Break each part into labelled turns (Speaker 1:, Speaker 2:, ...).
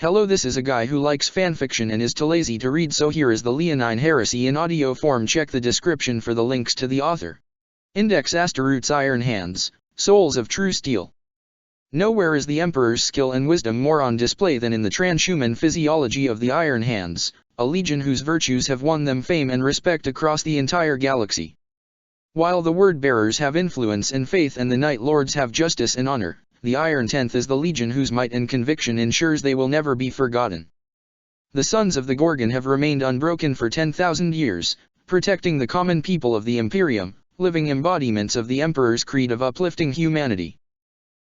Speaker 1: Hello, this is a guy who likes fanfiction and is too lazy to read, so here is the Leonine Heresy in audio form. Check the description for the links to the author. Index Asteroots Iron Hands, Souls of True Steel. Nowhere is the Emperor's skill and wisdom more on display than in the transhuman physiology of the Iron Hands, a legion whose virtues have won them fame and respect across the entire galaxy. While the Word-bearers have influence and faith and the Night Lords have justice and honor, the Iron Tenth is the legion whose might and conviction ensures they will never be forgotten. The sons of the Gorgon have remained unbroken for 10,000 years, protecting the common people of the Imperium, living embodiments of the Emperor's creed of uplifting humanity.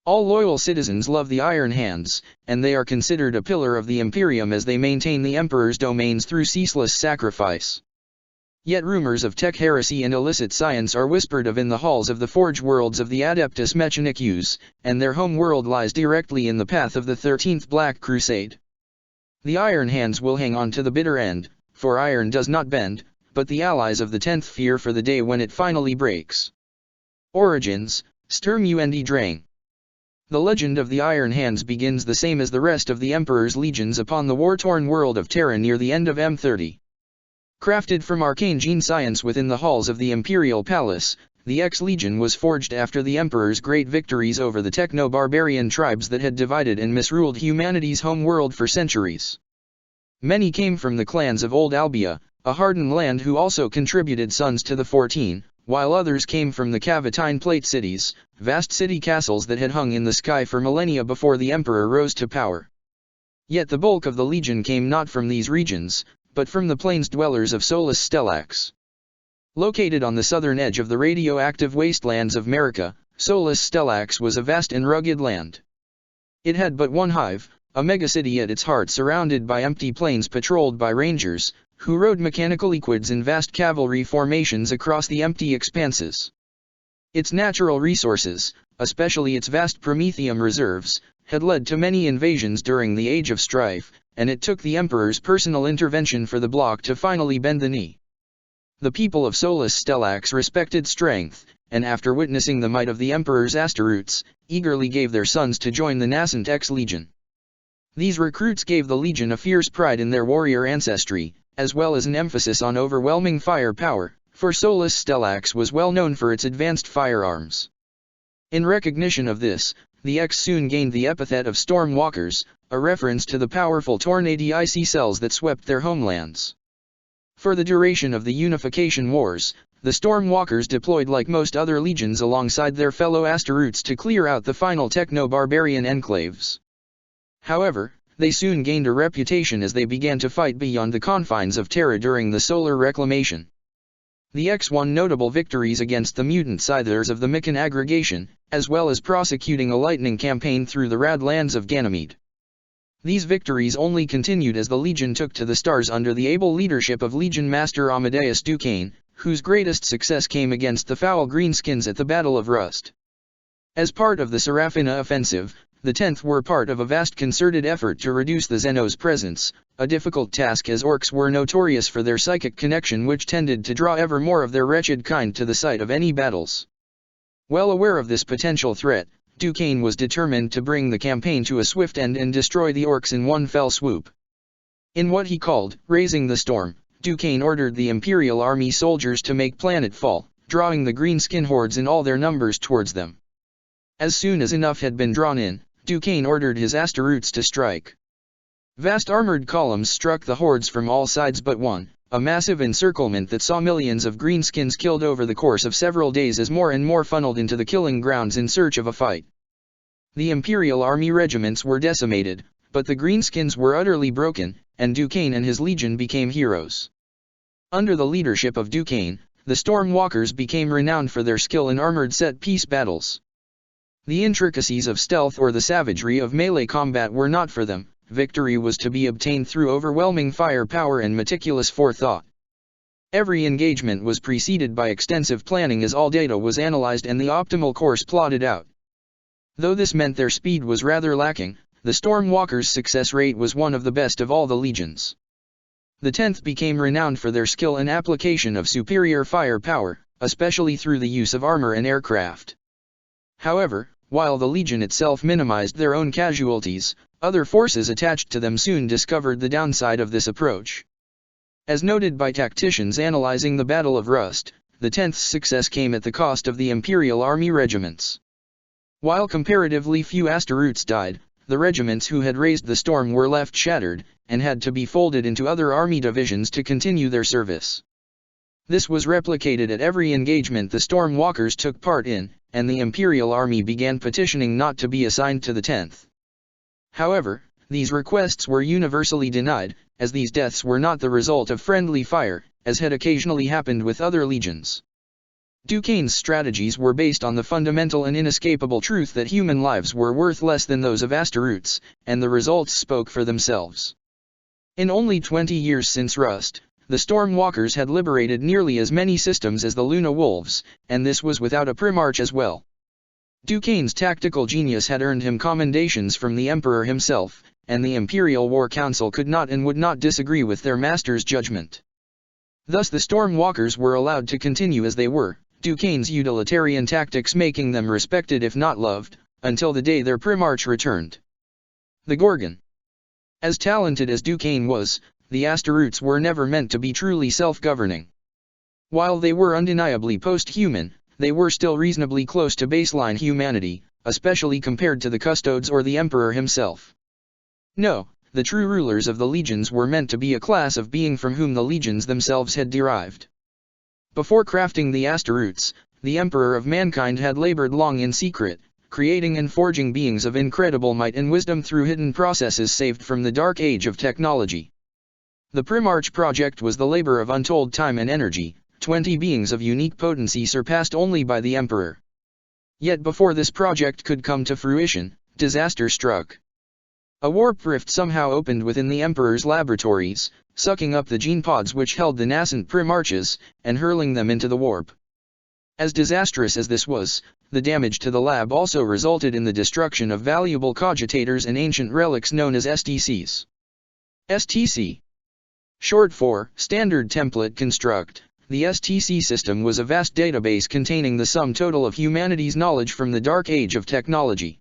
Speaker 1: All loyal citizens love the Iron Hands, and they are considered a pillar of the Imperium as they maintain the Emperor's domains through ceaseless sacrifice. Yet rumors of tech heresy and illicit science are whispered of in the halls of the Forge worlds of the Adeptus Mechanicus, and their home world lies directly in the path of the 13th Black Crusade. The Iron Hands will hang on to the bitter end, for iron does not bend, but the allies of the 10th fear for the day when it finally breaks. Origins, Sturm und Drang. The legend of the Iron Hands begins the same as the rest of the Emperor's legions upon the war-torn world of Terra near the end of M30. Crafted from arcane gene science within the halls of the Imperial Palace, the X-Legion was forged after the Emperor's great victories over the techno-barbarian tribes that had divided and misruled humanity's home world for centuries. Many came from the clans of Old Albia, a hardened land who also contributed sons to the 14, while others came from the Cavatine Plate cities, vast city castles that had hung in the sky for millennia before the Emperor rose to power. Yet the bulk of the Legion came not from these regions, but from the plains dwellers of Solus Stellax. Located on the southern edge of the radioactive wastelands of Merica, Solus Stellax was a vast and rugged land. It had but one hive, a megacity at its heart surrounded by empty plains patrolled by rangers, who rode mechanical equids in vast cavalry formations across the empty expanses. Its natural resources, especially its vast Promethium reserves, had led to many invasions during the Age of Strife, and it took the Emperor's personal intervention for the bloc to finally bend the knee. The people of Solus Stellax respected strength, and after witnessing the might of the Emperor's Asteroots, eagerly gave their sons to join the nascent X-Legion. These recruits gave the Legion a fierce pride in their warrior ancestry, as well as an emphasis on overwhelming firepower, for Solus Stellax was well known for its advanced firearms. In recognition of this, the X soon gained the epithet of Stormwalkers, a reference to the powerful tornadic cells that swept their homelands. For the duration of the Unification Wars, the Stormwalkers deployed like most other legions alongside their fellow Asteroots to clear out the final techno-barbarian enclaves. However, they soon gained a reputation as they began to fight beyond the confines of Terra during the Solar Reclamation. The X won notable victories against the mutant scythers of the Mikan aggregation, as well as prosecuting a lightning campaign through the Rad lands of Ganymede. These victories only continued as the Legion took to the stars under the able leadership of Legion Master Amadeus Duquesne, whose greatest success came against the foul Greenskins at the Battle of Rust. As part of the Serafina offensive, the 10th were part of a vast concerted effort to reduce the Xenos' presence, a difficult task as orcs were notorious for their psychic connection which tended to draw ever more of their wretched kind to the site of any battles. Well aware of this potential threat, Duquesne was determined to bring the campaign to a swift end and destroy the orcs in one fell swoop. In what he called, Raising the Storm, Duquesne ordered the Imperial Army soldiers to make planetfall, drawing the Greenskin hordes in all their numbers towards them. As soon as enough had been drawn in, Duquesne ordered his Asteroots to strike. Vast armored columns struck the hordes from all sides but one, a massive encirclement that saw millions of greenskins killed over the course of several days as more and more funneled into the killing grounds in search of a fight. The Imperial Army regiments were decimated, but the greenskins were utterly broken, and Duquesne and his legion became heroes. Under the leadership of Duquesne, the Stormwalkers became renowned for their skill in armored set-piece battles. The intricacies of stealth or the savagery of melee combat were not for them. Victory was to be obtained through overwhelming firepower and meticulous forethought. Every engagement was preceded by extensive planning as all data was analyzed and the optimal course plotted out. Though this meant their speed was rather lacking, the Stormwalkers' success rate was one of the best of all the legions. The 10th became renowned for their skill and application of superior firepower, especially through the use of armor and aircraft. However, While the Legion itself minimized their own casualties, other forces attached to them soon discovered the downside of this approach. As noted by tacticians analyzing the Battle of Rust, the 10th's success came at the cost of the Imperial Army regiments. While comparatively few Asteroutes died, the regiments who had raised the storm were left shattered, and had to be folded into other army divisions to continue their service. This was replicated at every engagement the Stormwalkers took part in, and the Imperial Army began petitioning not to be assigned to the 10th. However, these requests were universally denied, as these deaths were not the result of friendly fire, as had occasionally happened with other legions. Duquesne's strategies were based on the fundamental and inescapable truth that human lives were worth less than those of Asteroutes, and the results spoke for themselves. In only 20 years since Rust, the Stormwalkers had liberated nearly as many systems as the Luna Wolves, and this was without a Primarch as well. Duquesne's tactical genius had earned him commendations from the Emperor himself, and the Imperial War Council could not and would not disagree with their master's judgment. Thus the Stormwalkers were allowed to continue as they were, Duquesne's utilitarian tactics making them respected if not loved, until the day their Primarch returned. The Gorgon. As talented as Duquesne was, the Asteroutes were never meant to be truly self-governing. While they were undeniably post-human, they were still reasonably close to baseline humanity, especially compared to the Custodes or the Emperor himself. No, the true rulers of the legions were meant to be a class of being from whom the legions themselves had derived. Before crafting the Asteroutes, the Emperor of mankind had labored long in secret, creating and forging beings of incredible might and wisdom through hidden processes saved from the dark age of technology. The Primarch project was the labor of untold time and energy, 20 beings of unique potency surpassed only by the Emperor. Yet before this project could come to fruition, disaster struck. A warp rift somehow opened within the Emperor's laboratories, sucking up the gene pods which held the nascent Primarches, and hurling them into the warp. As disastrous as this was, the damage to the lab also resulted in the destruction of valuable cogitators and ancient relics known as STCs. STC. Short for Standard Template Construct. The STC system was a vast database containing the sum total of humanity's knowledge from the dark age of technology.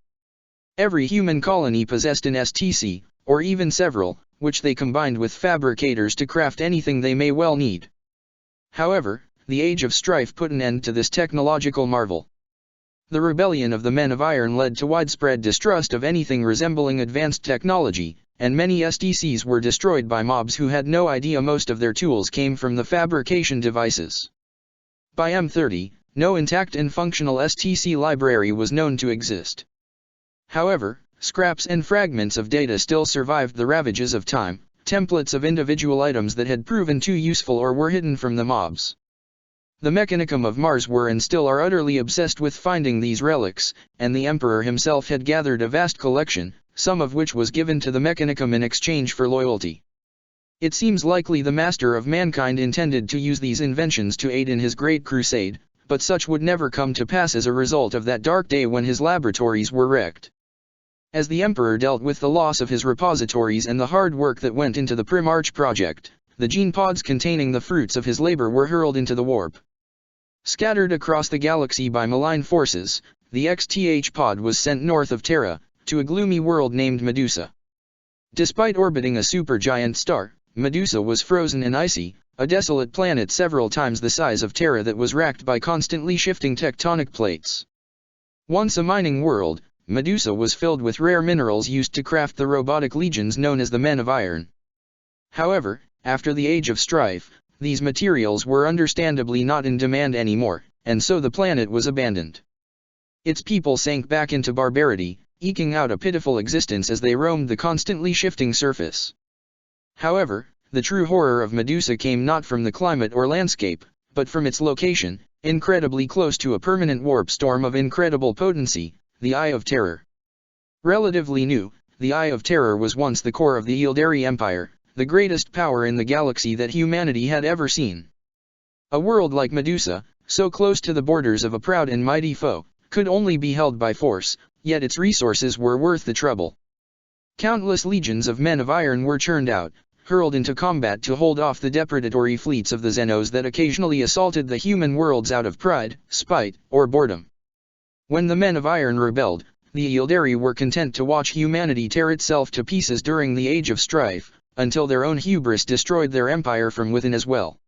Speaker 1: Every human colony possessed an STC, or even several, which they combined with fabricators to craft anything they may well need. However, the Age of Strife put an end to this technological marvel. The rebellion of the Men of Iron led to widespread distrust of anything resembling advanced technology, and many STCs were destroyed by mobs who had no idea most of their tools came from the fabrication devices. By M30, no intact and functional STC library was known to exist. However, scraps and fragments of data still survived the ravages of time, templates of individual items that had proven too useful or were hidden from the mobs. The Mechanicum of Mars were and still are utterly obsessed with finding these relics, and the Emperor himself had gathered a vast collection, some of which was given to the Mechanicum in exchange for loyalty. It seems likely the Master of Mankind intended to use these inventions to aid in his great crusade, but such would never come to pass as a result of that dark day when his laboratories were wrecked. As the Emperor dealt with the loss of his repositories and the hard work that went into the Primarch project, the gene pods containing the fruits of his labor were hurled into the warp. Scattered across the galaxy by malign forces, the XTH pod was sent north of Terra, to a gloomy world named Medusa. Despite orbiting a supergiant star, Medusa was frozen and icy, a desolate planet several times the size of Terra that was racked by constantly shifting tectonic plates. Once a mining world, Medusa was filled with rare minerals used to craft the robotic legions known as the Men of Iron. However, after the Age of Strife, these materials were understandably not in demand anymore, and so the planet was abandoned. Its people sank back into barbarity, eking out a pitiful existence as they roamed the constantly shifting surface. However, the true horror of Medusa came not from the climate or landscape, but from its location, incredibly close to a permanent warp storm of incredible potency, the Eye of Terror. Relatively new, the Eye of Terror was once the core of the Yildari Empire, the greatest power in the galaxy that humanity had ever seen. A world like Medusa, so close to the borders of a proud and mighty foe, could only be held by force, yet its resources were worth the trouble. Countless legions of Men of Iron were churned out, hurled into combat to hold off the depredatory fleets of the Xenos that occasionally assaulted the human worlds out of pride, spite, or boredom. When the men of iron rebelled, the Yildari were content to watch humanity tear itself to pieces during the Age of Strife, until their own hubris destroyed their empire from within as well.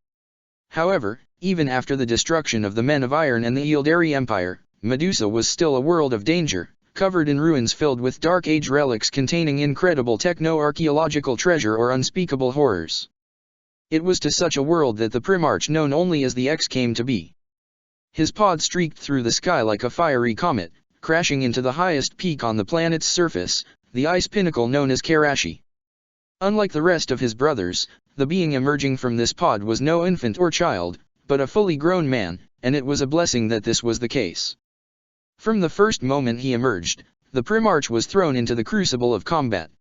Speaker 1: However, even after the destruction of the men of iron and the Yildari Empire, Medusa was still a world of danger, covered in ruins filled with Dark Age relics containing incredible techno-archaeological treasure or unspeakable horrors. It was to such a world that the Primarch known only as the X came to be. His pod streaked through the sky like a fiery comet, crashing into the highest peak on the planet's surface, the ice pinnacle known as Karashi. Unlike the rest of his brothers, the being emerging from this pod was no infant or child, but a fully grown man, and it was a blessing that this was the case. From the first moment he emerged, the Primarch was thrown into the crucible of combat.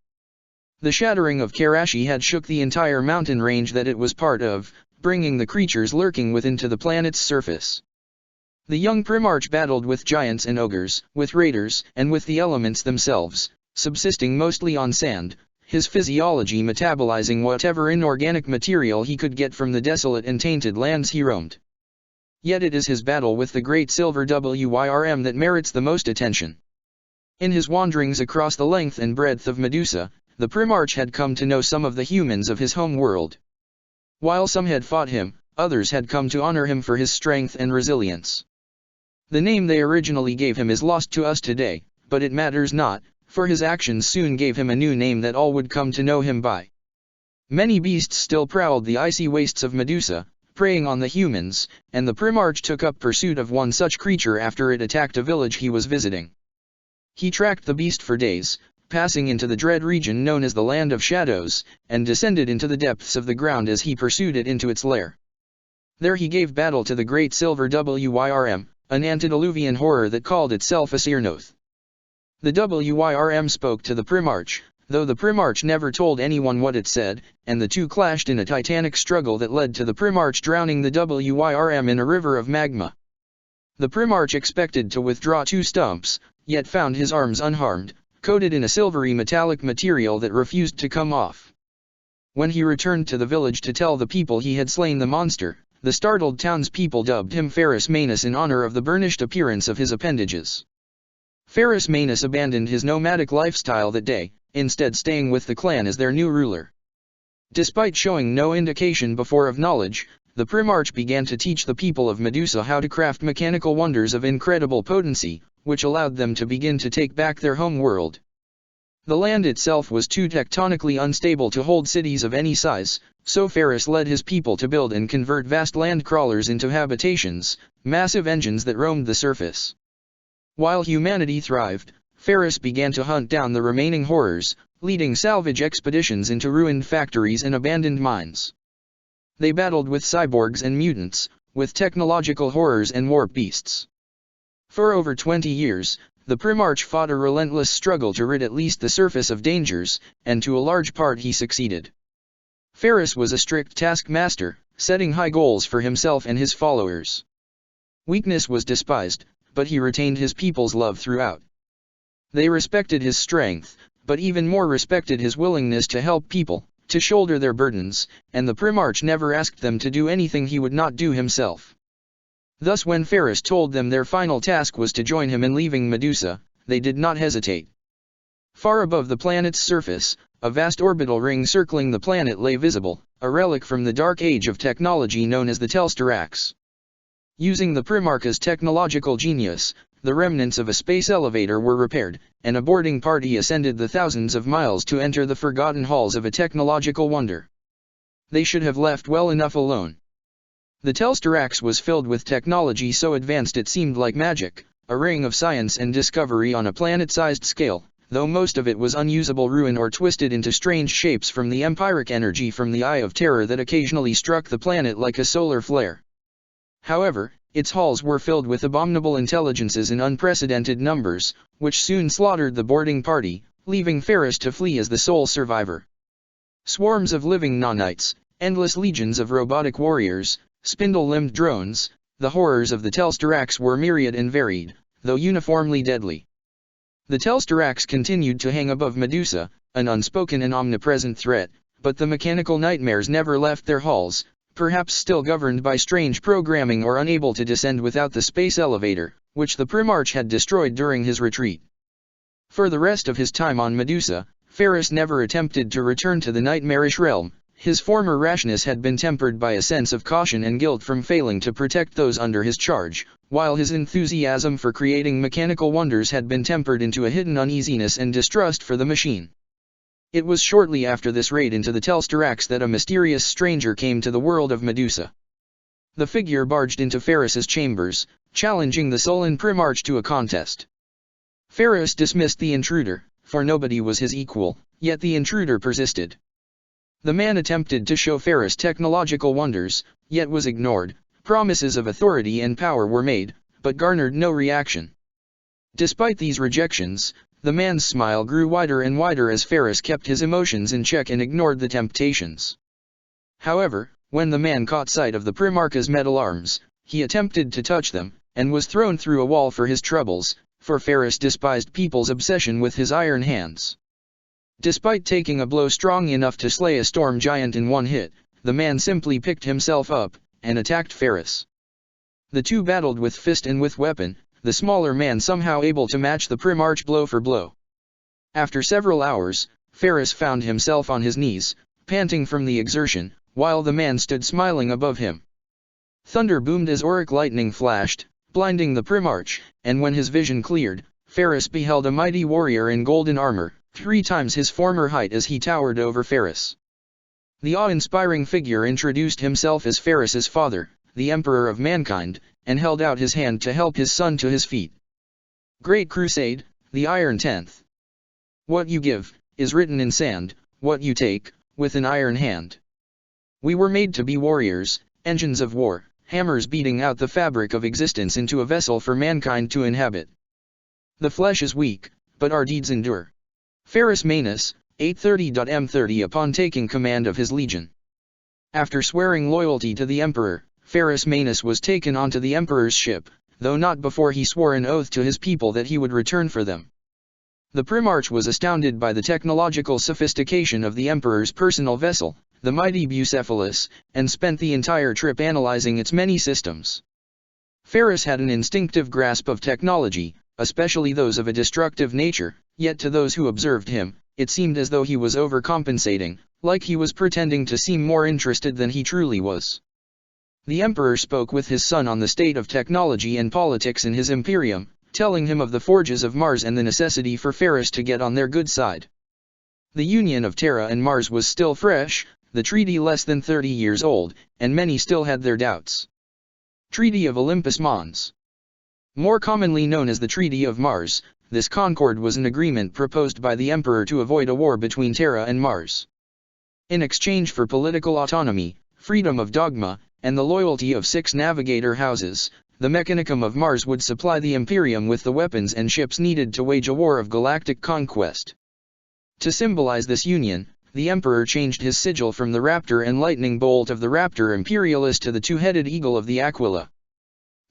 Speaker 1: The shattering of Karashi had shook the entire mountain range that it was part of, bringing the creatures lurking within to the planet's surface. The young Primarch battled with giants and ogres, with raiders, and with the elements themselves, subsisting mostly on sand, his physiology metabolizing whatever inorganic material he could get from the desolate and tainted lands he roamed. Yet it is his battle with the great silver Wyrm that merits the most attention. In his wanderings across the length and breadth of Medusa, the Primarch had come to know some of the humans of his home world. While some had fought him, others had come to honor him for his strength and resilience. The name they originally gave him is lost to us today, but it matters not, for his actions soon gave him a new name that all would come to know him by. Many beasts still prowled the icy wastes of Medusa, preying on the humans, and the Primarch took up pursuit of one such creature after it attacked a village he was visiting. He tracked the beast for days, passing into the dread region known as the Land of Shadows, and descended into the depths of the ground as he pursued it into its lair. There he gave battle to the great silver Wyrm, an antediluvian horror that called itself a Cyrnoth. The Wyrm spoke to the Primarch, though the Primarch never told anyone what it said, and the two clashed in a titanic struggle that led to the Primarch drowning the Wyrm in a river of magma. The Primarch expected to withdraw 2 stumps, yet found his arms unharmed, coated in a silvery metallic material that refused to come off. When he returned to the village to tell the people he had slain the monster, the startled townspeople dubbed him Ferrus Manus in honor of the burnished appearance of his appendages. Ferrus Manus abandoned his nomadic lifestyle that day, instead staying with the clan as their new ruler. Despite showing no indication before of knowledge, the Primarch began to teach the people of Medusa how to craft mechanical wonders of incredible potency, which allowed them to begin to take back their home world. The land itself was too tectonically unstable to hold cities of any size, so Ferrus led his people to build and convert vast land crawlers into habitations, massive engines that roamed the surface. While humanity thrived, Ferrus began to hunt down the remaining horrors, leading salvage expeditions into ruined factories and abandoned mines. They battled with cyborgs and mutants, with technological horrors and warp beasts. For over 20 years, the Primarch fought a relentless struggle to rid at least the surface of dangers, and to a large part he succeeded. Ferrus was a strict taskmaster, setting high goals for himself and his followers. Weakness was despised, but he retained his people's love throughout. They respected his strength, but even more respected his willingness to help people, to shoulder their burdens, and the Primarch never asked them to do anything he would not do himself. Thus when Ferrus told them their final task was to join him in leaving Medusa, they did not hesitate. Far above the planet's surface, a vast orbital ring circling the planet lay visible, a relic from the dark age of technology known as the Telstarax. Using the Primarch's technological genius, the remnants of a space elevator were repaired, and a boarding party ascended the thousands of miles to enter the forgotten halls of a technological wonder. They should have left well enough alone. The Telstarax was filled with technology so advanced it seemed like magic, a ring of science and discovery on a planet-sized scale, though most of it was unusable ruin or twisted into strange shapes from the empiric energy from the Eye of Terror that occasionally struck the planet like a solar flare. However, its halls were filled with abominable intelligences in unprecedented numbers, which soon slaughtered the boarding party, leaving Ferrus to flee as the sole survivor. Swarms of living nanites, endless legions of robotic warriors, spindle-limbed drones, the horrors of the Telstarax were myriad and varied, though uniformly deadly. The Telstarax continued to hang above Medusa, an unspoken and omnipresent threat, but the mechanical nightmares never left their halls, perhaps still governed by strange programming or unable to descend without the space elevator, which the Primarch had destroyed during his retreat. For the rest of his time on Medusa, Ferris never attempted to return to the nightmarish realm. His former rashness had been tempered by a sense of caution and guilt from failing to protect those under his charge, while his enthusiasm for creating mechanical wonders had been tempered into a hidden uneasiness and distrust for the machine. It was shortly after this raid into the Telstarax that a mysterious stranger came to the world of Medusa. The figure barged into Ferris's chambers, challenging the sullen Primarch to a contest. Ferris dismissed the intruder, for nobody was his equal, yet the intruder persisted. The man attempted to show Ferris technological wonders, yet was ignored. Promises of authority and power were made, but garnered no reaction. Despite these rejections, the man's smile grew wider and wider as Ferris kept his emotions in check and ignored the temptations. However, when the man caught sight of the Primarch's metal arms, he attempted to touch them, and was thrown through a wall for his troubles, for Ferris despised people's obsession with his iron hands. Despite taking a blow strong enough to slay a storm giant in one hit, the man simply picked himself up, and attacked Ferris. The two battled with fist and with weapon, the smaller man somehow able to match the Primarch blow for blow. After several hours, Ferris found himself on his knees, panting from the exertion, while the man stood smiling above him. Thunder boomed as auric lightning flashed, blinding the Primarch, and when his vision cleared, Ferris beheld a mighty warrior in golden armor, 3 times his former height as he towered over Ferris. The awe-inspiring figure introduced himself as Ferris's father, the Emperor of Mankind, and held out his hand to help his son to his feet. Great Crusade, the Iron Tenth. What you give, is written in sand, what you take, with an iron hand. We were made to be warriors, engines of war, hammers beating out the fabric of existence into a vessel for mankind to inhabit. The flesh is weak, but our deeds endure. Ferris Manus, 830-M30. Upon taking command of his legion. After swearing loyalty to the Emperor, Ferris Manus was taken onto the Emperor's ship, though not before he swore an oath to his people that he would return for them. The Primarch was astounded by the technological sophistication of the Emperor's personal vessel, the mighty Bucephalus, and spent the entire trip analyzing its many systems. Ferris had an instinctive grasp of technology, especially those of a destructive nature, yet to those who observed him, it seemed as though he was overcompensating, like he was pretending to seem more interested than he truly was. The Emperor spoke with his son on the state of technology and politics in his Imperium, telling him of the forges of Mars and the necessity for Ferris to get on their good side. The union of Terra and Mars was still fresh, the treaty less than 30 years old, and many still had their doubts. Treaty of Olympus Mons. More commonly known as the Treaty of Mars, this concord was an agreement proposed by the Emperor to avoid a war between Terra and Mars. In exchange for political autonomy, freedom of dogma, and the loyalty of 6 navigator houses, the Mechanicum of Mars would supply the Imperium with the weapons and ships needed to wage a war of galactic conquest. To symbolize this union, the Emperor changed his sigil from the raptor and lightning bolt of the raptor imperialist to the 2-headed eagle of the Aquila.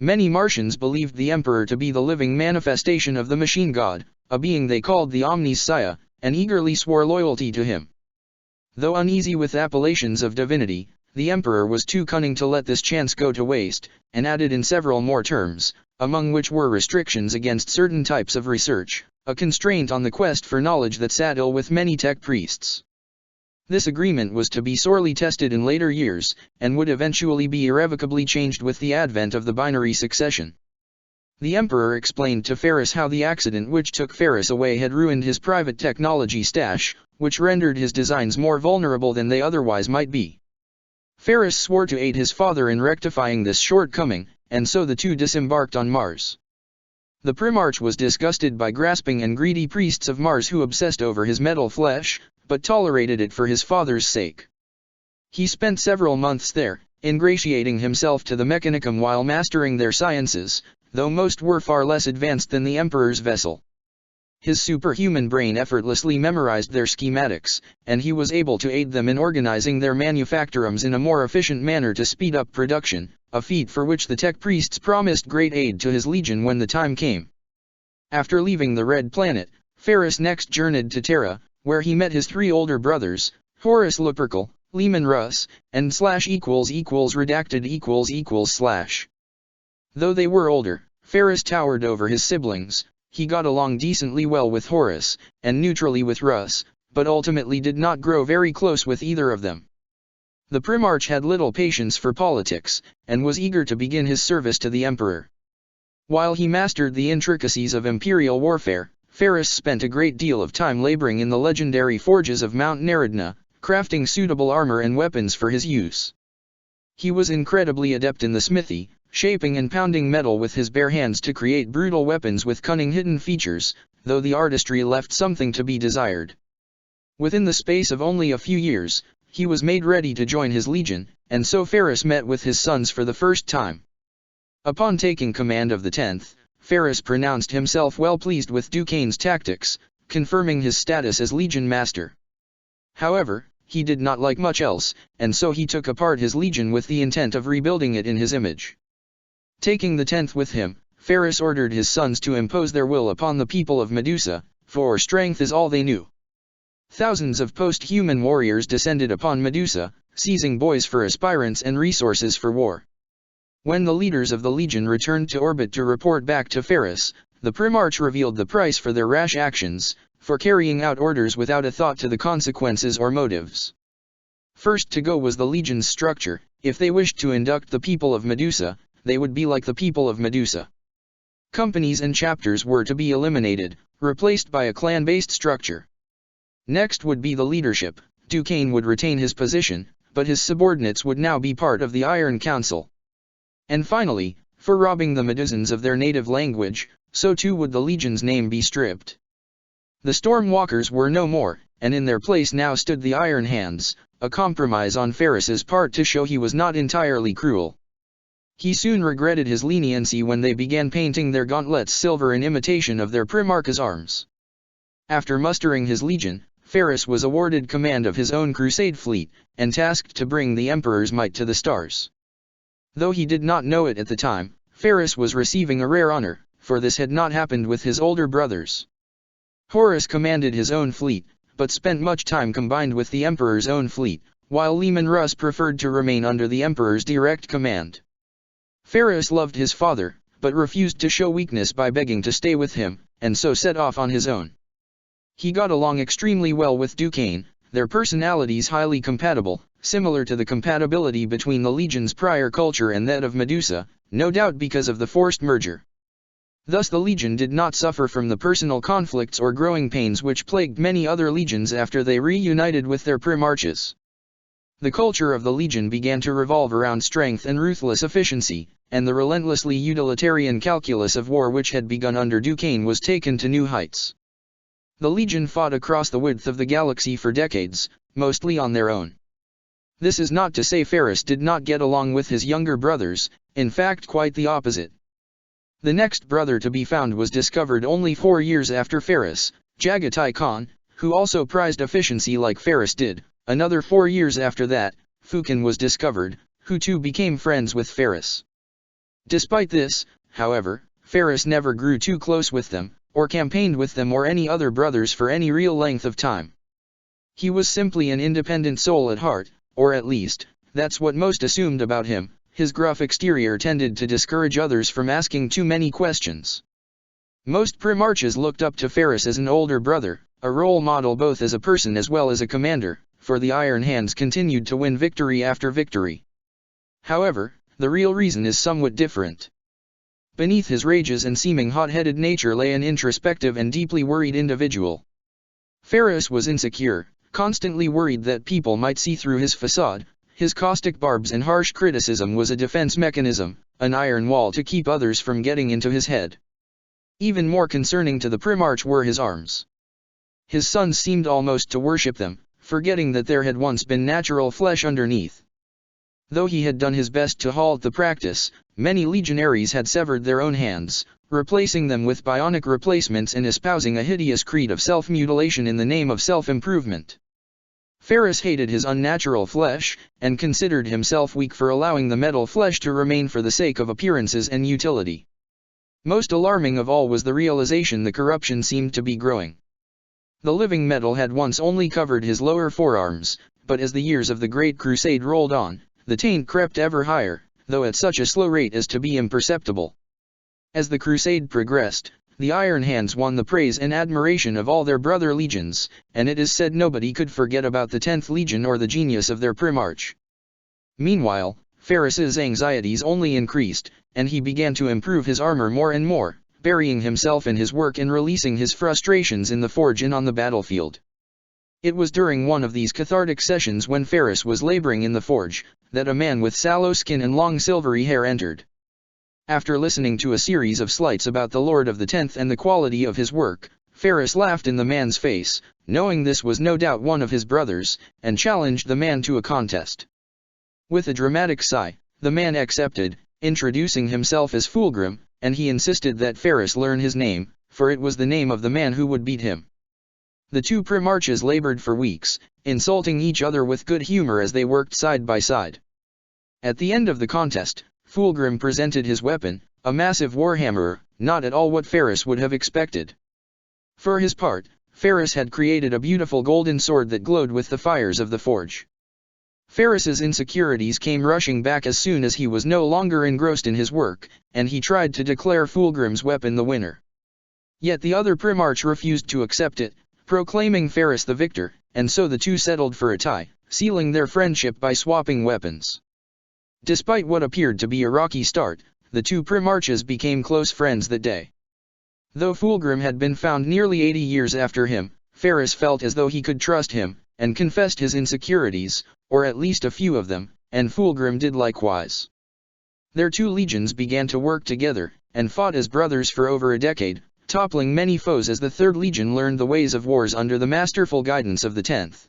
Speaker 1: Many Martians believed the Emperor to be the living manifestation of the machine god, a being they called the Omniscia, and eagerly swore loyalty to him. Though uneasy with appellations of divinity, the Emperor was too cunning to let this chance go to waste, and added in several more terms, among which were restrictions against certain types of research, a constraint on the quest for knowledge that sat ill with many tech priests. This agreement was to be sorely tested in later years, and would eventually be irrevocably changed with the advent of the binary succession. The Emperor explained to Ferris how the accident which took Ferris away had ruined his private technology stash, which rendered his designs more vulnerable than they otherwise might be. Ferris swore to aid his father in rectifying this shortcoming, and so the two disembarked on Mars. The Primarch was disgusted by grasping and greedy priests of Mars who obsessed over his metal flesh, but tolerated it for his father's sake. He spent several months there, ingratiating himself to the Mechanicum while mastering their sciences, though most were far less advanced than the Emperor's vessel. His superhuman brain effortlessly memorized their schematics, and he was able to aid them in organizing their manufactorums in a more efficient manner to speed up production, a feat for which the tech priests promised great aid to his legion when the time came. After leaving the Red Planet, Ferris next journeyed to Terra, where he met his 3 older brothers, Horus Lupercal, Leman Russ, and /redacted /. Though they were older, Ferrus towered over his siblings. He got along decently well with Horus, and neutrally with Rus, but ultimately did not grow very close with either of them. The Primarch had little patience for politics, and was eager to begin his service to the Emperor. While he mastered the intricacies of imperial warfare, Ferrus spent a great deal of time laboring in the legendary forges of Mount Neridna, crafting suitable armor and weapons for his use. He was incredibly adept in the smithy, shaping and pounding metal with his bare hands to create brutal weapons with cunning hidden features, though the artistry left something to be desired. Within the space of only a few years, he was made ready to join his legion, and so Ferrus met with his sons for the first time. Upon taking command of the 10th, Ferrus pronounced himself well pleased with Duquesne's tactics, confirming his status as legion master. However, he did not like much else, and so he took apart his legion with the intent of rebuilding it in his image. Taking the 10th with him, Ferrus ordered his sons to impose their will upon the people of Medusa, for strength is all they knew. Thousands of post-human warriors descended upon Medusa, seizing boys for aspirants and resources for war. When the leaders of the legion returned to orbit to report back to Ferrus, the Primarch revealed the price for their rash actions, for carrying out orders without a thought to the consequences or motives. First to go was the legion's structure. If they wished to induct the people of Medusa, they would be like the people of Medusa. Companies and chapters were to be eliminated, replaced by a clan-based structure. Next would be the leadership. Duquesne would retain his position, but his subordinates would now be part of the Iron Council. And finally, for robbing the Medusans of their native language, so too would the legion's name be stripped. The Stormwalkers were no more, and in their place now stood the Iron Hands, a compromise on Ferrus's part to show he was not entirely cruel. He soon regretted his leniency when they began painting their gauntlets silver in imitation of their Primarch's arms. After mustering his legion, Ferrus was awarded command of his own crusade fleet, and tasked to bring the Emperor's might to the stars. Though he did not know it at the time, Ferrus was receiving a rare honor, for this had not happened with his older brothers. Horus commanded his own fleet, but spent much time combined with the Emperor's own fleet, while Leman Russ preferred to remain under the Emperor's direct command. Ferrus loved his father, but refused to show weakness by begging to stay with him, and so set off on his own. He got along extremely well with Duquesne, their personalities highly compatible, similar to the compatibility between the Legion's prior culture and that of Medusa, no doubt because of the forced merger. Thus the Legion did not suffer from the personal conflicts or growing pains which plagued many other legions after they reunited with their Primarches. The culture of the Legion began to revolve around strength and ruthless efficiency, and the relentlessly utilitarian calculus of war which had begun under Duquesne was taken to new heights. The Legion fought across the width of the galaxy for decades, mostly on their own. This is not to say Ferrus did not get along with his younger brothers, in fact quite the opposite. The next brother to be found was discovered only 4 years after Ferrus, Jagatai Khan, who also prized efficiency like Ferrus did. Another 4 years after that, Fukin was discovered, who too became friends with Ferrus. Despite this, however, Ferrus never grew too close with them, or campaigned with them or any other brothers for any real length of time. He was simply an independent soul at heart, or at least, that's what most assumed about him. His gruff exterior tended to discourage others from asking too many questions. Most Primarches looked up to Ferrus as an older brother, a role model both as a person as well as a commander, for the Iron Hands continued to win victory after victory. However, the real reason is somewhat different. Beneath his rages and seeming hot-headed nature lay an introspective and deeply worried individual. Ferrus was insecure, constantly worried that people might see through his facade. His caustic barbs and harsh criticism was a defense mechanism, an iron wall to keep others from getting into his head. Even more concerning to the Primarch were his arms. His sons seemed almost to worship them, forgetting that there had once been natural flesh underneath. Though he had done his best to halt the practice, many legionaries had severed their own hands, replacing them with bionic replacements and espousing a hideous creed of self-mutilation in the name of self-improvement. Ferrus hated his unnatural flesh, and considered himself weak for allowing the metal flesh to remain for the sake of appearances and utility. Most alarming of all was the realization the corruption seemed to be growing. The living metal had once only covered his lower forearms, but as the years of the Great Crusade rolled on, the taint crept ever higher, though at such a slow rate as to be imperceptible. As the crusade progressed, the Iron Hands won the praise and admiration of all their brother legions, and it is said nobody could forget about the 10th Legion or the genius of their Primarch. Meanwhile, Ferris's anxieties only increased, and he began to improve his armor more and more, burying himself in his work and releasing his frustrations in the forge and on the battlefield. It was during one of these cathartic sessions when Ferris was laboring in the forge, that a man with sallow skin and long silvery hair entered. After listening to a series of slights about the Lord of the Tenth and the quality of his work, Ferris laughed in the man's face, knowing this was no doubt one of his brothers, and challenged the man to a contest. With a dramatic sigh, the man accepted, introducing himself as Fulgrim, and he insisted that Ferris learn his name, for it was the name of the man who would beat him. The two Primarches labored for weeks, insulting each other with good humor as they worked side by side. At the end of the contest, Fulgrim presented his weapon, a massive warhammer, not at all what Ferris would have expected. For his part, Ferris had created a beautiful golden sword that glowed with the fires of the forge. Ferris's insecurities came rushing back as soon as he was no longer engrossed in his work, and he tried to declare Fulgrim's weapon the winner. Yet the other Primarch refused to accept it, proclaiming Ferris the victor, and so the two settled for a tie, sealing their friendship by swapping weapons. Despite what appeared to be a rocky start, the two Primarches became close friends that day. Though Fulgrim had been found nearly 80 years after him, Ferris felt as though he could trust him, and confessed his insecurities, or at least a few of them, and Fulgrim did likewise. Their two legions began to work together, and fought as brothers for over a decade, toppling many foes as the 3rd Legion learned the ways of wars under the masterful guidance of the 10th.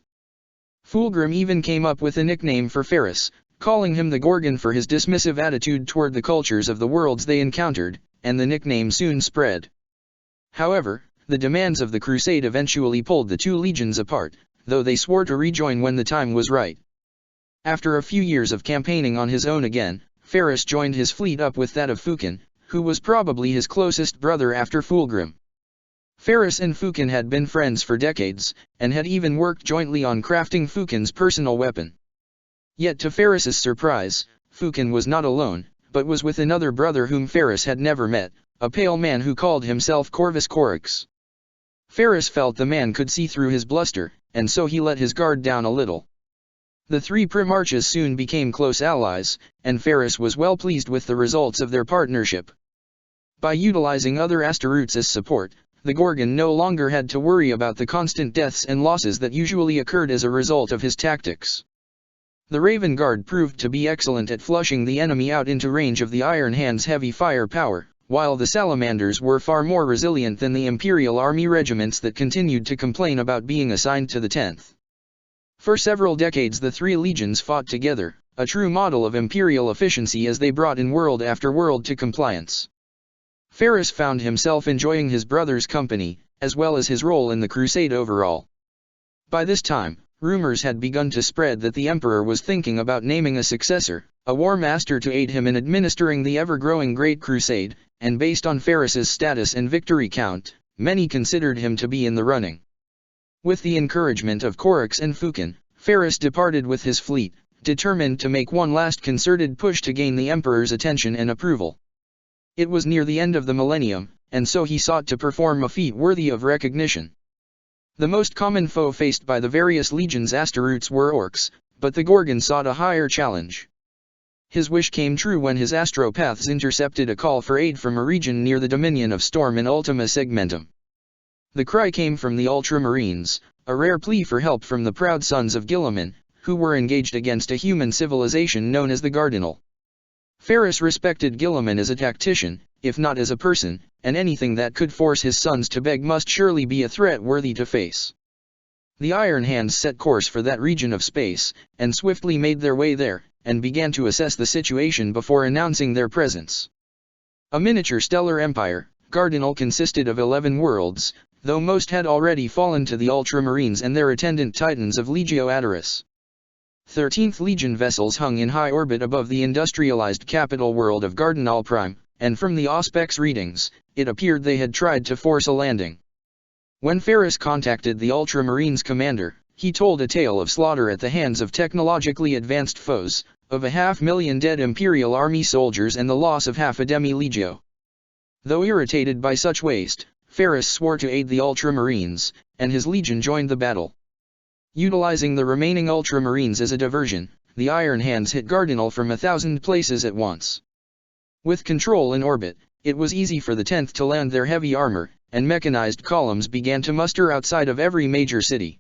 Speaker 1: Fulgrim even came up with a nickname for Ferris, calling him the Gorgon for his dismissive attitude toward the cultures of the worlds they encountered, and the nickname soon spread. However, the demands of the crusade eventually pulled the two legions apart, though they swore to rejoin when the time was right. After a few years of campaigning on his own again, Ferris joined his fleet up with that of Fukin, who was probably his closest brother after Fulgrim. Ferris and Fukin had been friends for decades, and had even worked jointly on crafting Fukin's personal weapon. Yet to Ferris's surprise, Fukin was not alone, but was with another brother whom Ferris had never met, a pale man who called himself Corvus Corax. Ferris felt the man could see through his bluster, and so he let his guard down a little. The three Primarches soon became close allies, and Ferris was well pleased with the results of their partnership. By utilizing other Astaroths as support, the Gorgon no longer had to worry about the constant deaths and losses that usually occurred as a result of his tactics. The Raven Guard proved to be excellent at flushing the enemy out into range of the Iron Hand's heavy firepower, while the Salamanders were far more resilient than the Imperial Army regiments that continued to complain about being assigned to the 10th. For several decades the three legions fought together, a true model of Imperial efficiency as they brought in world after world to compliance. Ferris found himself enjoying his brother's company, as well as his role in the crusade overall. By this time, rumors had begun to spread that the Emperor was thinking about naming a successor, a war master to aid him in administering the ever-growing Great Crusade, and based on Ferris's status and victory count, many considered him to be in the running. With the encouragement of Corax and Fukin, Ferris departed with his fleet, determined to make one last concerted push to gain the Emperor's attention and approval. It was near the end of the millennium, and so he sought to perform a feat worthy of recognition. The most common foe faced by the various legions' Astaroths were orcs, but the Gorgon sought a higher challenge. His wish came true when his astropaths intercepted a call for aid from a region near the dominion of Storm in Ultima Segmentum. The cry came from the Ultramarines, a rare plea for help from the proud sons of Guilliman, who were engaged against a human civilization known as the Gardenal. Ferris respected Guilliman as a tactician, if not as a person, and anything that could force his sons to beg must surely be a threat worthy to face. The Iron Hands set course for that region of space, and swiftly made their way there, and began to assess the situation before announcing their presence. A miniature stellar empire, Gardenal consisted of 11 worlds, though most had already fallen to the Ultramarines and their attendant titans of Legio Adoris. 13th Legion vessels hung in high orbit above the industrialized capital world of Gardenal Prime, and from the Auspex readings, it appeared they had tried to force a landing. When Ferris contacted the Ultramarines commander, he told a tale of slaughter at the hands of technologically advanced foes, of 500,000 dead Imperial Army soldiers and the loss of half a demi-legio. Though irritated by such waste, Ferrus swore to aid the Ultramarines, and his legion joined the battle. Utilizing the remaining Ultramarines as a diversion, the Iron Hands hit Gardenal from 1,000 places at once. With control in orbit, it was easy for the 10th to land their heavy armor, and mechanized columns began to muster outside of every major city.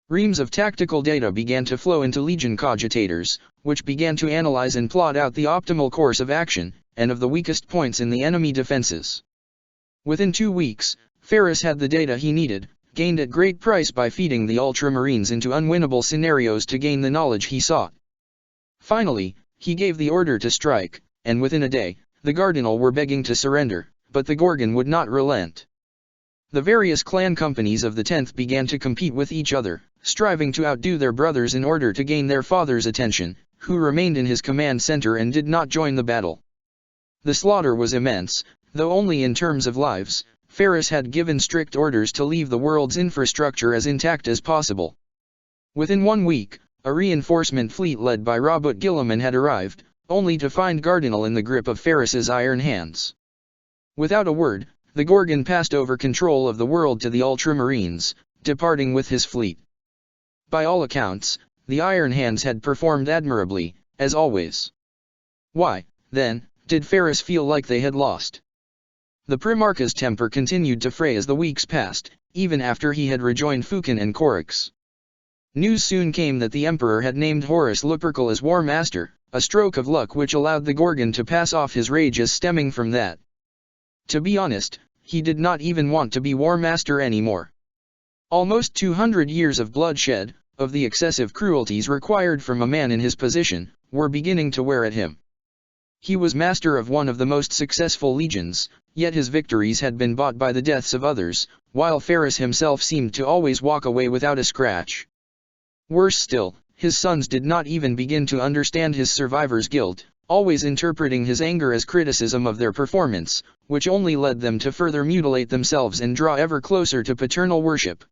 Speaker 1: Reams of tactical data began to flow into Legion cogitators, which began to analyze and plot out the optimal course of action, and of the weakest points in the enemy defenses. Within 2 weeks, Ferrus had the data he needed, gained at great price by feeding the Ultramarines into unwinnable scenarios to gain the knowledge he sought. Finally, he gave the order to strike, and within a day, the Gardenal were begging to surrender, but the Gorgon would not relent. The various clan companies of the 10th began to compete with each other, striving to outdo their brothers in order to gain their father's attention, who remained in his command center and did not join the battle. The slaughter was immense, though only in terms of lives. Ferrus had given strict orders to leave the world's infrastructure as intact as possible. Within 1 week, a reinforcement fleet led by Robert Gilliman had arrived, only to find Gardenal in the grip of Ferrus's Iron Hands. Without a word, the Gorgon passed over control of the world to the Ultramarines, departing with his fleet. By all accounts, the Iron Hands had performed admirably, as always. Why, then, did Ferrus feel like they had lost? The Primarch's temper continued to fray as the weeks passed, even after he had rejoined Fukin and Corax. News soon came that the Emperor had named Horus Lupercal as War Master, a stroke of luck which allowed the Gorgon to pass off his rage as stemming from that. To be honest, he did not even want to be War Master anymore. Almost 200 years of bloodshed, of the excessive cruelties required from a man in his position, were beginning to wear at him. He was master of one of the most successful legions, yet his victories had been bought by the deaths of others, while Ferrus himself seemed to always walk away without a scratch. Worse still, his sons did not even begin to understand his survivor's guilt, always interpreting his anger as criticism of their performance, which only led them to further mutilate themselves and draw ever closer to paternal worship.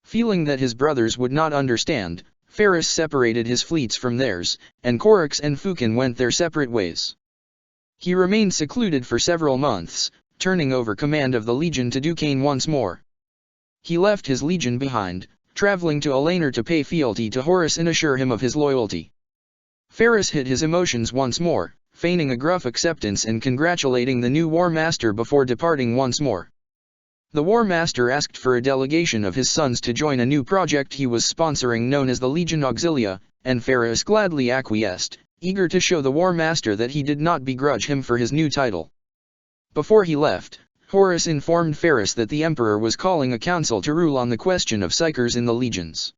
Speaker 1: Feeling that his brothers would not understand, Ferrus separated his fleets from theirs, and Corax and Fukin went their separate ways. He remained secluded for several months, turning over command of the legion to Duquesne once more. He left his legion behind, traveling to Alanar to pay fealty to Horus and assure him of his loyalty. Ferrus hid his emotions once more, feigning a gruff acceptance and congratulating the new War Master before departing once more. The War Master asked for a delegation of his sons to join a new project he was sponsoring known as the Legion Auxilia, and Ferrus gladly acquiesced, eager to show the War Master that he did not begrudge him for his new title. Before he left, Horus informed Ferrus that the Emperor was calling a council to rule on the question of psychers in the legions.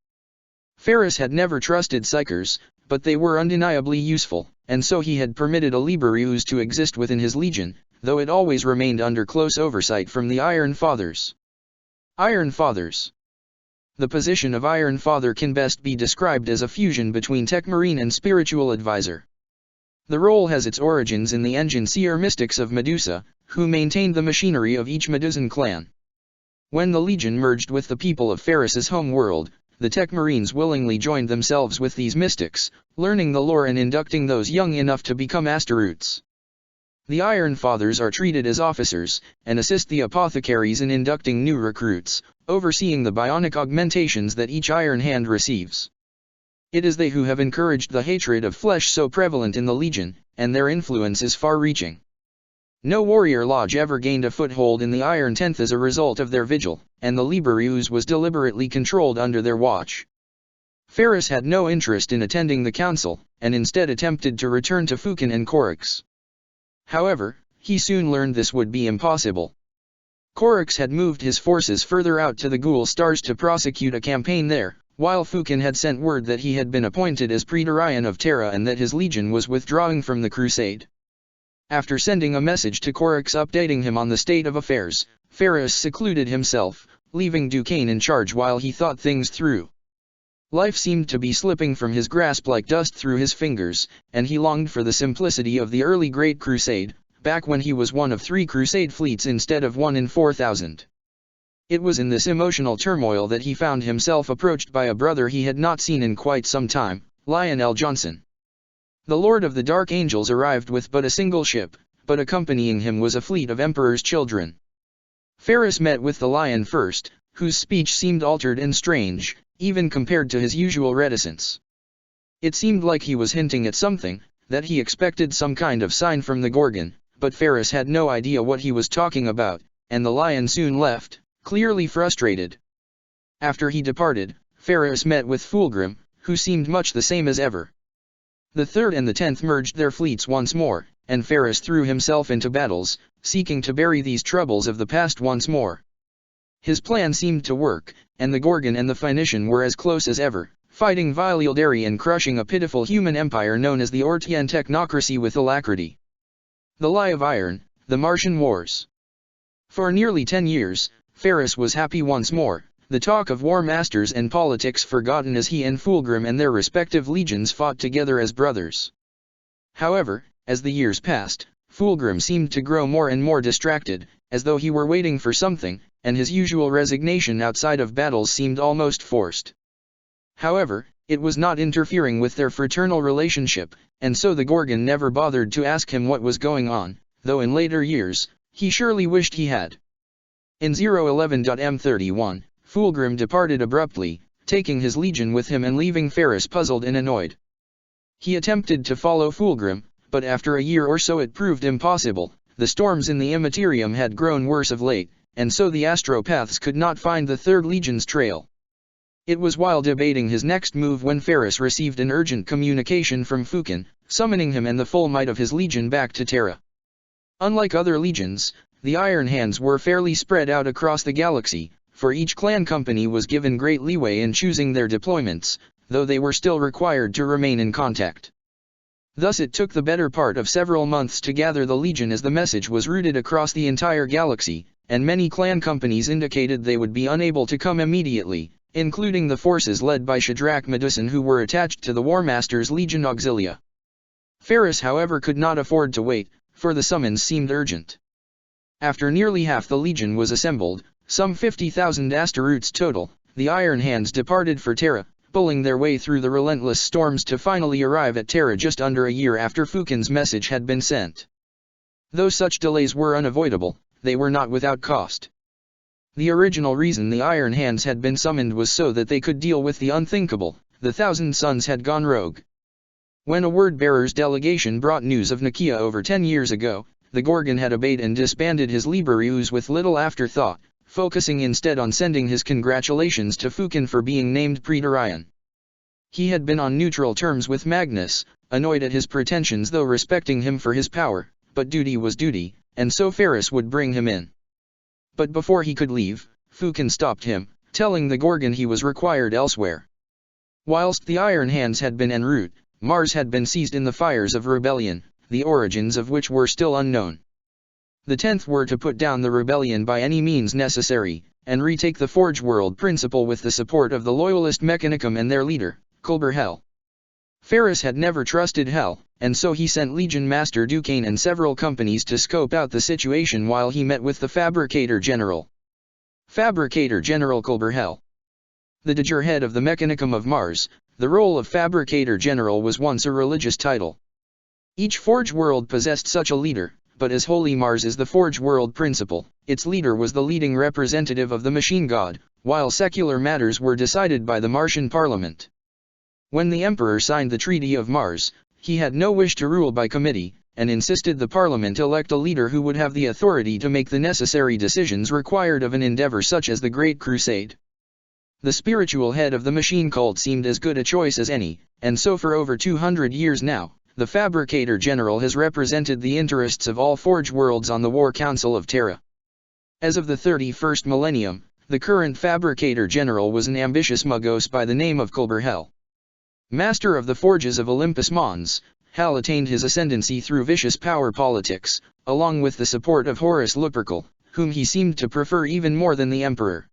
Speaker 1: Ferrus had never trusted psychers, but they were undeniably useful, and so he had permitted a Liberius to exist within his legion, though it always remained under close oversight from the Iron Fathers. Iron Fathers. The position of Iron Father can best be described as a fusion between Techmarine and spiritual advisor. The role has its origins in the Engine-Seer mystics of Medusa, who maintained the machinery of each Medusan clan. When the Legion merged with the people of Ferrus's home world, the Techmarines willingly joined themselves with these mystics, learning the lore and inducting those young enough to become Asteroutes. The Iron Fathers are treated as officers, and assist the apothecaries in inducting new recruits, overseeing the bionic augmentations that each Iron Hand receives. It is they who have encouraged the hatred of flesh so prevalent in the Legion, and their influence is far-reaching. No warrior lodge ever gained a foothold in the Iron Tenth as a result of their vigil, and the Liberius was deliberately controlled under their watch. Ferrus had no interest in attending the council, and instead attempted to return to Fukin and Corax. However, he soon learned this would be impossible. Corax had moved his forces further out to the Ghoul Stars to prosecute a campaign there, while Fukin had sent word that he had been appointed as Praetorian of Terra and that his legion was withdrawing from the crusade. After sending a message to Corax updating him on the state of affairs, Ferrus secluded himself, leaving Duquesne in charge while he thought things through. Life seemed to be slipping from his grasp like dust through his fingers, and he longed for the simplicity of the early Great Crusade, back when he was one of 3 crusade fleets instead of 1 in 4,000. It was in this emotional turmoil that he found himself approached by a brother he had not seen in quite some time, Lionel Johnson. The Lord of the Dark Angels arrived with but a single ship, but accompanying him was a fleet of Emperor's children. Ferris met with the lion first, whose speech seemed altered and strange, even compared to his usual reticence. It seemed like he was hinting at something, that he expected some kind of sign from the Gorgon, but Ferris had no idea what he was talking about, and the lion soon left, clearly frustrated. After he departed, Ferris met with Fulgrim, who seemed much the same as ever. The 3rd and the 10th merged their fleets once more, and Ferris threw himself into battles, seeking to bury these troubles of the past once more. His plan seemed to work, and the Gorgon and the Phoenician were as close as ever, fighting vile Ildari and crushing a pitiful human empire known as the Ortian technocracy with alacrity. The Lie of Iron, the Martian Wars. For nearly 10 years, Ferris was happy once more, the talk of war masters and politics forgotten as he and Fulgrim and their respective legions fought together as brothers. However, as the years passed, Fulgrim seemed to grow more and more distracted, as though he were waiting for something, and his usual resignation outside of battles seemed almost forced. However, it was not interfering with their fraternal relationship, and so the Gorgon never bothered to ask him what was going on, though in later years, he surely wished he had. In 011.M31, Fulgrim departed abruptly, taking his legion with him and leaving Ferris puzzled and annoyed. He attempted to follow Fulgrim, but after a year or so it proved impossible. The storms in the Immaterium had grown worse of late, and so the astropaths could not find the 3rd Legion's trail. It was while debating his next move when Ferris received an urgent communication from Fukin, summoning him and the full might of his legion back to Terra. Unlike other legions, the Iron Hands were fairly spread out across the galaxy, for each clan company was given great leeway in choosing their deployments, though they were still required to remain in contact. Thus it took the better part of several months to gather the legion as the message was routed across the entire galaxy, and many clan companies indicated they would be unable to come immediately, including the forces led by Shadrach Medusan who were attached to the War Master's Legion Auxilia. Ferris however could not afford to wait, for the summons seemed urgent. After nearly half the legion was assembled, some 50,000 Asteroids total, the Iron Hands departed for Terra, pulling their way through the relentless storms to finally arrive at Terra just under a year after Fukin's message had been sent. Though such delays were unavoidable, they were not without cost. The original reason the Iron Hands had been summoned was so that they could deal with the unthinkable. The Thousand Sons had gone rogue. When a word-bearer's delegation brought news of Nakia over 10 years ago, the Gorgon had obeyed and disbanded his Liberius with little afterthought, focusing instead on sending his congratulations to Fukin for being named Praetorian. He had been on neutral terms with Magnus, annoyed at his pretensions though respecting him for his power, but duty was duty, and so Ferris would bring him in. But before he could leave, Fukin stopped him, telling the Gorgon he was required elsewhere. Whilst the Iron Hands had been en route, Mars had been seized in the fires of rebellion, the origins of which were still unknown. The 10th were to put down the rebellion by any means necessary, and retake the Forge World Principle with the support of the loyalist Mechanicum and their leader, Culber Hell. Ferris had never trusted Hell, and so he sent Legion Master Duquesne and several companies to scope out the situation while he met with the Fabricator General. Fabricator General Culber Hell. The de jure head of the Mechanicum of Mars, the role of Fabricator General was once a religious title. Each Forge World possessed such a leader, but as Holy Mars is the Forge World Principle, its leader was the leading representative of the Machine God, while secular matters were decided by the Martian Parliament. When the Emperor signed the Treaty of Mars, he had no wish to rule by committee, and insisted the Parliament elect a leader who would have the authority to make the necessary decisions required of an endeavor such as the Great Crusade. The spiritual head of the machine cult seemed as good a choice as any, and so for over 200 years now, the Fabricator General has represented the interests of all Forge Worlds on the War Council of Terra. As of the 31st millennium, the current Fabricator General was an ambitious Mugos by the name of Culber Hell. Master of the Forges of Olympus Mons, Hal attained his ascendancy through vicious power politics, along with the support of Horus Lupercal, whom he seemed to prefer even more than the Emperor.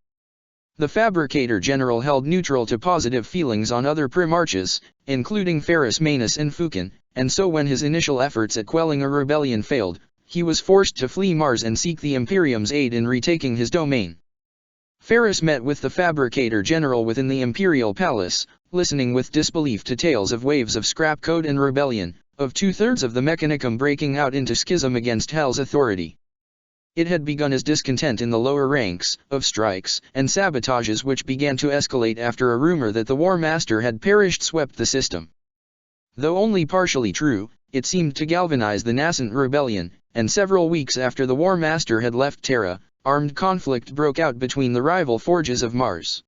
Speaker 1: The Fabricator General held neutral to positive feelings on other Primarchs, including Ferris Manus and Fukin, and so when his initial efforts at quelling a rebellion failed, he was forced to flee Mars and seek the Imperium's aid in retaking his domain. Ferris met with the Fabricator General within the Imperial Palace, listening with disbelief to tales of waves of scrap code and rebellion, of 2/3 of the Mechanicum breaking out into schism against Hal's authority. It had begun as discontent in the lower ranks, of strikes and sabotages which began to escalate after a rumor that the War Master had perished swept the system. Though only partially true, it seemed to galvanize the nascent rebellion, and several weeks after the War Master had left Terra, armed conflict broke out between the rival forges of Mars.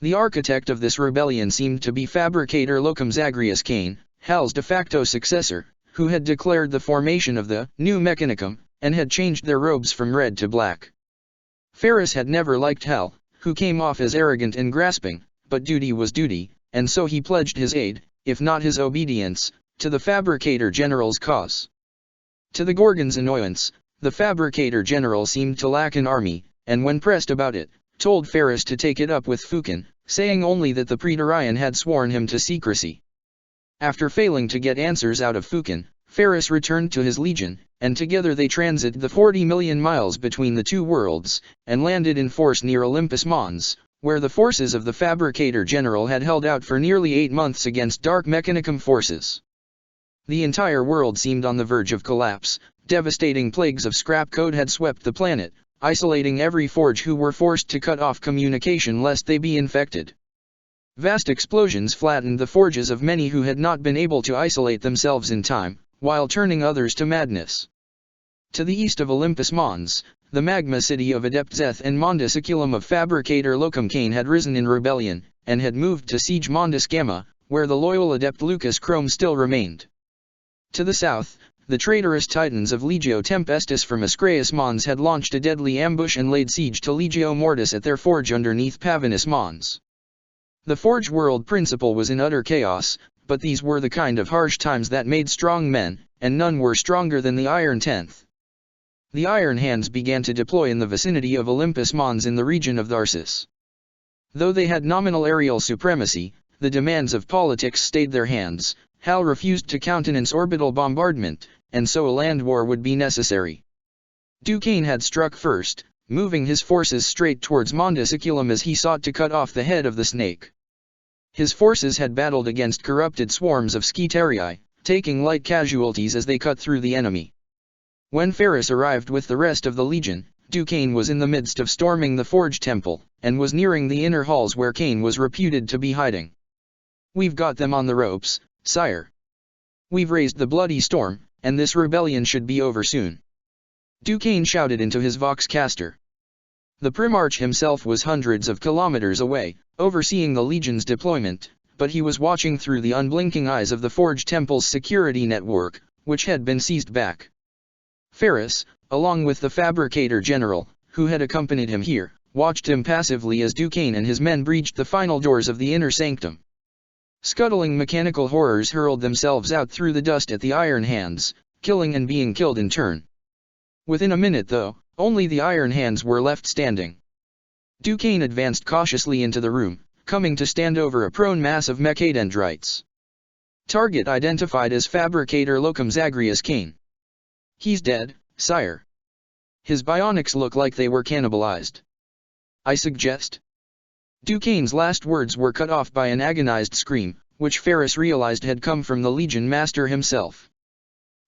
Speaker 1: The architect of this rebellion seemed to be Fabricator Locum Zagreus Cain, Hal's de facto successor, who had declared the formation of the new Mechanicum, and had changed their robes from red to black. Ferris had never liked Hal, who came off as arrogant and grasping, but duty was duty, and so he pledged his aid, if not his obedience, to the Fabricator General's cause. To the Gorgon's annoyance, the Fabricator General seemed to lack an army, and when pressed about it, told Ferris to take it up with Fukin, saying only that the Praetorian had sworn him to secrecy. After failing to get answers out of Fukin, Ferris returned to his legion, and together they transited the 40 million miles between the two worlds, and landed in force near Olympus Mons, where the forces of the Fabricator General had held out for nearly 8 months against Dark Mechanicum forces. The entire world seemed on the verge of collapse. Devastating plagues of scrap code had swept the planet, isolating every forge who were forced to cut off communication lest they be infected. Vast explosions flattened the forges of many who had not been able to isolate themselves in time, while turning others to madness. To the east of Olympus Mons, the magma city of Adept Zeth and Mondus Aculum of Fabricator Locum Cain had risen in rebellion, and had moved to siege Mondus Gamma, where the loyal Adept Lucas Chrome still remained. To the south, the traitorous titans of Legio Tempestus from Ascraeus Mons had launched a deadly ambush and laid siege to Legio Mortis at their forge underneath Pavinus Mons. The forge world principle was in utter chaos, but these were the kind of harsh times that made strong men, and none were stronger than the Iron Tenth. The Iron Hands began to deploy in the vicinity of Olympus Mons in the region of Tharsis. Though they had nominal aerial supremacy, the demands of politics stayed their hands. Hal refused to countenance orbital bombardment, and so a land war would be necessary. Duquesne had struck first, moving his forces straight towards Mondus Aculum as he sought to cut off the head of the snake. His forces had battled against corrupted swarms of Skitarii, taking light casualties as they cut through the enemy. When Ferris arrived with the rest of the legion, Duquesne was in the midst of storming the Forge Temple, and was nearing the inner halls where Cain was reputed to be hiding. "We've got them on the ropes, sire. We've raised the bloody storm, and this rebellion should be over soon," Duquesne shouted into his voxcaster. The Primarch himself was hundreds of kilometers away, overseeing the Legion's deployment, but he was watching through the unblinking eyes of the Forge Temple's security network, which had been seized back. Ferris, along with the Fabricator General, who had accompanied him here, watched impassively as Duquesne and his men breached the final doors of the inner sanctum. Scuttling mechanical horrors hurled themselves out through the dust at the Iron Hands, killing and being killed in turn. Within a minute though, only the Iron Hands were left standing. Duquesne advanced cautiously into the room, coming to stand over a prone mass of mechadendrites. Target identified as Fabricator Locum Zagreus Cain. "He's dead, sire. His bionics look like they were cannibalized. I suggest..." Duquesne's last words were cut off by an agonized scream, which Ferris realized had come from the Legion Master himself.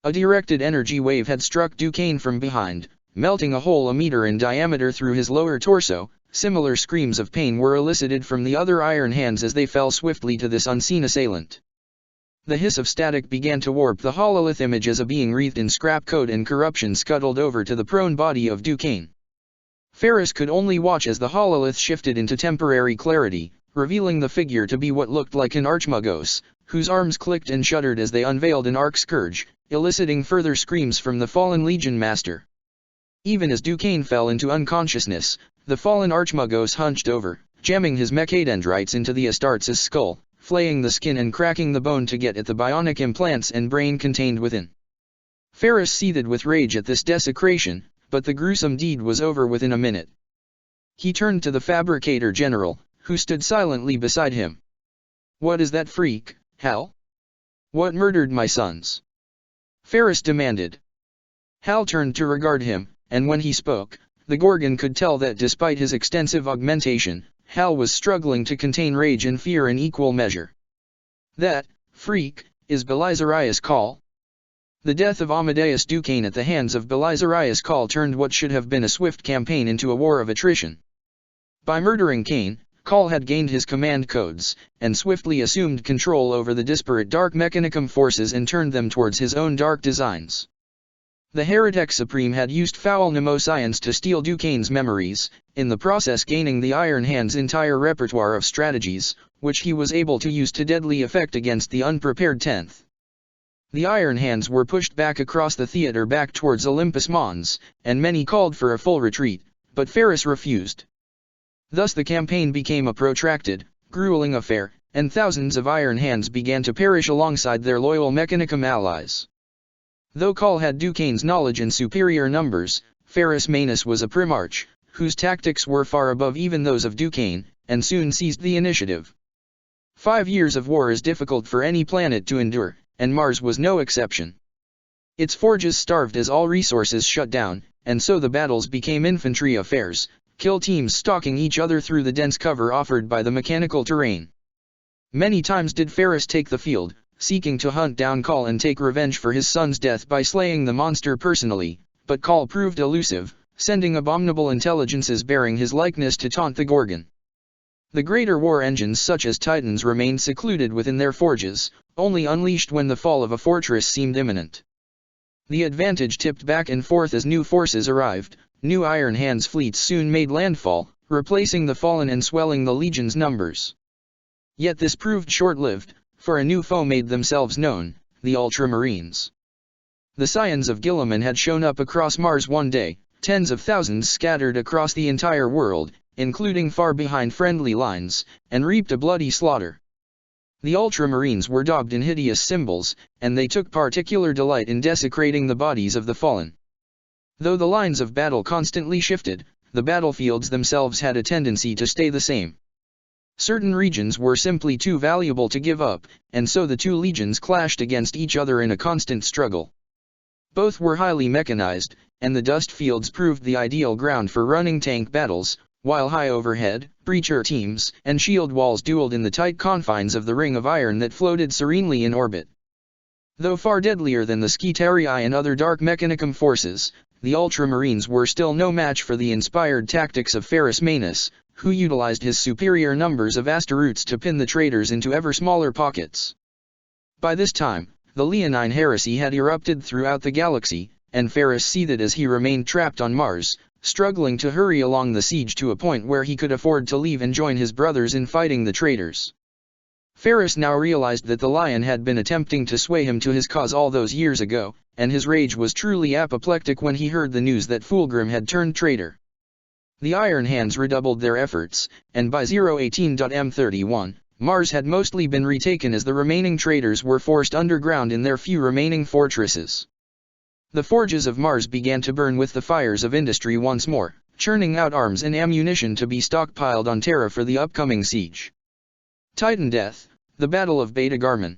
Speaker 1: A directed energy wave had struck Duquesne from behind, melting a hole a meter in diameter through his lower torso. Similar screams of pain were elicited from the other Iron Hands as they fell swiftly to this unseen assailant. The hiss of static began to warp the hololith image as a being wreathed in scrap code and corruption scuttled over to the prone body of Duquesne. Ferris could only watch as the hololith shifted into temporary clarity, revealing the figure to be what looked like an Archmagos, whose arms clicked and shuddered as they unveiled an arc scourge, eliciting further screams from the fallen Legion Master. Even as Duquesne fell into unconsciousness, the fallen Archmagos hunched over, jamming his mechadendrites into the Astartes' skull, flaying the skin and cracking the bone to get at the bionic implants and brain contained within. Ferris seethed with rage at this desecration, but the gruesome deed was over within a minute. He turned to the Fabricator General, who stood silently beside him. "What is that freak, Hal? What murdered my sons?" Ferris demanded. Hal turned to regard him, and when he spoke, the Gorgon could tell that despite his extensive augmentation, Hal was struggling to contain rage and fear in equal measure. "That freak Is Belisarius Call? The death of Amadeus Duquesne at the hands of Belisarius Call turned what should have been a swift campaign into a war of attrition. By murdering Cain, Call had gained his command codes, and swiftly assumed control over the disparate Dark Mechanicum forces and turned them towards his own dark designs. The Heretic Supreme had used foul mnemoscience to steal Duquesne's memories, in the process gaining the Iron Hand's entire repertoire of strategies, which he was able to use to deadly effect against the unprepared 10th. The Iron Hands were pushed back across the theater back towards Olympus Mons, and many called for a full retreat, but Ferrus refused. Thus the campaign became a protracted, grueling affair, and thousands of Iron Hands began to perish alongside their loyal Mechanicum allies. Though Call had Duquesne's knowledge and superior numbers, Ferrus Manus was a primarch, whose tactics were far above even those of Duquesne, and soon seized the initiative. 5 years of war is difficult for any planet to endure, and Mars was no exception. Its forges starved as all resources shut down, and so the battles became infantry affairs, kill teams stalking each other through the dense cover offered by the mechanical terrain. Many times did Ferrus take the field, seeking to hunt down Call and take revenge for his son's death by slaying the monster personally, but Call proved elusive, sending abominable intelligences bearing his likeness to taunt the Gorgon. The greater war engines such as Titans remained secluded within their forges, only unleashed when the fall of a fortress seemed imminent. The advantage tipped back and forth as new forces arrived. New Iron Hands fleets soon made landfall, replacing the fallen and swelling the legion's numbers. Yet this proved short-lived, for a new foe made themselves known, the Ultramarines. The Scions of Guilliman had shown up across Mars one day, tens of thousands scattered across the entire world, including far behind friendly lines, and reaped a bloody slaughter. The Ultramarines were daubed in hideous symbols, and they took particular delight in desecrating the bodies of the fallen. Though the lines of battle constantly shifted, the battlefields themselves had a tendency to stay the same. Certain regions were simply too valuable to give up, and so the two legions clashed against each other in a constant struggle. Both were highly mechanized, and the dust fields proved the ideal ground for running tank battles, while high overhead, breacher teams, and shield walls dueled in the tight confines of the ring of iron that floated serenely in orbit. Though far deadlier than the Skitarii and other Dark Mechanicum forces, the Ultramarines were still no match for the inspired tactics of Ferrus Manus, who utilized his superior numbers of Asteroutes to pin the traitors into ever smaller pockets. By this time, the Leonine Heresy had erupted throughout the galaxy, and Ferrus seethed as he remained trapped on Mars, struggling to hurry along the siege to a point where he could afford to leave and join his brothers in fighting the traitors. Ferrus now realized that the Lion had been attempting to sway him to his cause all those years ago, and his rage was truly apoplectic when he heard the news that Fulgrim had turned traitor. The Iron Hands redoubled their efforts, and by 018.M31, Mars had mostly been retaken as the remaining traitors were forced underground in their few remaining fortresses. The forges of Mars began to burn with the fires of industry once more, churning out arms and ammunition to be stockpiled on Terra for the upcoming siege. Titan Death, the Battle of Beta Garman.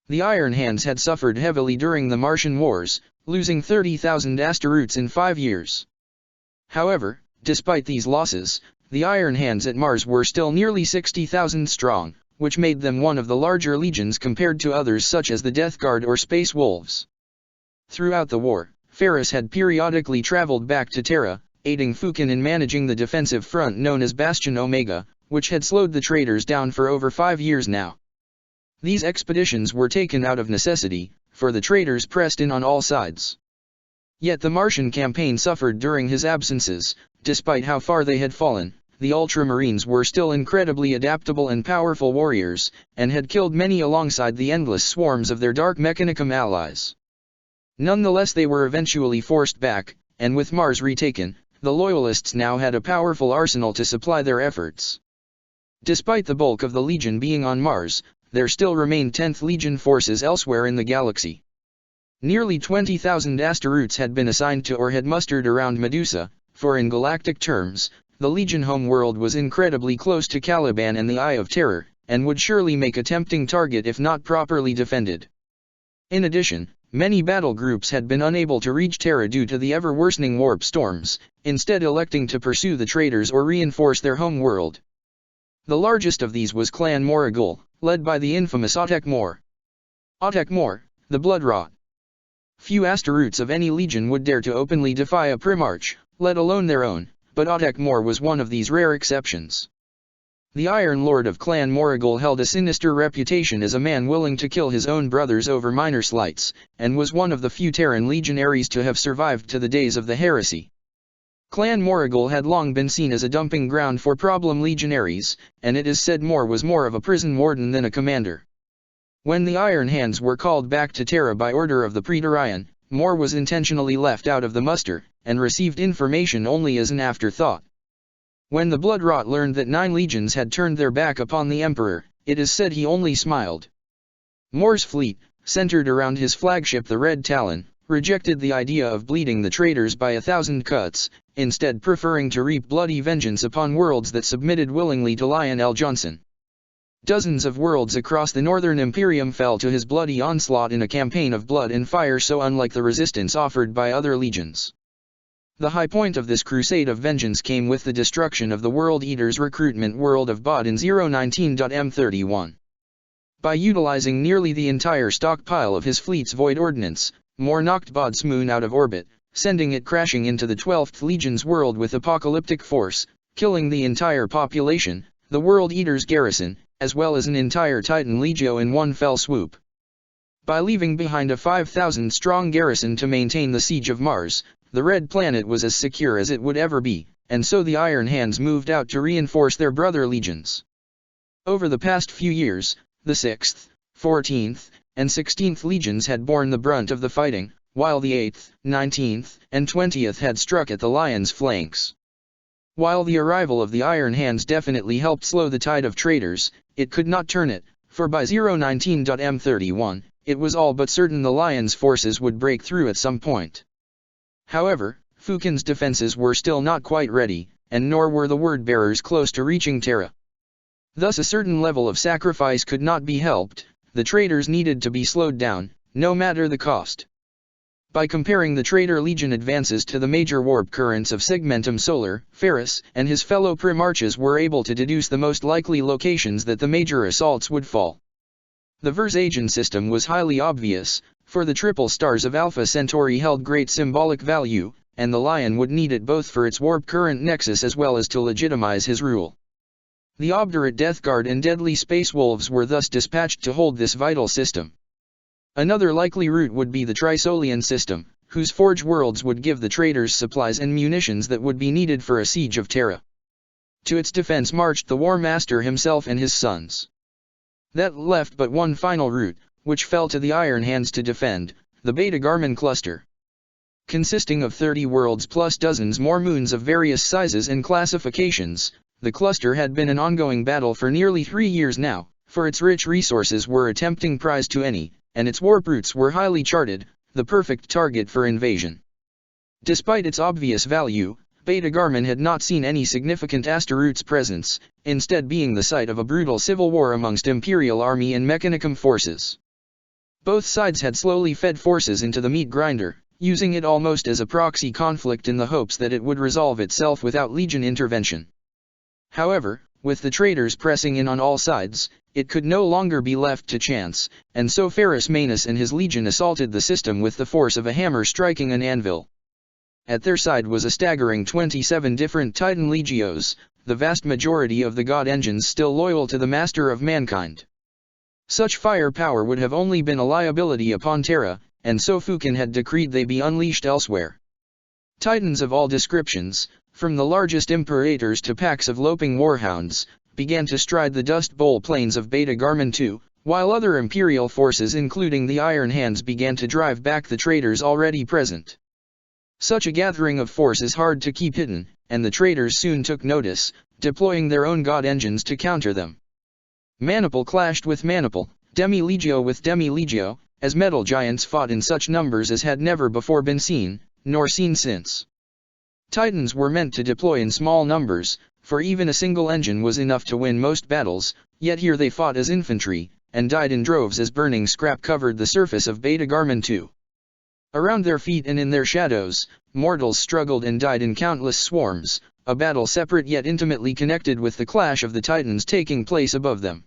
Speaker 1: The Iron Hands had suffered heavily during the Martian Wars, losing 30,000 Asteroutes in 5 years. However, despite these losses, the Iron Hands at Mars were still nearly 60,000 strong, which made them one of the larger legions compared to others such as the Death Guard or Space Wolves. Throughout the war, Ferrus had periodically traveled back to Terra, aiding Fukin in managing the defensive front known as Bastion Omega, which had slowed the traitors down for over 5 years now. These expeditions were taken out of necessity, for the traitors pressed in on all sides. Yet the Martian campaign suffered during his absences. Despite how far they had fallen, the Ultramarines were still incredibly adaptable and powerful warriors, and had killed many alongside the endless swarms of their Dark Mechanicum allies. Nonetheless, they were eventually forced back, and with Mars retaken, the Loyalists now had a powerful arsenal to supply their efforts. Despite the bulk of the Legion being on Mars, there still remained 10th Legion forces elsewhere in the galaxy. Nearly 20,000 Asteroutes had been assigned to or had mustered around Medusa, for in galactic terms, the Legion homeworld was incredibly close to Caliban and the Eye of Terror, and would surely make a tempting target if not properly defended. In addition, many battle groups had been unable to reach Terra due to the ever-worsening warp storms, instead electing to pursue the traitors or reinforce their homeworld. The largest of these was Clan Morrigal, led by the infamous Autek Mor. Autek Mor, the Bloodrot. Few Asteroutes of any legion would dare to openly defy a Primarch, let alone their own, but Autek Mor was one of these rare exceptions. The Iron Lord of Clan Morrigal held a sinister reputation as a man willing to kill his own brothers over minor slights, and was one of the few Terran legionaries to have survived to the days of the heresy. Clan Morrigal had long been seen as a dumping ground for problem legionaries, and it is said Mor was more of a prison warden than a commander. When the Iron Hands were called back to Terra by order of the Praetorian, Mor was intentionally left out of the muster, and received information only as an afterthought. When the Bloodrot learned that 9 legions had turned their back upon the Emperor, it is said he only smiled. Mor's fleet, centered around his flagship the Red Talon, rejected the idea of bleeding the traitors by 1,000 cuts, instead preferring to reap bloody vengeance upon worlds that submitted willingly to Lionel Johnson. Dozens of worlds across the Northern Imperium fell to his bloody onslaught in a campaign of blood and fire so unlike the resistance offered by other legions. The high point of this crusade of vengeance came with the destruction of the World Eater's recruitment world of Bod in 019.M31. By utilizing nearly the entire stockpile of his fleet's void ordnance, Mor knocked Bod's moon out of orbit, sending it crashing into the 12th Legion's world with apocalyptic force, killing the entire population, the World Eater's garrison, as well as an entire Titan Legio in one fell swoop. By leaving behind a 5,000-strong garrison to maintain the siege of Mars, the Red Planet was as secure as it would ever be, and so the Iron Hands moved out to reinforce their brother legions. Over the past few years, the 6th, 14th, and 16th legions had borne the brunt of the fighting, while the 8th, 19th, and 20th had struck at the Lion's flanks. While the arrival of the Iron Hands definitely helped slow the tide of traitors, it could not turn it, for by 019.M31, it was all but certain the Lion's forces would break through at some point. However, Fukin's defenses were still not quite ready, and nor were the word-bearers close to reaching Terra. Thus a certain level of sacrifice could not be helped, the traitors needed to be slowed down, no matter the cost. By comparing the traitor legion advances to the major warp currents of Segmentum Solar, Ferris and his fellow Primarches were able to deduce the most likely locations that the major assaults would fall. The Versagen system was highly obvious, for the triple stars of Alpha Centauri held great symbolic value, and the Lion would need it both for its warp current nexus as well as to legitimize his rule. The obdurate Death Guard and deadly Space Wolves were thus dispatched to hold this vital system. Another likely route would be the Trisolian system, whose forge worlds would give the traitors supplies and munitions that would be needed for a siege of Terra. To its defense marched the War Master himself and his sons. That left but one final route, which fell to the Iron Hands to defend, the Beta Garmin cluster. Consisting of 30 worlds plus dozens more moons of various sizes and classifications, the cluster had been an ongoing battle for nearly 3 years now, for its rich resources were a tempting prize to any, and its warp routes were highly charted, the perfect target for invasion. Despite its obvious value, Beta Garmin had not seen any significant Asteroutes presence, instead being the site of a brutal civil war amongst Imperial Army and Mechanicum forces. Both sides had slowly fed forces into the meat grinder, using it almost as a proxy conflict in the hopes that it would resolve itself without Legion intervention. However, with the traitors pressing in on all sides, it could no longer be left to chance, and so Ferrus Manus and his legion assaulted the system with the force of a hammer striking an anvil. At their side was a staggering 27 different Titan Legios, the vast majority of the god engines still loyal to the Master of Mankind. Such firepower would have only been a liability upon Terra, and so Fukin had decreed they be unleashed elsewhere. Titans of all descriptions, from the largest imperators to packs of loping warhounds, began to stride the Dust Bowl plains of Beta Garmin II, while other Imperial forces including the Iron Hands began to drive back the traitors already present. Such a gathering of force is hard to keep hidden, and the traitors soon took notice, deploying their own god engines to counter them. Maniple clashed with Maniple, Demi-Legio with Demi-Legio, as metal giants fought in such numbers as had never before been seen, nor seen since. Titans were meant to deploy in small numbers, for even a single engine was enough to win most battles, yet here they fought as infantry, and died in droves as burning scrap covered the surface of Beta Garmin II. Around their feet and in their shadows, mortals struggled and died in countless swarms, a battle separate yet intimately connected with the clash of the Titans taking place above them.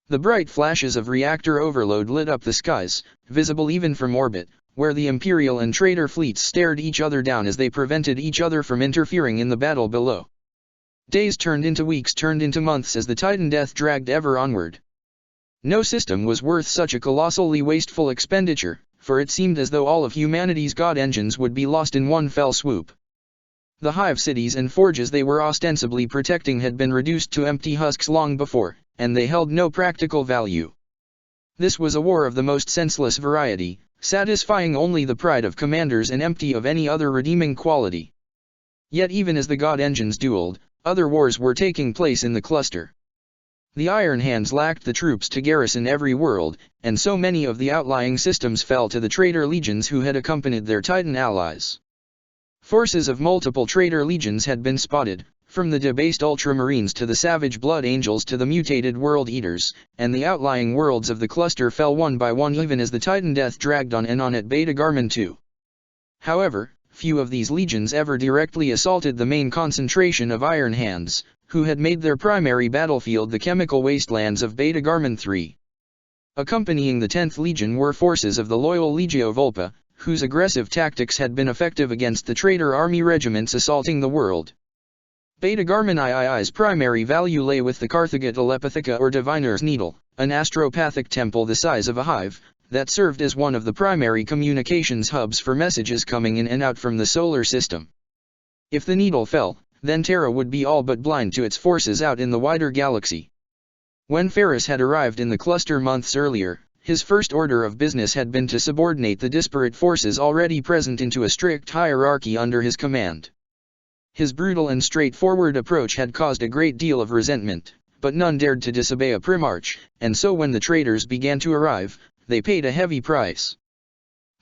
Speaker 1: The bright flashes of reactor overload lit up the skies, visible even from orbit, where the Imperial and traitor fleets stared each other down as they prevented each other from interfering in the battle below. Days turned into weeks, turned into months as the Titan death dragged ever onward. No system was worth such a colossally wasteful expenditure, for it seemed as though all of humanity's god engines would be lost in one fell swoop. The hive cities and forges they were ostensibly protecting had been reduced to empty husks long before, and they held no practical value. This was a war of the most senseless variety, satisfying only the pride of commanders and empty of any other redeeming quality. Yet even as the god engines dueled, other wars were taking place in the cluster. The Iron Hands lacked the troops to garrison every world, and so many of the outlying systems fell to the traitor legions who had accompanied their Titan allies. Forces of multiple traitor legions had been spotted, from the debased Ultramarines to the savage Blood Angels to the mutated World Eaters, and the outlying worlds of the cluster fell one by one even as the Titan death dragged on and on at Beta Garmin II. However, few of these legions ever directly assaulted the main concentration of Iron Hands, who had made their primary battlefield the chemical wastelands of Beta Garmin III. Accompanying the 10th Legion were forces of the loyal Legio Volpa, whose aggressive tactics had been effective against the traitor army regiments assaulting the world. Beta Garmin III's primary value lay with the Carthaga Telepathica or Diviner's Needle, an astropathic temple the size of a hive, that served as one of the primary communications hubs for messages coming in and out from the solar system. If the needle fell, then Terra would be all but blind to its forces out in the wider galaxy. When Ferris had arrived in the cluster months earlier, his first order of business had been to subordinate the disparate forces already present into a strict hierarchy under his command. His brutal and straightforward approach had caused a great deal of resentment, but none dared to disobey a primarch, and so when the traitors began to arrive, they paid a heavy price.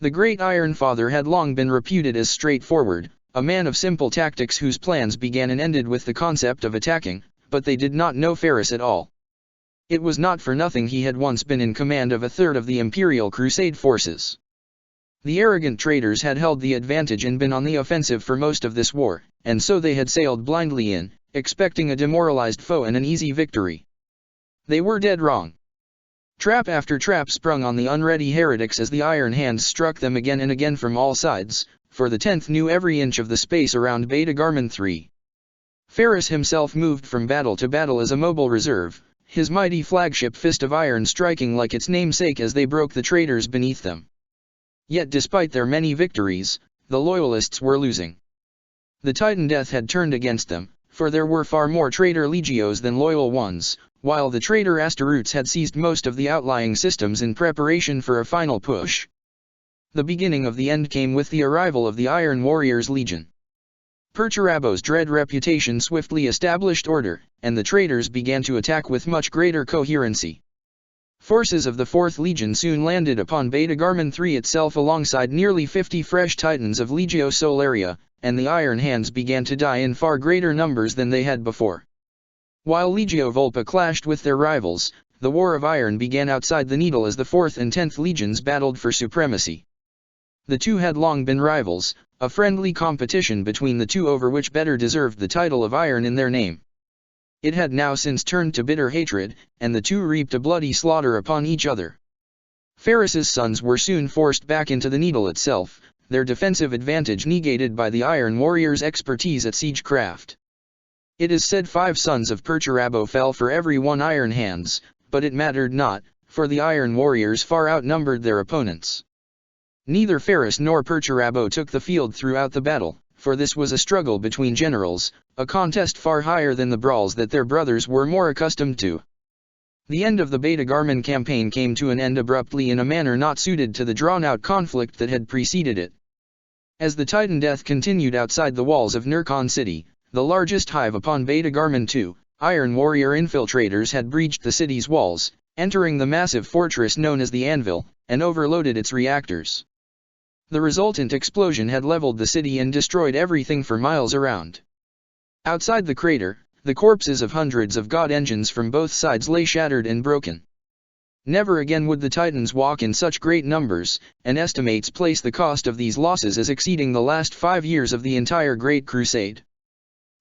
Speaker 1: The great Iron Father had long been reputed as straightforward, a man of simple tactics whose plans began and ended with the concept of attacking, but they did not know Ferris at all. It was not for nothing he had once been in command of a third of the Imperial Crusade forces. The arrogant traitors had held the advantage and been on the offensive for most of this war, and so they had sailed blindly in, expecting a demoralized foe and an easy victory. They were dead wrong. Trap after trap sprung on the unready heretics as the Iron Hands struck them again and again from all sides, for the 10th knew every inch of the space around Beta Garmin III. Ferris himself moved from battle to battle as a mobile reserve, his mighty flagship fist of iron striking like its namesake as they broke the traitors beneath them. Yet despite their many victories, the Loyalists were losing. The Titan death had turned against them, for there were far more traitor legios than loyal ones, while the traitor Asteroutes had seized most of the outlying systems in preparation for a final push. The beginning of the end came with the arrival of the Iron Warriors Legion. Perturabo's dread reputation swiftly established order, and the traitors began to attack with much greater coherency. Forces of the 4th Legion soon landed upon Beta Garmin III itself alongside nearly 50 fresh Titans of Legio Solaria, and the Iron Hands began to die in far greater numbers than they had before. While Legio Volpa clashed with their rivals, the War of Iron began outside the Needle as the 4th and 10th Legions battled for supremacy. The two had long been rivals, a friendly competition between the two over which better deserved the title of Iron in their name. It had now since turned to bitter hatred, and the two reaped a bloody slaughter upon each other. Ferris's sons were soon forced back into the Needle itself, their defensive advantage negated by the Iron Warriors' expertise at siegecraft. It is said 5 sons of Perturabo fell for every 1 Iron Hands, but it mattered not, for the Iron Warriors far outnumbered their opponents. Neither Ferris nor Perturabo took the field throughout the battle, for this was a struggle between generals, a contest far higher than the brawls that their brothers were more accustomed to. The end of the Beta Garmin campaign came to an end abruptly in a manner not suited to the drawn-out conflict that had preceded it. As the Titan death continued outside the walls of Nurkon City, the largest hive upon Beta Garmin II, Iron Warrior infiltrators had breached the city's walls, entering the massive fortress known as the Anvil, and overloaded its reactors. The resultant explosion had leveled the city and destroyed everything for miles around. Outside the crater, the corpses of hundreds of god engines from both sides lay shattered and broken. Never again would the Titans walk in such great numbers, and estimates place the cost of these losses as exceeding the last 5 years of the entire Great Crusade.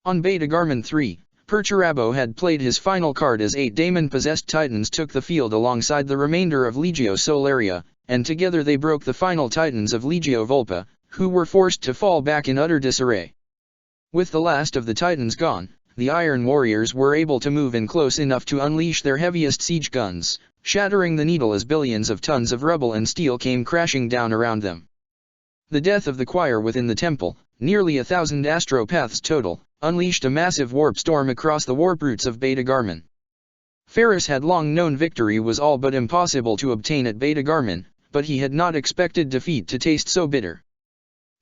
Speaker 1: On Beta Garmin III, Perturabo had played his final card as 8 daemon-possessed titans took the field alongside the remainder of Legio Solaria, and together they broke the final titans of Legio Vulpa, who were forced to fall back in utter disarray. With the last of the titans gone, the Iron Warriors were able to move in close enough to unleash their heaviest siege guns, shattering the needle as billions of tons of rubble and steel came crashing down around them. The death of the choir within the temple, nearly 1,000 astropaths total, unleashed a massive warp storm across the warp routes of Beta Garmin. Ferris had long known victory was all but impossible to obtain at Beta Garmin, but he had not expected defeat to taste so bitter.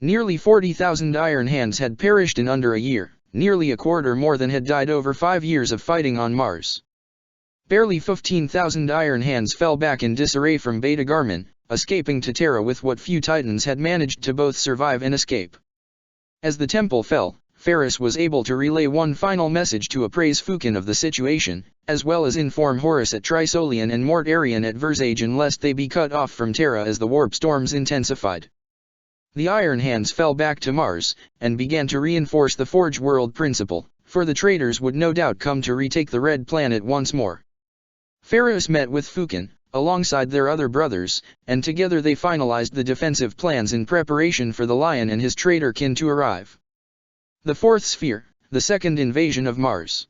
Speaker 1: Nearly 40,000 Iron Hands had perished in under a year, nearly a quarter more than had died over 5 years of fighting on Mars. Barely 15,000 Iron Hands fell back in disarray from Beta Garmin, escaping to Terra with what few Titans had managed to both survive and escape. As the temple fell, Ferris was able to relay one final message to appraise Fukin of the situation, as well as inform Horus at Trisolian and Mort Arian at Versagen lest they be cut off from Terra as the warp storms intensified. The Iron Hands fell back to Mars, and began to reinforce the Forge World principle, for the traitors would no doubt come to retake the Red Planet once more. Ferris met with Fukin, alongside their other brothers, and together they finalized the defensive plans in preparation for the Lion and his traitor kin to arrive. The Fourth Sphere, the second invasion of Mars.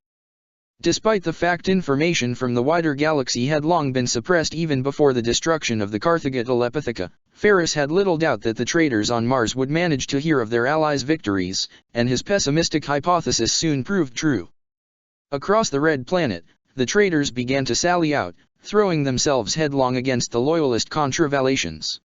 Speaker 1: Despite the fact information from the wider galaxy had long been suppressed even before the destruction of the Carthaga Telepathica, Ferris had little doubt that the traitors on Mars would manage to hear of their allies' victories, and his pessimistic hypothesis soon proved true. Across the Red Planet, the traitors began to sally out, throwing themselves headlong against the loyalist contravalations.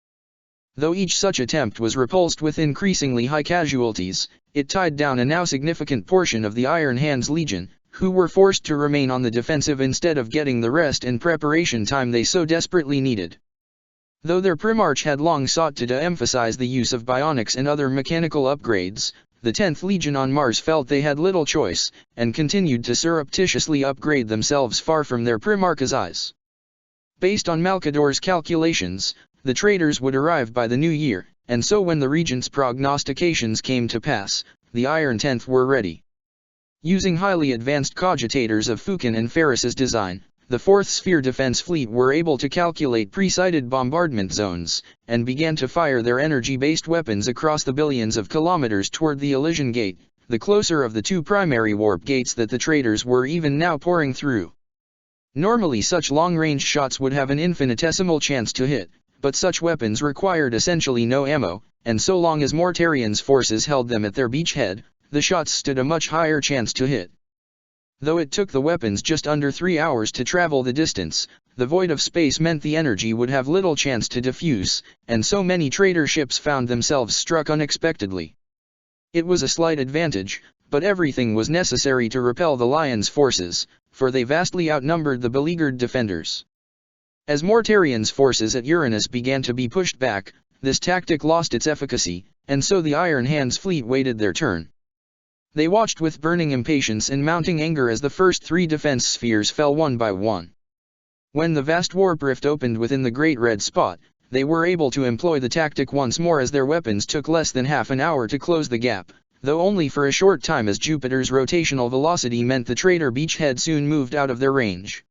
Speaker 1: Though each such attempt was repulsed with increasingly high casualties, it tied down a now significant portion of the Iron Hands Legion, who were forced to remain on the defensive instead of getting the rest and preparation time they so desperately needed. Though their Primarch had long sought to de-emphasize the use of bionics and other mechanical upgrades, the 10th Legion on Mars felt they had little choice, and continued to surreptitiously upgrade themselves far from their Primarch's eyes. Based on Malkador's calculations, the traitors would arrive by the new year, and so when the Regent's prognostications came to pass, the Iron 10th were ready. Using highly advanced cogitators of Fukin and Ferris's design, the Fourth Sphere Defense Fleet were able to calculate pre-sighted bombardment zones, and began to fire their energy-based weapons across the billions of kilometers toward the Elysian Gate, the closer of the two primary warp gates that the traitors were even now pouring through. Normally such long-range shots would have an infinitesimal chance to hit, but such weapons required essentially no ammo, and so long as Mortarian's forces held them at their beachhead, the shots stood a much higher chance to hit. Though it took the weapons just under 3 hours to travel the distance, the void of space meant the energy would have little chance to diffuse, and so many traitor ships found themselves struck unexpectedly. It was a slight advantage, but everything was necessary to repel the Lion's forces, for they vastly outnumbered the beleaguered defenders. As Mortarian's forces at Uranus began to be pushed back, this tactic lost its efficacy, and so the Iron Hands fleet waited their turn. They watched with burning impatience and mounting anger as the first 3 defense spheres fell one by one. When the vast warp rift opened within the Great Red Spot, they were able to employ the tactic once more as their weapons took less than half an hour to close the gap, though only for a short time as Jupiter's rotational velocity meant the traitor beachhead soon moved out of their range.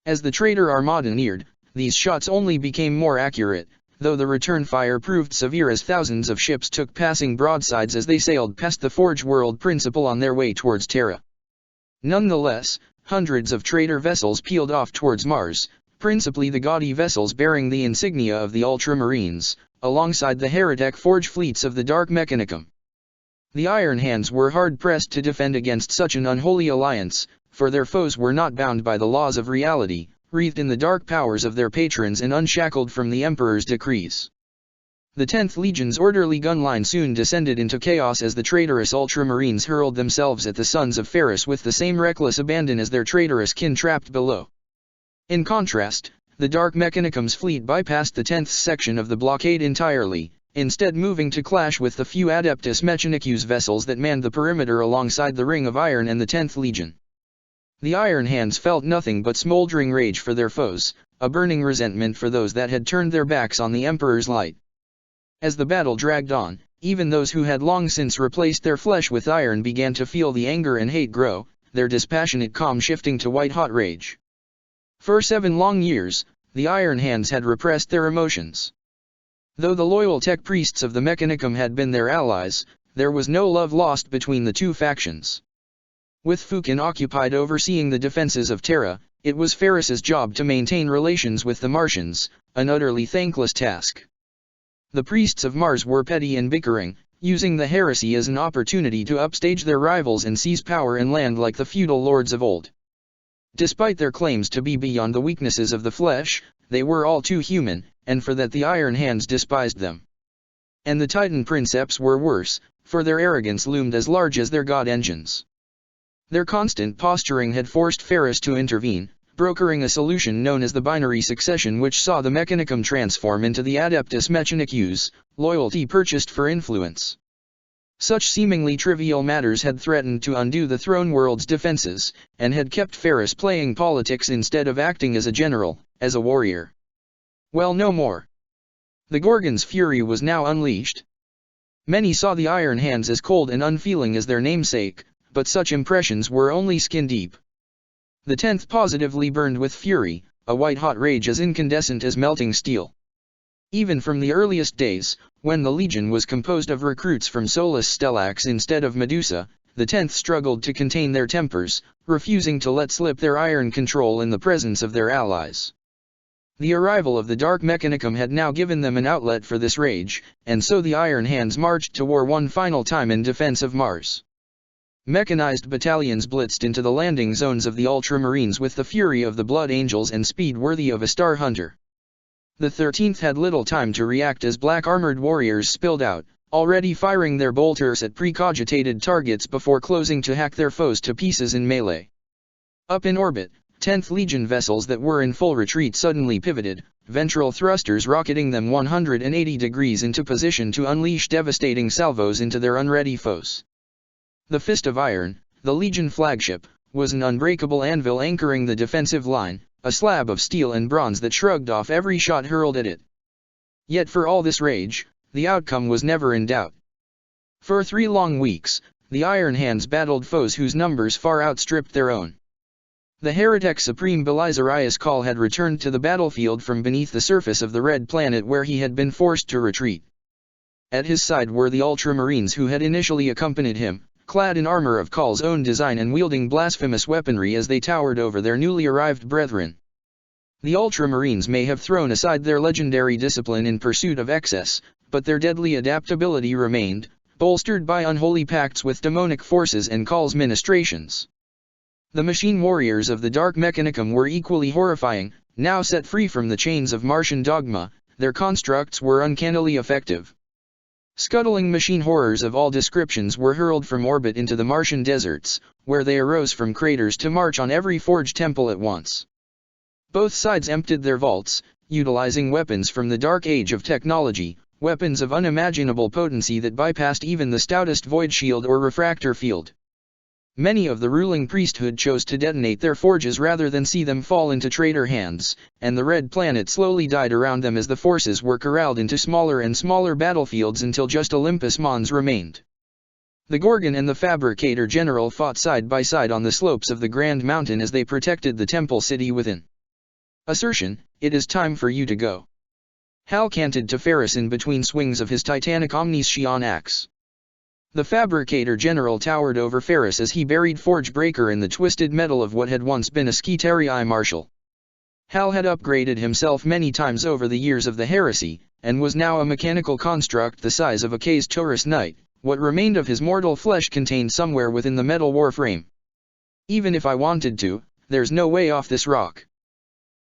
Speaker 1: As the traitor armada neared, these shots only became more accurate, though the return fire proved severe as thousands of ships took passing broadsides as they sailed past the Forge World principle on their way towards Terra. Nonetheless, hundreds of traitor vessels peeled off towards Mars, principally the gaudy vessels bearing the insignia of the Ultramarines, alongside the heretic forge fleets of the Dark Mechanicum. The Iron Hands were hard-pressed to defend against such an unholy alliance, for their foes were not bound by the laws of reality, wreathed in the dark powers of their patrons and unshackled from the Emperor's decrees. The 10th Legion's orderly gun line soon descended into chaos as the traitorous Ultramarines hurled themselves at the sons of Ferris with the same reckless abandon as their traitorous kin trapped below. In contrast, the Dark Mechanicum's fleet bypassed the 10th section of the blockade entirely, instead moving to clash with the few Adeptus Mechanicus vessels that manned the perimeter alongside the Ring of Iron and the 10th Legion. The Iron Hands felt nothing but smoldering rage for their foes, a burning resentment for those that had turned their backs on the Emperor's light. As the battle dragged on, even those who had long since replaced their flesh with iron began to feel the anger and hate grow, their dispassionate calm shifting to white-hot rage. For 7 long years, the Iron Hands had repressed their emotions. Though the loyal tech priests of the Mechanicum had been their allies, there was no love lost between the two factions. With Fukin occupied overseeing the defenses of Terra, it was Ferris's job to maintain relations with the Martians, an utterly thankless task. The priests of Mars were petty and bickering, using the heresy as an opportunity to upstage their rivals and seize power and land like the feudal lords of old. Despite their claims to be beyond the weaknesses of the flesh, they were all too human, and for that the Iron Hands despised them. And the Titan Princeps were worse, for their arrogance loomed as large as their god engines. Their constant posturing had forced Ferris to intervene, brokering a solution known as the binary succession, which saw the Mechanicum transform into the Adeptus Mechanicus, loyalty purchased for influence. Such seemingly trivial matters had threatened to undo the throne world's defenses, and had kept Ferris playing politics instead of acting as a general, as a warrior. Well, no more. The Gorgon's fury was now unleashed. Many saw the Iron Hands as cold and unfeeling as their namesake, but such impressions were only skin-deep. The 10th positively burned with fury, a white-hot rage as incandescent as melting steel. Even from the earliest days, when the Legion was composed of recruits from Solus Stellax instead of Medusa, the 10th struggled to contain their tempers, refusing to let slip their iron control in the presence of their allies. The arrival of the Dark Mechanicum had now given them an outlet for this rage, and so the Iron Hands marched to war one final time in defense of Mars. Mechanized battalions blitzed into the landing zones of the Ultramarines with the fury of the Blood Angels and speed worthy of a Star Hunter. The 13th had little time to react as black-armored warriors spilled out, already firing their bolters at precogitated targets before closing to hack their foes to pieces in melee. Up in orbit, 10th Legion vessels that were in full retreat suddenly pivoted, ventral thrusters rocketing them 180 degrees into position to unleash devastating salvos into their unready foes. The Fist of Iron, the Legion flagship, was an unbreakable anvil anchoring the defensive line, a slab of steel and bronze that shrugged off every shot hurled at it. Yet for all this rage, the outcome was never in doubt. For 3 long weeks, the Iron Hands battled foes whose numbers far outstripped their own. The heretic supreme Belisarius Call had returned to the battlefield from beneath the surface of the Red Planet where he had been forced to retreat. At his side were the Ultramarines who had initially accompanied him, clad in armor of Call's own design and wielding blasphemous weaponry as they towered over their newly arrived brethren. The Ultramarines may have thrown aside their legendary discipline in pursuit of excess, but their deadly adaptability remained, bolstered by unholy pacts with demonic forces and Call's ministrations. The machine warriors of the Dark Mechanicum were equally horrifying. Now set free from the chains of Martian dogma, their constructs were uncannily effective. Scuttling machine horrors of all descriptions were hurled from orbit into the Martian deserts, where they arose from craters to march on every forged temple at once. Both sides emptied their vaults, utilizing weapons from the dark age of technology, weapons of unimaginable potency that bypassed even the stoutest void shield or refractor field. Many of the ruling priesthood chose to detonate their forges rather than see them fall into traitor hands, and the Red Planet slowly died around them as the forces were corralled into smaller and smaller battlefields until just Olympus Mons remained. The Gorgon and the Fabricator General fought side by side on the slopes of the Grand Mountain as they protected the temple city within. Assertion, "It is time for you to go." Hal canted to Ferris in between swings of his titanic Omniscion axe. The Fabricator General towered over Ferris as he buried Forge Breaker in the twisted metal of what had once been a Skitarii Marshal. Hal had upgraded himself many times over the years of the heresy, and was now a mechanical construct the size of a K's Taurus Knight. What remained of his mortal flesh contained somewhere within the metal warframe. "Even if I wanted to, there's no way off this rock.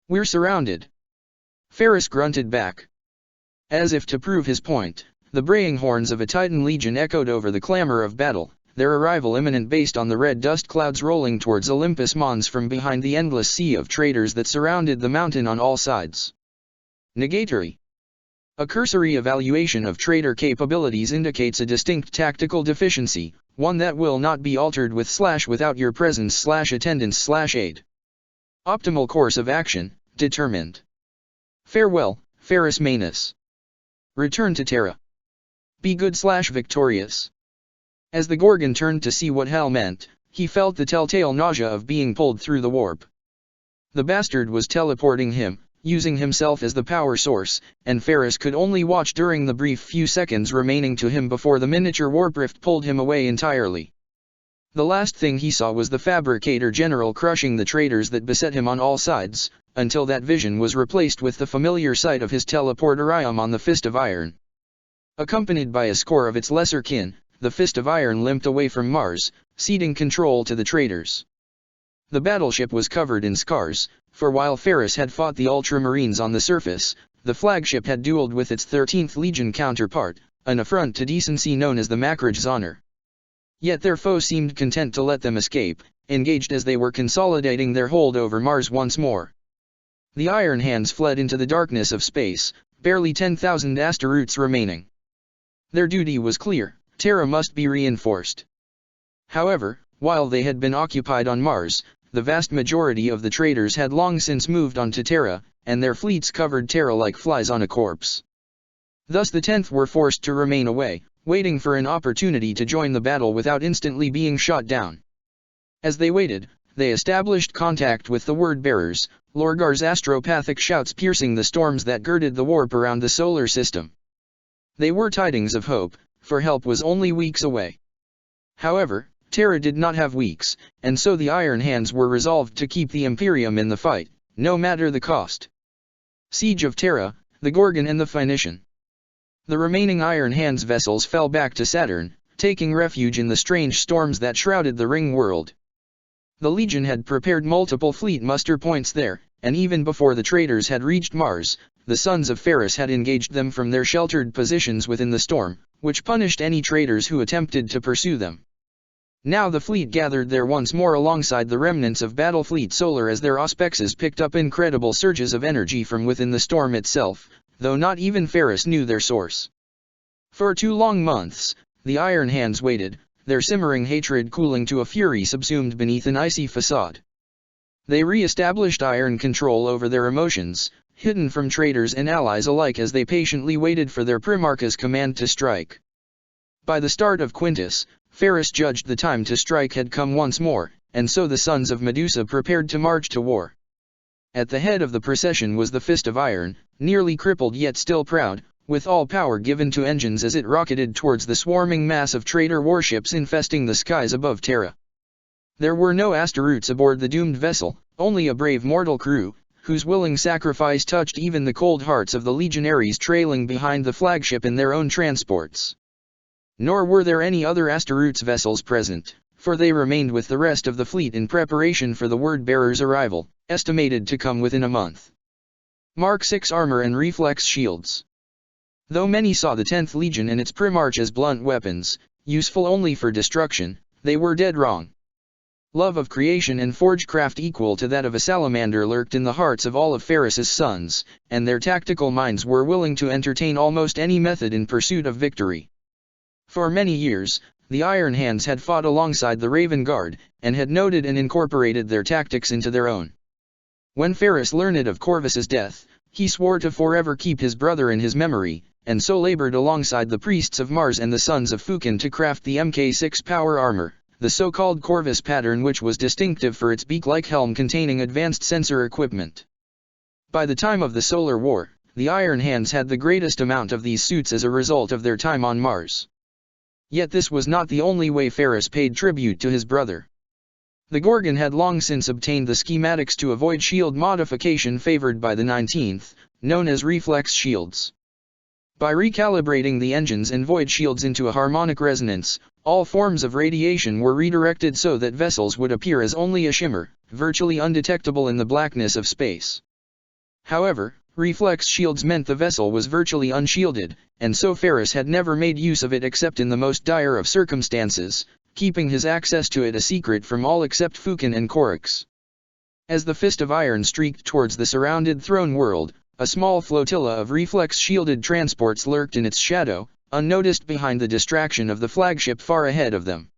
Speaker 1: We're surrounded." Ferris grunted back. As if to prove his point, the braying horns of a Titan legion echoed over the clamor of battle, their arrival imminent based on the red dust clouds rolling towards Olympus Mons from behind the endless sea of traitors that surrounded the mountain on all sides. Negatory. A cursory evaluation of traitor capabilities indicates a distinct tactical deficiency, one that will not be altered with /without your presence/attendance/aid. Optimal course of action, determined. Farewell, Ferris Manus. Return to Terra. Be good/victorious. As the Gorgon turned to see what Hal meant, he felt the telltale nausea of being pulled through the warp. The bastard was teleporting him, using himself as the power source, and Ferris could only watch during the brief few seconds remaining to him before the miniature warp rift pulled him away entirely. The last thing he saw was the Fabricator General crushing the traitors that beset him on all sides, until that vision was replaced with the familiar sight of his teleporterium on the Fist of Iron. Accompanied by a score of its lesser kin, the Fist of Iron limped away from Mars, ceding control to the traitors. The battleship was covered in scars, for while Ferris had fought the Ultramarines on the surface, the flagship had dueled with its 13th Legion counterpart, an affront to decency known as the Macrage's honor. Yet their foe seemed content to let them escape, engaged as they were consolidating their hold over Mars once more. The Iron Hands fled into the darkness of space, barely 10,000 asteroids remaining. Their duty was clear: Terra must be reinforced. However, while they had been occupied on Mars, the vast majority of the traitors had long since moved on to Terra, and their fleets covered Terra like flies on a corpse. Thus the 10th were forced to remain away, waiting for an opportunity to join the battle without instantly being shot down. As they waited, they established contact with the word-bearers, Lorgar's astropathic shouts piercing the storms that girded the warp around the solar system. They were tidings of hope, for help was only weeks away. However, Terra did not have weeks, and so the Iron Hands were resolved to keep the Imperium in the fight, no matter the cost. Siege of Terra, the Gorgon and the Phoenician. The remaining Iron Hands vessels fell back to Saturn, taking refuge in the strange storms that shrouded the ring world. The Legion had prepared multiple fleet muster points there, and even before the traitors had reached Mars, the sons of Ferris had engaged them from their sheltered positions within the storm, which punished any traitors who attempted to pursue them. Now the fleet gathered there once more alongside the remnants of Battlefleet Solar as their auspexes picked up incredible surges of energy from within the storm itself, though not even Ferris knew their source. For 2 long months, the Iron Hands waited, their simmering hatred cooling to a fury subsumed beneath an icy facade. They re-established iron control over their emotions, hidden from traitors and allies alike as they patiently waited for their Primarch's command to strike. By the start of Quintus, Ferris judged the time to strike had come once more, and so the sons of Medusa prepared to march to war. At the head of the procession was the Fist of Iron, nearly crippled yet still proud, with all power given to engines as it rocketed towards the swarming mass of traitor warships infesting the skies above Terra. There were no asteroids aboard the doomed vessel, only a brave mortal crew, whose willing sacrifice touched even the cold hearts of the legionaries trailing behind the flagship in their own transports. Nor were there any other asteroids vessels present, for they remained with the rest of the fleet in preparation for the word-bearer's arrival, estimated to come within a month. Mark VI armor and reflex shields. Though many saw the 10th Legion and its Primarch as blunt weapons, useful only for destruction, they were dead wrong. Love of creation and forgecraft equal to that of a salamander lurked in the hearts of all of Ferris's sons, and their tactical minds were willing to entertain almost any method in pursuit of victory. For many years, the Iron Hands had fought alongside the Raven Guard, and had noted and incorporated their tactics into their own. When Ferris learned of Corvus's death, he swore to forever keep his brother in his memory, and so labored alongside the priests of Mars and the sons of Fukin to craft the Mk6 power armor, the so-called Corvus pattern, which was distinctive for its beak-like helm containing advanced sensor equipment. By the time of the Solar War, the Iron Hands had the greatest amount of these suits as a result of their time on Mars. Yet this was not the only way Ferris paid tribute to his brother. The Gorgon had long since obtained the schematics to avoid shield modification favored by the 19th, known as reflex shields. By recalibrating the engines and void shields into a harmonic resonance, all forms of radiation were redirected so that vessels would appear as only a shimmer, virtually undetectable in the blackness of space. However, reflex shields meant the vessel was virtually unshielded, and so Ferris had never made use of it except in the most dire of circumstances, keeping his access to it a secret from all except Fukin and Korix. As the Fist of Iron streaked towards the surrounded throne world, a small flotilla of reflex-shielded transports lurked in its shadow, unnoticed behind the distraction of the flagship far ahead of them.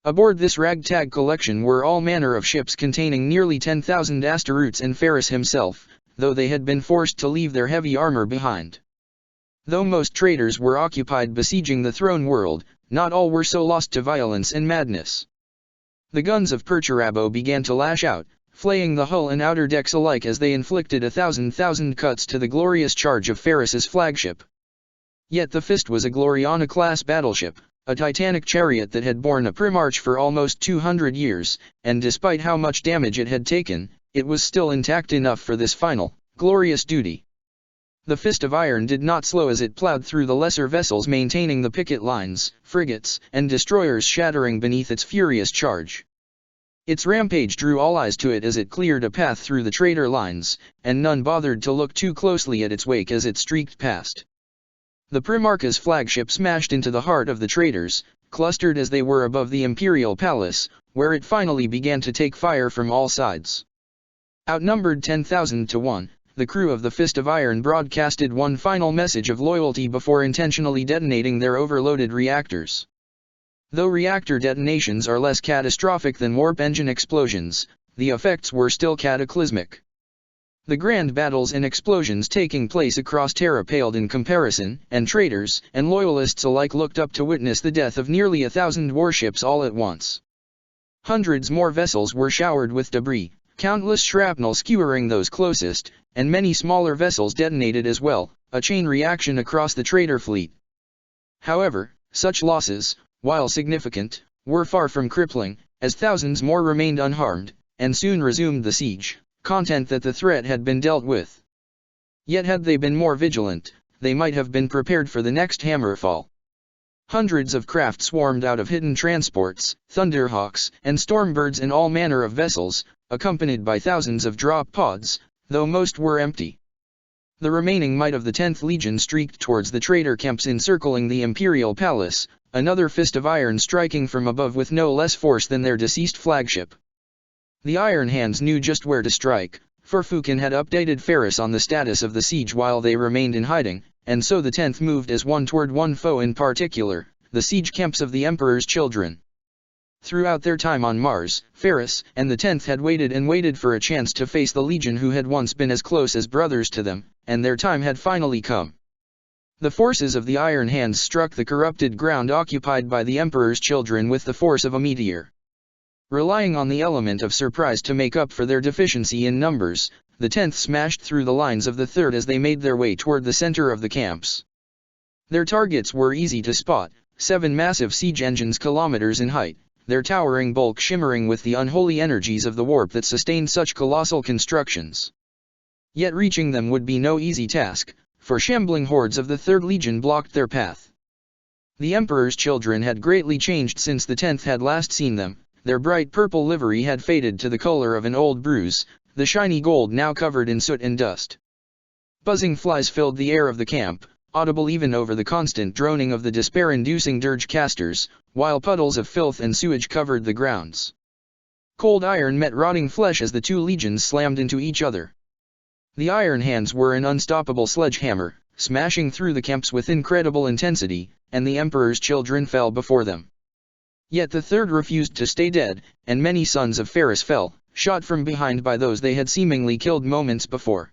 Speaker 1: Aboard this ragtag collection were all manner of ships containing nearly 10,000 asteroids and Ferris himself, though they had been forced to leave their heavy armor behind. Though most traitors were occupied besieging the throne world, not all were so lost to violence and madness. The guns of Perturabo began to lash out, flaying the hull and outer decks alike as they inflicted 1,000 cuts to the glorious charge of Ferris's flagship. Yet the Fist was a Gloriana-class battleship, a titanic chariot that had borne a Primarch for almost 200 years, and despite how much damage it had taken, it was still intact enough for this final, glorious duty. The Fist of Iron did not slow as it plowed through the lesser vessels, maintaining the picket lines, frigates, and destroyers shattering beneath its furious charge. Its rampage drew all eyes to it as it cleared a path through the traitor lines, and none bothered to look too closely at its wake as it streaked past. The Primarch's flagship smashed into the heart of the traitors, clustered as they were above the Imperial Palace, where it finally began to take fire from all sides. Outnumbered 10,000 to 1, the crew of the Fist of Iron broadcasted one final message of loyalty before intentionally detonating their overloaded reactors. Though reactor detonations are less catastrophic than warp engine explosions, the effects were still cataclysmic. The grand battles and explosions taking place across Terra paled in comparison, and traitors and loyalists alike looked up to witness the death of nearly 1,000 warships all at once. Hundreds more vessels were showered with debris, countless shrapnel skewering those closest, and many smaller vessels detonated as well, a chain reaction across the traitor fleet. However, such losses, while significant, were far from crippling, as thousands more remained unharmed, and soon resumed the siege, content that the threat had been dealt with. Yet had they been more vigilant, they might have been prepared for the next hammerfall. Hundreds of craft swarmed out of hidden transports, thunderhawks, and stormbirds and all manner of vessels, accompanied by thousands of drop pods, though most were empty. The remaining might of the 10th Legion streaked towards the traitor camps encircling the Imperial Palace, another Fist of Iron striking from above with no less force than their deceased flagship. The Iron Hands knew just where to strike, for Fukin had updated Ferris on the status of the siege while they remained in hiding, and so the 10th moved as one toward one foe in particular, the siege camps of the Emperor's children. Throughout their time on Mars, Ferris and the 10th had waited for a chance to face the Legion who had once been as close as brothers to them, and their time had finally come. The forces of the Iron Hands struck the corrupted ground occupied by the Emperor's children with the force of a meteor. Relying on the element of surprise to make up for their deficiency in numbers, the 10th smashed through the lines of the 3rd as they made their way toward the center of the camps. Their targets were easy to spot, 7 massive siege engines kilometers in height, their towering bulk shimmering with the unholy energies of the warp that sustained such colossal constructions. Yet reaching them would be no easy task, for shambling hordes of the 3rd Legion blocked their path. The Emperor's children had greatly changed since the 10th had last seen them. Their bright purple livery had faded to the color of an old bruise, the shiny gold now covered in soot and dust. Buzzing flies filled the air of the camp, audible even over the constant droning of the despair-inducing dirge casters, while puddles of filth and sewage covered the grounds. Cold iron met rotting flesh as the 2 legions slammed into each other. The Iron Hands were an unstoppable sledgehammer, smashing through the camps with incredible intensity, and the Emperor's children fell before them. Yet the 3rd refused to stay dead, and many sons of Ferris fell, shot from behind by those they had seemingly killed moments before.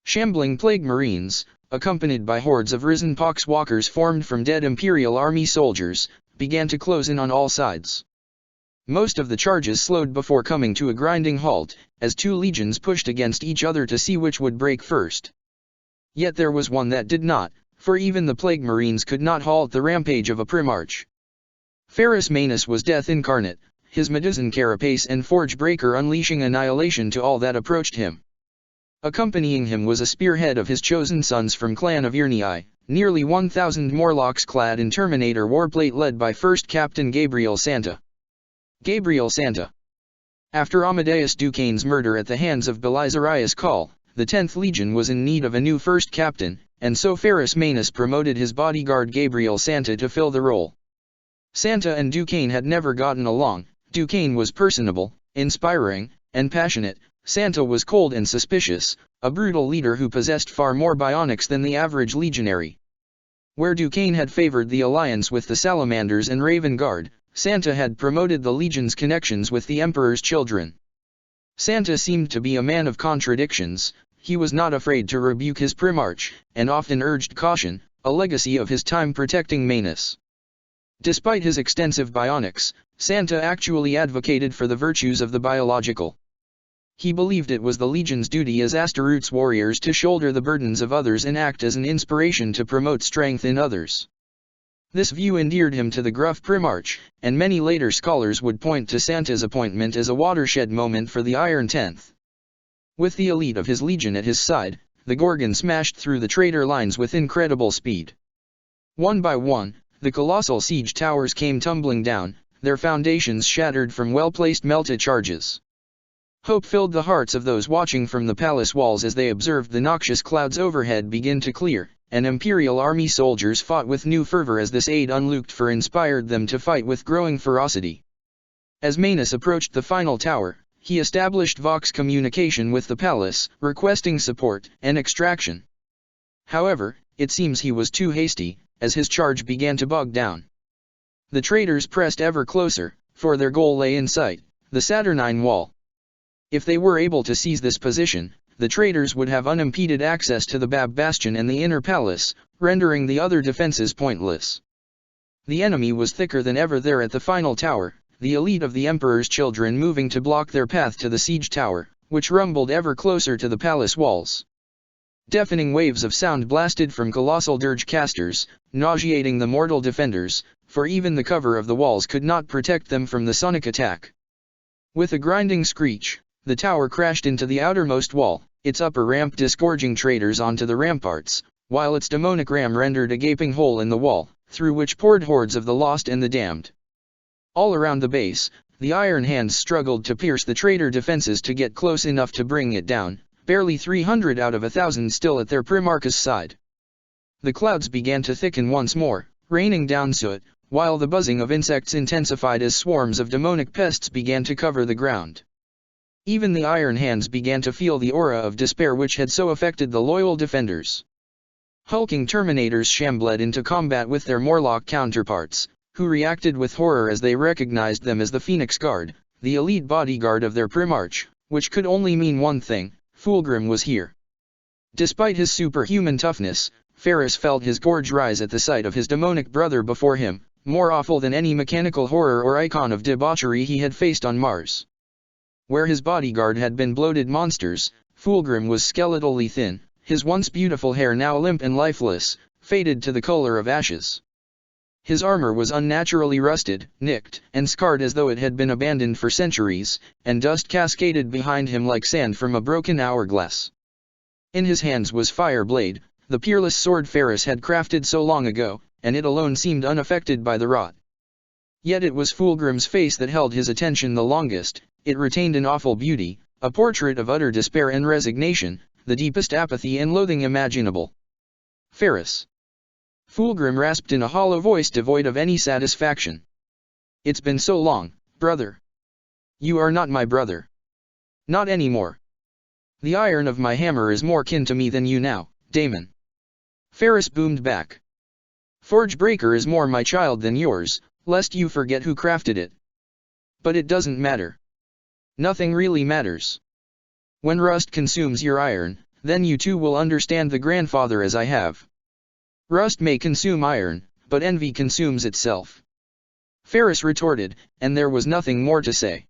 Speaker 1: Shambling plague marines, accompanied by hordes of risen poxwalkers formed from dead Imperial Army soldiers, began to close in on all sides. Most of the charges slowed before coming to a grinding halt, as 2 legions pushed against each other to see which would break first. Yet there was one that did not, for even the plague marines could not halt the rampage of a Primarch. Ferris Manus was death incarnate, his Medusan carapace and forge breaker unleashing annihilation to all that approached him. Accompanying him was a spearhead of his chosen sons from clan of Irnii, nearly 1,000 Morlocks clad in Terminator warplate led by 1st Captain Gabriel Santa. Gabriel Santa. After Amadeus Duquesne's murder at the hands of Belisarius Call, the 10th Legion was in need of a new 1st captain, and so Ferris Manus promoted his bodyguard Gabriel Santa to fill the role. Santa and Duquesne had never gotten along. Duquesne was personable, inspiring, and passionate. Santa was cold and suspicious, a brutal leader who possessed far more bionics than the average legionary. Where Duquesne had favored the alliance with the Salamanders and Raven Guard, Santa had promoted the Legion's connections with the Emperor's children. Santa seemed to be a man of contradictions. He was not afraid to rebuke his Primarch, and often urged caution, a legacy of his time protecting Manus. Despite his extensive bionics, Santa actually advocated for the virtues of the biological. He believed it was the Legion's duty as Astaroth's warriors to shoulder the burdens of others and act as an inspiration to promote strength in others. This view endeared him to the gruff Primarch, and many later scholars would point to Santa's appointment as a watershed moment for the Iron Tenth. With the elite of his legion at his side, the Gorgon smashed through the traitor lines with incredible speed. One by one, the colossal siege towers came tumbling down, their foundations shattered from well-placed melta charges. Hope filled the hearts of those watching from the palace walls as they observed the noxious clouds overhead begin to clear, and Imperial army soldiers fought with new fervor as this aid unlooked for inspired them to fight with growing ferocity. As Manus approached the final tower, he established Vox communication with the palace, requesting support and extraction. However, it seems he was too hasty, as his charge began to bog down. The traitors pressed ever closer, for their goal lay in sight, the Saturnine Wall. If they were able to seize this position, the traitors would have unimpeded access to the Bab Bastion and the inner palace, rendering the other defenses pointless. The enemy was thicker than ever there at the final tower, the elite of the Emperor's children moving to block their path to the siege tower, which rumbled ever closer to the palace walls. Deafening waves of sound blasted from colossal dirge casters, nauseating the mortal defenders, for even the cover of the walls could not protect them from the sonic attack. With a grinding screech, the tower crashed into the outermost wall, its upper ramp disgorging traitors onto the ramparts, while its demonic ram rendered a gaping hole in the wall, through which poured hordes of the lost and the damned. All around the base, the iron hands struggled to pierce the traitor defenses to get close enough to bring it down, barely 300 out of 1,000 still at their Primarch's side. The clouds began to thicken once more, raining down soot, while the buzzing of insects intensified as swarms of demonic pests began to cover the ground. Even the iron hands began to feel the aura of despair which had so affected the loyal defenders. Hulking Terminators shambled into combat with their Morlock counterparts, who reacted with horror as they recognized them as the Phoenix Guard, the elite bodyguard of their Primarch, which could only mean one thing: Fulgrim was here. Despite his superhuman toughness, Ferris felt his gorge rise at the sight of his demonic brother before him, more awful than any mechanical horror or icon of debauchery he had faced on Mars. Where his bodyguard had been bloated monsters, Fulgrim was skeletally thin, his once beautiful hair now limp and lifeless, faded to the color of ashes. His armor was unnaturally rusted, nicked, and scarred as though it had been abandoned for centuries, and dust cascaded behind him like sand from a broken hourglass. In his hands was Fireblade, the peerless sword Ferris had crafted so long ago, and it alone seemed unaffected by the rot. Yet it was Fulgrim's face that held his attention the longest. It retained an awful beauty, a portrait of utter despair and resignation, the deepest apathy and loathing imaginable. Ferris. Fulgrim rasped in a hollow voice devoid of any satisfaction. It's been so long, brother. You are not my brother. Not anymore. The iron of my hammer is more kin to me than you now, Daemon. Ferris boomed back. Forgebreaker is more my child than yours, lest you forget who crafted it. But it doesn't matter. Nothing really matters. When rust consumes your iron, then you too will understand the grandfather as I have. Rust may consume iron, but envy consumes itself. Ferris retorted, and there was nothing more to say.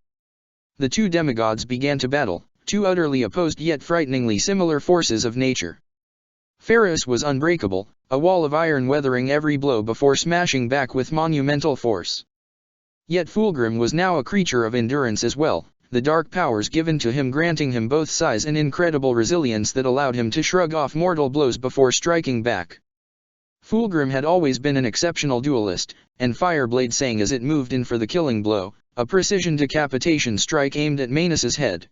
Speaker 1: The two demigods began to battle, two utterly opposed yet frighteningly similar forces of nature. Ferris was unbreakable, a wall of iron weathering every blow before smashing back with monumental force. Yet Fulgrim was now a creature of endurance as well, the dark powers given to him granting him both size and incredible resilience that allowed him to shrug off mortal blows before striking back. Fulgrim had always been an exceptional duelist, and Fireblade sang as it moved in for the killing blow, a precision decapitation strike aimed at Manus's head.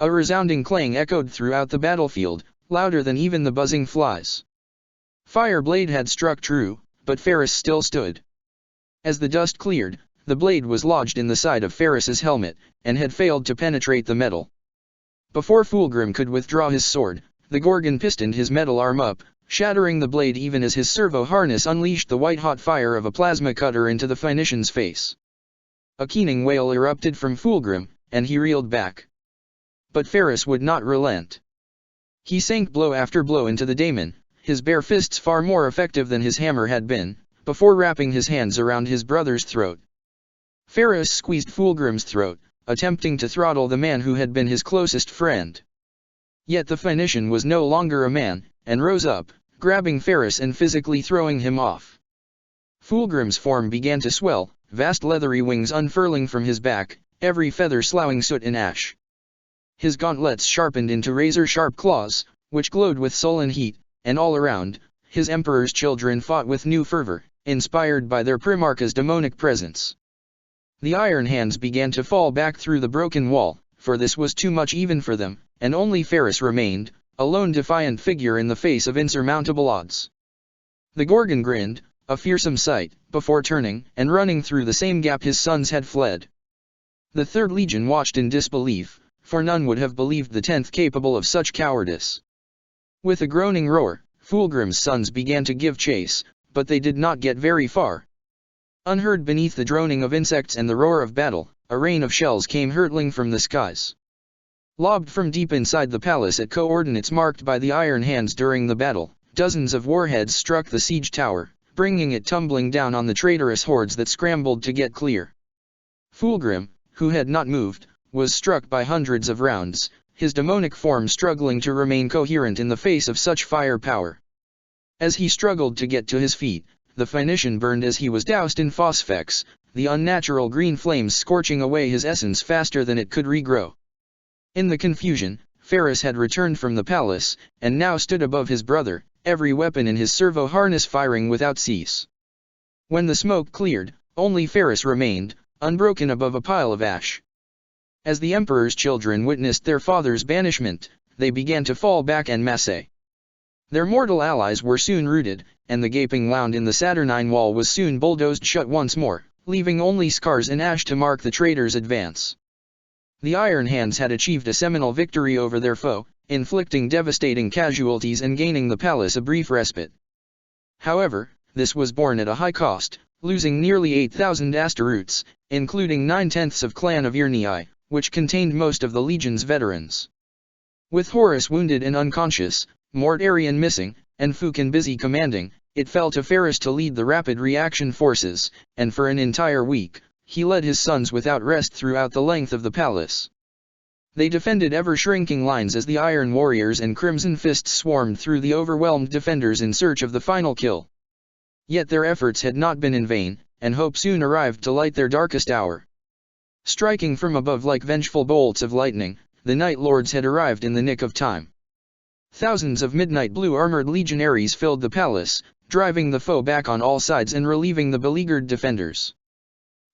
Speaker 1: A resounding clang echoed throughout the battlefield, louder than even the buzzing flies. Fireblade had struck true, but Ferris still stood. As the dust cleared, the blade was lodged in the side of Ferris's helmet, and had failed to penetrate the metal. Before Fulgrim could withdraw his sword, the Gorgon pistoned his metal arm up, shattering the blade even as his servo harness unleashed the white-hot fire of a plasma cutter into the Phoenician's face. A keening wail erupted from Fulgrim, and he reeled back. But Ferris would not relent. He sank blow after blow into the daemon, his bare fists far more effective than his hammer had been, before wrapping his hands around his brother's throat. Ferris squeezed Fulgrim's throat, attempting to throttle the man who had been his closest friend. Yet the Phoenician was no longer a man, and rose up, grabbing Ferris and physically throwing him off. Fulgrim's form began to swell, vast leathery wings unfurling from his back, every feather sloughing soot and ash. His gauntlets sharpened into razor-sharp claws, which glowed with sullen heat, and all around, his emperor's children fought with new fervor, inspired by their Primarch's demonic presence. The iron hands began to fall back through the broken wall, for this was too much even for them, and only Ferris remained, a lone defiant figure in the face of insurmountable odds. The Gorgon grinned, a fearsome sight, before turning and running through the same gap his sons had fled. The Third Legion watched in disbelief, for none would have believed the 10th capable of such cowardice. With a groaning roar, Fulgrim's sons began to give chase, but they did not get very far. Unheard beneath the droning of insects and the roar of battle, a rain of shells came hurtling from the skies. Lobbed from deep inside the palace at coordinates marked by the iron hands during the battle, dozens of warheads struck the siege tower, bringing it tumbling down on the traitorous hordes that scrambled to get clear. Fulgrim, who had not moved, was struck by hundreds of rounds, his demonic form struggling to remain coherent in the face of such firepower. As he struggled to get to his feet, the Phoenician burned as he was doused in phosphex, the unnatural green flames scorching away his essence faster than it could regrow. In the confusion, Ferris had returned from the palace, and now stood above his brother, every weapon in his servo harness firing without cease. When the smoke cleared, only Ferris remained, unbroken above a pile of ash. As the Emperor's children witnessed their father's banishment, they began to fall back en masse. Their mortal allies were soon routed, and the gaping wound in the Saturnine wall was soon bulldozed shut once more, leaving only scars and ash to mark the traitors' advance. The Iron Hands had achieved a seminal victory over their foe, inflicting devastating casualties and gaining the palace a brief respite. However, this was borne at a high cost, losing nearly 8,000 Asteroutes, including 9/10 of Clan of Irnii, which contained most of the Legion's veterans. With Horus wounded and unconscious, Mort Arian missing, and Fukin busy commanding, it fell to Ferris to lead the rapid reaction forces, and for an entire week, he led his sons without rest throughout the length of the palace. They defended ever-shrinking lines as the Iron Warriors and Crimson Fists swarmed through the overwhelmed defenders in search of the final kill. Yet their efforts had not been in vain, and hope soon arrived to light their darkest hour. Striking from above like vengeful bolts of lightning, the Night Lords had arrived in the nick of time. Thousands of midnight blue armored legionaries filled the palace, driving the foe back on all sides and relieving the beleaguered defenders.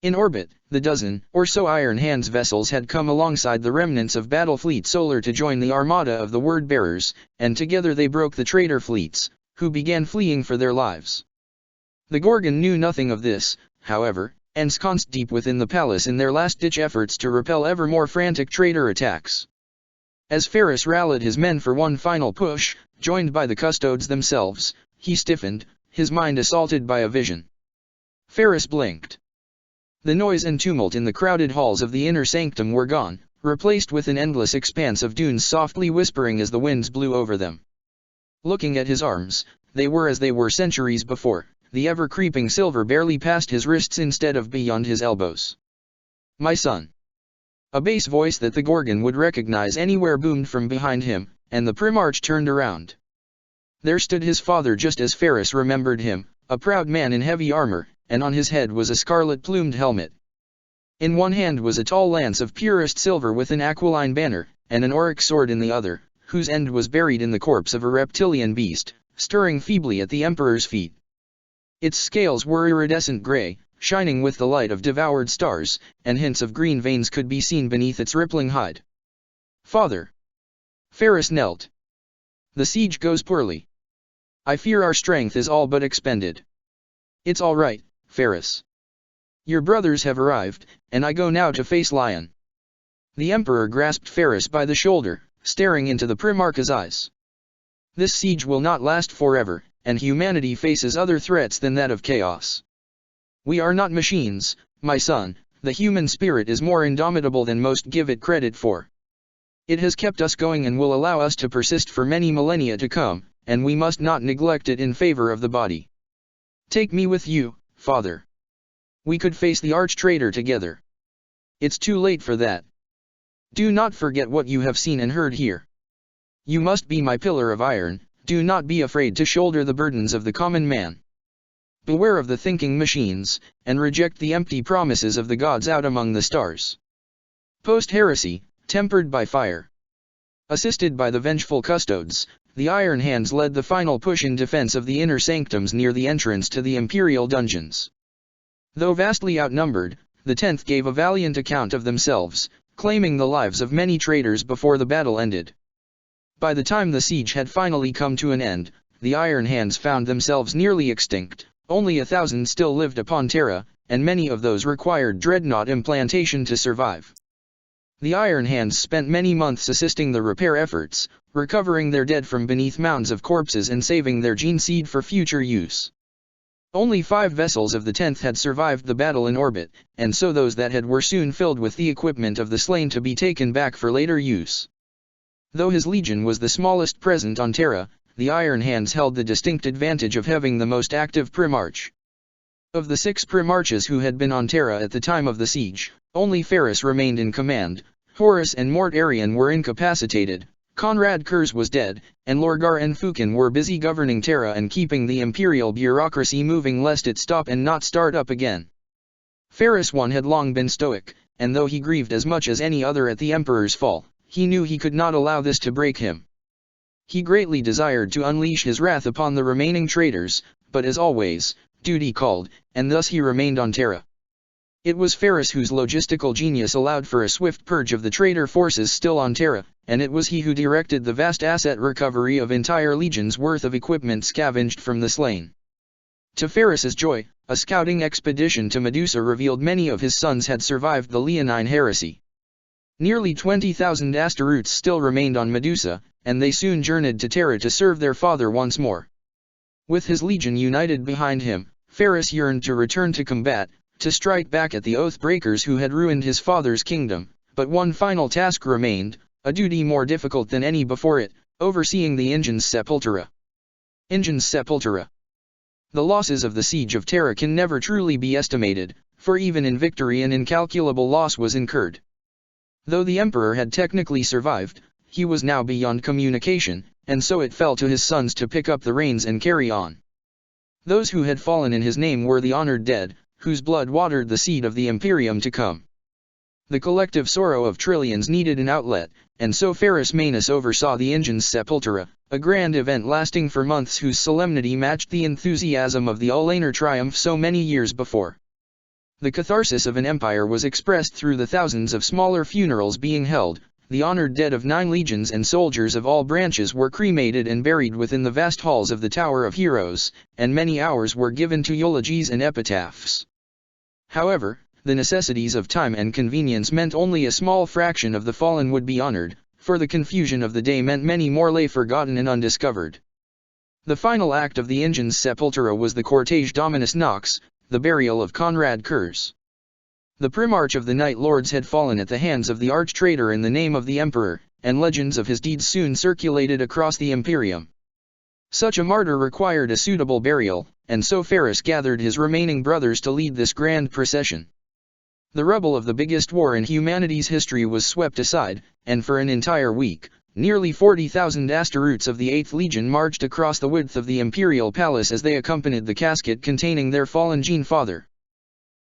Speaker 1: In orbit, the dozen or so Iron Hands vessels had come alongside the remnants of Battle Fleet Solar to join the armada of the Word Bearers, and together they broke the traitor fleets, who began fleeing for their lives. The Gorgon knew nothing of this, however, ensconced deep within the palace in their last-ditch efforts to repel ever more frantic traitor attacks. As Ferris rallied his men for one final push, joined by the Custodes themselves, he stiffened, his mind assaulted by a vision. Ferris blinked. The noise and tumult in the crowded halls of the inner sanctum were gone, replaced with an endless expanse of dunes softly whispering as the winds blew over them. Looking at his arms, they were as they were centuries before, the ever-creeping silver barely past his wrists instead of beyond his elbows. "My son." A bass voice that the Gorgon would recognize anywhere boomed from behind him, and the Primarch turned around. There stood his father just as Ferris remembered him, a proud man in heavy armor, and on his head was a scarlet-plumed helmet. In one hand was a tall lance of purest silver with an aquiline banner, and an auric sword in the other, whose end was buried in the corpse of a reptilian beast, stirring feebly at the Emperor's feet. Its scales were iridescent gray, shining with the light of devoured stars, and hints of green veins could be seen beneath its rippling hide. "Father." Ferris knelt. "The siege goes poorly. I fear our strength is all but expended." "It's all right, Ferris. Your brothers have arrived, and I go now to face Lion." The Emperor grasped Ferris by the shoulder, staring into the Primarch's eyes. "This siege will not last forever, and humanity faces other threats than that of chaos. We are not machines, my son. The human spirit is more indomitable than most give it credit for. It has kept us going and will allow us to persist for many millennia to come, and we must not neglect it in favor of the body. Take me with you, father." We could face the arch-traitor together. It's too late for that. Do not forget what you have seen and heard here. You must be my pillar of iron, do not be afraid to shoulder the burdens of the common man. Beware of the thinking machines, and reject the empty promises of the gods out among the stars. Post-heresy, tempered by fire. Assisted by the vengeful custodes, the Iron Hands led the final push in defense of the inner sanctums near the entrance to the imperial dungeons. Though vastly outnumbered, the 10th gave a valiant account of themselves, claiming the lives of many traitors before the battle ended. By the time the siege had finally come to an end, the Iron Hands found themselves nearly extinct. Only 1,000 still lived upon Terra, and many of those required dreadnought implantation to survive. The Iron Hands spent many months assisting the repair efforts, recovering their dead from beneath mounds of corpses and saving their gene seed for future use. Only 5 vessels of the 10th had survived the battle in orbit, and so those that had were soon filled with the equipment of the slain to be taken back for later use. Though his legion was the smallest present on Terra, the Iron Hands held the distinct advantage of having the most active Primarch. Of the 6 Primarches who had been on Terra at the time of the siege, only Ferris remained in command. Horus and Mort Arian were incapacitated, Conrad Kurz was dead, and Lorgar and Fukin were busy governing Terra and keeping the imperial bureaucracy moving lest it stop and not start up again. Ferris I had long been stoic, and though he grieved as much as any other at the Emperor's fall, he knew he could not allow this to break him. He greatly desired to unleash his wrath upon the remaining traitors, but as always, duty called, and thus he remained on Terra. It was Ferris whose logistical genius allowed for a swift purge of the traitor forces still on Terra, and it was he who directed the vast asset recovery of entire legions' worth of equipment scavenged from the slain. To Ferris's joy, a scouting expedition to Medusa revealed many of his sons had survived the Leonine Heresy. Nearly 20,000 Astaroths still remained on Medusa, and they soon journeyed to Terra to serve their father once more. With his legion united behind him, Ferris yearned to return to combat, to strike back at the Oath-breakers who had ruined his father's kingdom, but one final task remained, a duty more difficult than any before it, overseeing the Ingens Sepultura. Ingens Sepultura. The losses of the siege of Terra can never truly be estimated, for even in victory an incalculable loss was incurred. Though the Emperor had technically survived, he was now beyond communication, and so it fell to his sons to pick up the reins and carry on. Those who had fallen in his name were the honored dead, whose blood watered the seed of the Imperium to come. The collective sorrow of trillions needed an outlet, and so Ferris Manus oversaw the Ingens Sepultura, a grand event lasting for months whose solemnity matched the enthusiasm of the Olaner triumph so many years before. The catharsis of an empire was expressed through the thousands of smaller funerals being held. The honored dead of 9 legions and soldiers of all branches were cremated and buried within the vast halls of the Tower of Heroes, and many hours were given to eulogies and epitaphs. However, the necessities of time and convenience meant only a small fraction of the fallen would be honored, for the confusion of the day meant many more lay forgotten and undiscovered. The final act of the Ingens Sepultura was the Cortege Dominus Nox, the burial of Conrad Kurz. The Primarch of the Night Lords had fallen at the hands of the arch-traitor in the name of the Emperor, and legends of his deeds soon circulated across the Imperium. Such a martyr required a suitable burial, and so Ferris gathered his remaining brothers to lead this grand procession. The rubble of the biggest war in humanity's history was swept aside, and for an entire week, nearly 40,000 Astaroths of the 8th Legion marched across the width of the Imperial Palace as they accompanied the casket containing their fallen Gene Father.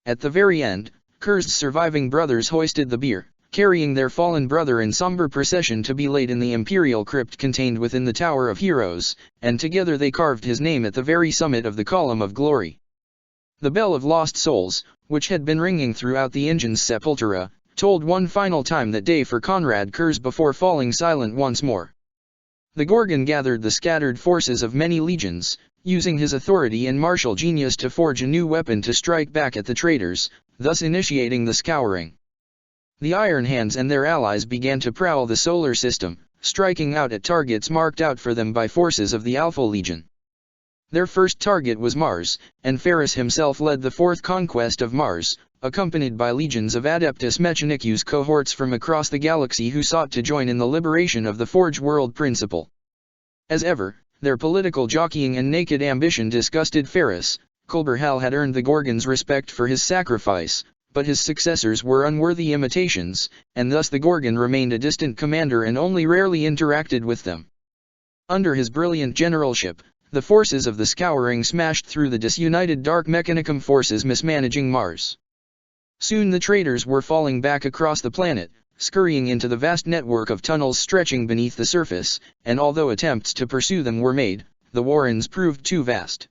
Speaker 1: At the very end, Kurz's surviving brothers hoisted the bier, carrying their fallen brother in somber procession to be laid in the imperial crypt contained within the Tower of Heroes, and together they carved his name at the very summit of the Column of Glory. The bell of lost souls, which had been ringing throughout the Ingens Sepultura, told one final time that day for Conrad Kurz before falling silent once more. The Gorgon gathered the scattered forces of many legions, using his authority and martial genius to forge a new weapon to strike back at the traitors, thus initiating the scouring. The Iron Hands and their allies began to prowl the solar system, striking out at targets marked out for them by forces of the Alpha Legion. Their first target was Mars, and Ferris himself led the 4th conquest of Mars, accompanied by legions of Adeptus Mechanicus cohorts from across the galaxy who sought to join in the liberation of the Forge World Principle. As ever, their political jockeying and naked ambition disgusted Ferris, Kulberhal had earned the Gorgon's respect for his sacrifice, but his successors were unworthy imitations, and thus the Gorgon remained a distant commander and only rarely interacted with them. Under his brilliant generalship, the forces of the Scouring smashed through the disunited Dark Mechanicum forces mismanaging Mars. Soon the traitors were falling back across the planet, scurrying into the vast network of tunnels stretching beneath the surface, and although attempts to pursue them were made, the warrens proved too vast.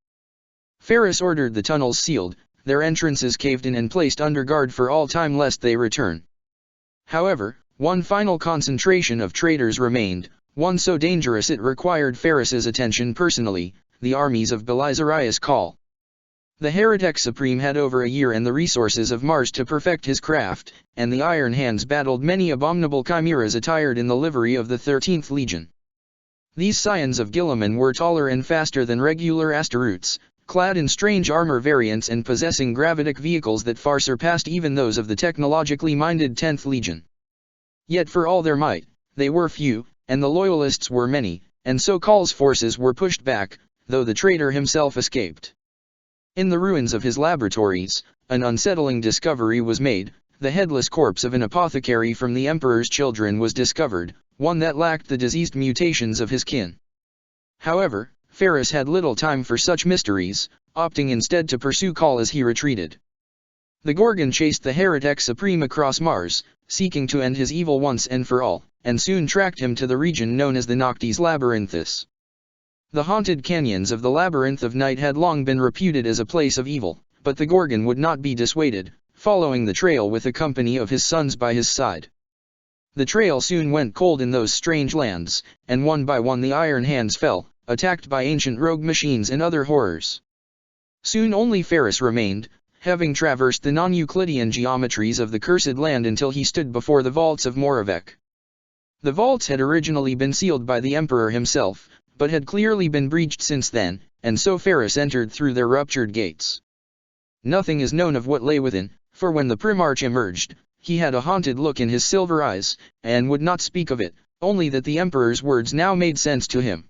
Speaker 1: Ferris ordered the tunnels sealed, their entrances caved in and placed under guard for all time lest they return. However, one final concentration of traitors remained, one so dangerous it required Ferris's attention personally, the armies of Belisarius Call. The Heretic Supreme had over a year and the resources of Mars to perfect his craft, and the Iron Hands battled many abominable chimeras attired in the livery of the 13th Legion. These scions of Guilliman were taller and faster than regular Asteroutes, clad in strange armor variants and possessing gravitic vehicles that far surpassed even those of the technologically minded 10th Legion. Yet for all their might, they were few, and the Loyalists were many, and so Call's forces were pushed back, though the traitor himself escaped. In the ruins of his laboratories, an unsettling discovery was made. The headless corpse of an apothecary from the Emperor's Children was discovered, one that lacked the diseased mutations of his kin. However, Ferris had little time for such mysteries, opting instead to pursue Call as he retreated. The Gorgon chased the Heretic Supreme across Mars, seeking to end his evil once and for all, and soon tracked him to the region known as the Noctis Labyrinthus. The haunted canyons of the Labyrinth of Night had long been reputed as a place of evil, but the Gorgon would not be dissuaded, following the trail with a company of his sons by his side. The trail soon went cold in those strange lands, and one by one the Iron Hands fell, attacked by ancient rogue machines and other horrors. Soon only Ferris remained, having traversed the non-Euclidean geometries of the Cursed Land until he stood before the vaults of Moravec. The vaults had originally been sealed by the Emperor himself, but had clearly been breached since then, and so Ferris entered through their ruptured gates. Nothing is known of what lay within, for when the Primarch emerged, he had a haunted look in his silver eyes, and would not speak of it, only that the Emperor's words now made sense to him.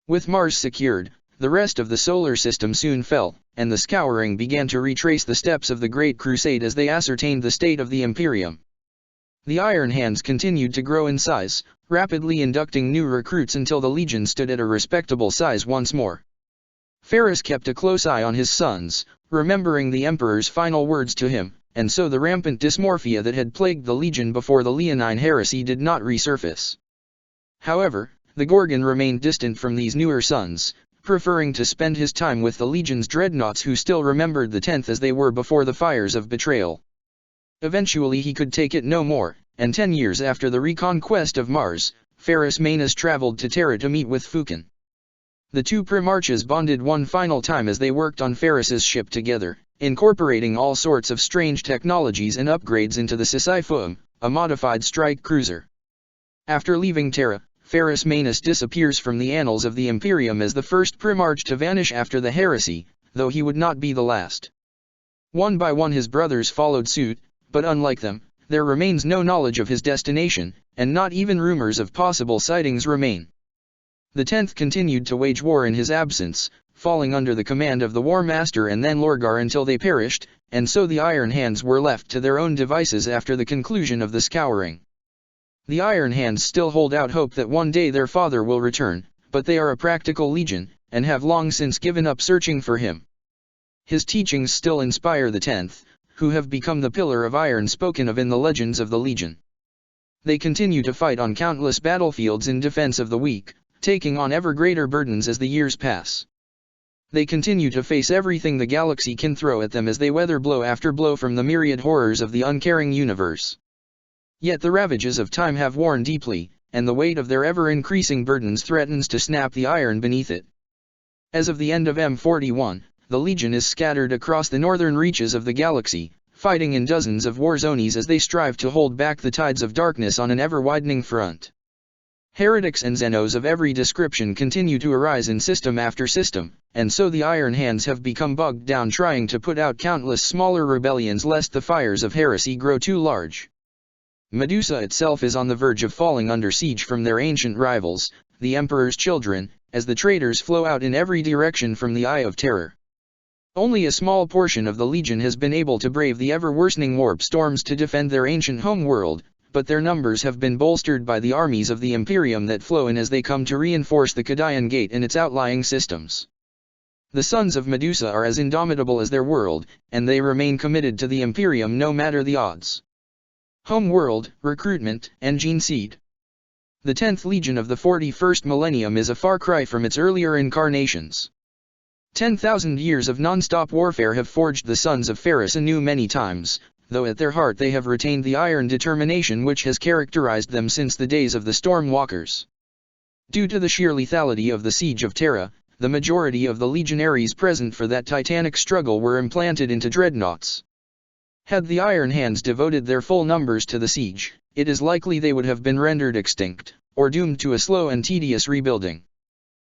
Speaker 1: With Mars secured, the rest of the solar system soon fell, and the Scouring began to retrace the steps of the Great Crusade as they ascertained the state of the Imperium. The Iron Hands continued to grow in size, rapidly inducting new recruits until the Legion stood at a respectable size once more. Ferris kept a close eye on his sons, remembering the Emperor's final words to him, and so the rampant dysmorphia that had plagued the Legion before the Leonine Heresy did not resurface. However, the Gorgon remained distant from these newer sons, preferring to spend his time with the Legion's dreadnoughts who still remembered the 10th as they were before the fires of betrayal. Eventually he could take it no more, and 10 years after the reconquest of Mars, Ferris Manus traveled to Terra to meet with Fukin. The two Primarches bonded one final time as they worked on Ferris's ship together, incorporating all sorts of strange technologies and upgrades into the Sisypheum, a modified strike cruiser. After leaving Terra, Ferris Manus disappears from the annals of the Imperium as the first Primarch to vanish after the heresy, though he would not be the last. One by one his brothers followed suit, but unlike them, there remains no knowledge of his destination, and not even rumors of possible sightings remain. The 10th continued to wage war in his absence, falling under the command of the War Master and then Lorgar until they perished, and so the Iron Hands were left to their own devices after the conclusion of the Scouring. The Iron Hands still hold out hope that one day their father will return, but they are a practical legion, and have long since given up searching for him. His teachings still inspire the 10th, who have become the pillar of iron spoken of in the legends of the Legion. They continue to fight on countless battlefields in defense of the weak, taking on ever greater burdens as the years pass. They continue to face everything the galaxy can throw at them as they weather blow after blow from the myriad horrors of the uncaring universe. Yet the ravages of time have worn deeply, and the weight of their ever-increasing burdens threatens to snap the iron beneath it. As of the end of M41, the Legion is scattered across the northern reaches of the galaxy, fighting in dozens of war zonies as they strive to hold back the tides of darkness on an ever-widening front. Heretics and Xenos of every description continue to arise in system after system, and so the Iron Hands have become bogged down trying to put out countless smaller rebellions lest the fires of heresy grow too large. Medusa itself is on the verge of falling under siege from their ancient rivals, the Emperor's Children, as the traitors flow out in every direction from the Eye of Terror. Only a small portion of the Legion has been able to brave the ever-worsening warp storms to defend their ancient home world, but their numbers have been bolstered by the armies of the Imperium that flow in as they come to reinforce the Cadian Gate and its outlying systems. The sons of Medusa are as indomitable as their world, and they remain committed to the Imperium no matter the odds. Home world, recruitment, and gene seed. The 10th Legion of the 41st millennium is a far cry from its earlier incarnations. 10,000 years of non-stop warfare have forged the sons of Ferris anew many times, though at their heart they have retained the iron determination which has characterized them since the days of the Stormwalkers. Due to the sheer lethality of the Siege of Terra, the majority of the legionaries present for that titanic struggle were implanted into dreadnoughts. Had the Iron Hands devoted their full numbers to the siege, it is likely they would have been rendered extinct, or doomed to a slow and tedious rebuilding.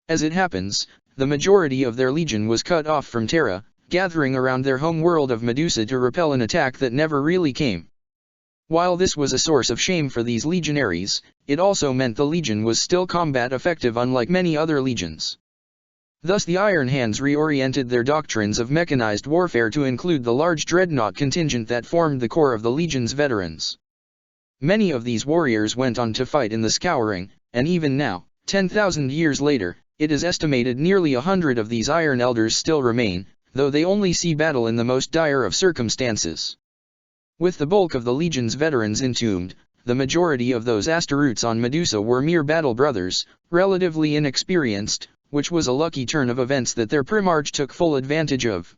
Speaker 1: As it happens, the majority of their legion was cut off from Terra, gathering around their home world of Medusa to repel an attack that never really came. While this was a source of shame for these legionaries, it also meant the legion was still combat effective unlike many other legions. Thus the Iron Hands reoriented their doctrines of mechanized warfare to include the large dreadnought contingent that formed the core of the legion's veterans. Many of these warriors went on to fight in the Scouring, and even now, 10,000 years later, it is estimated nearly 100 of these Iron Elders still remain, though they only see battle in the most dire of circumstances. With the bulk of the Legion's veterans entombed, the majority of those Asteroutes on Medusa were mere battle brothers, relatively inexperienced, which was a lucky turn of events that their Primarch took full advantage of.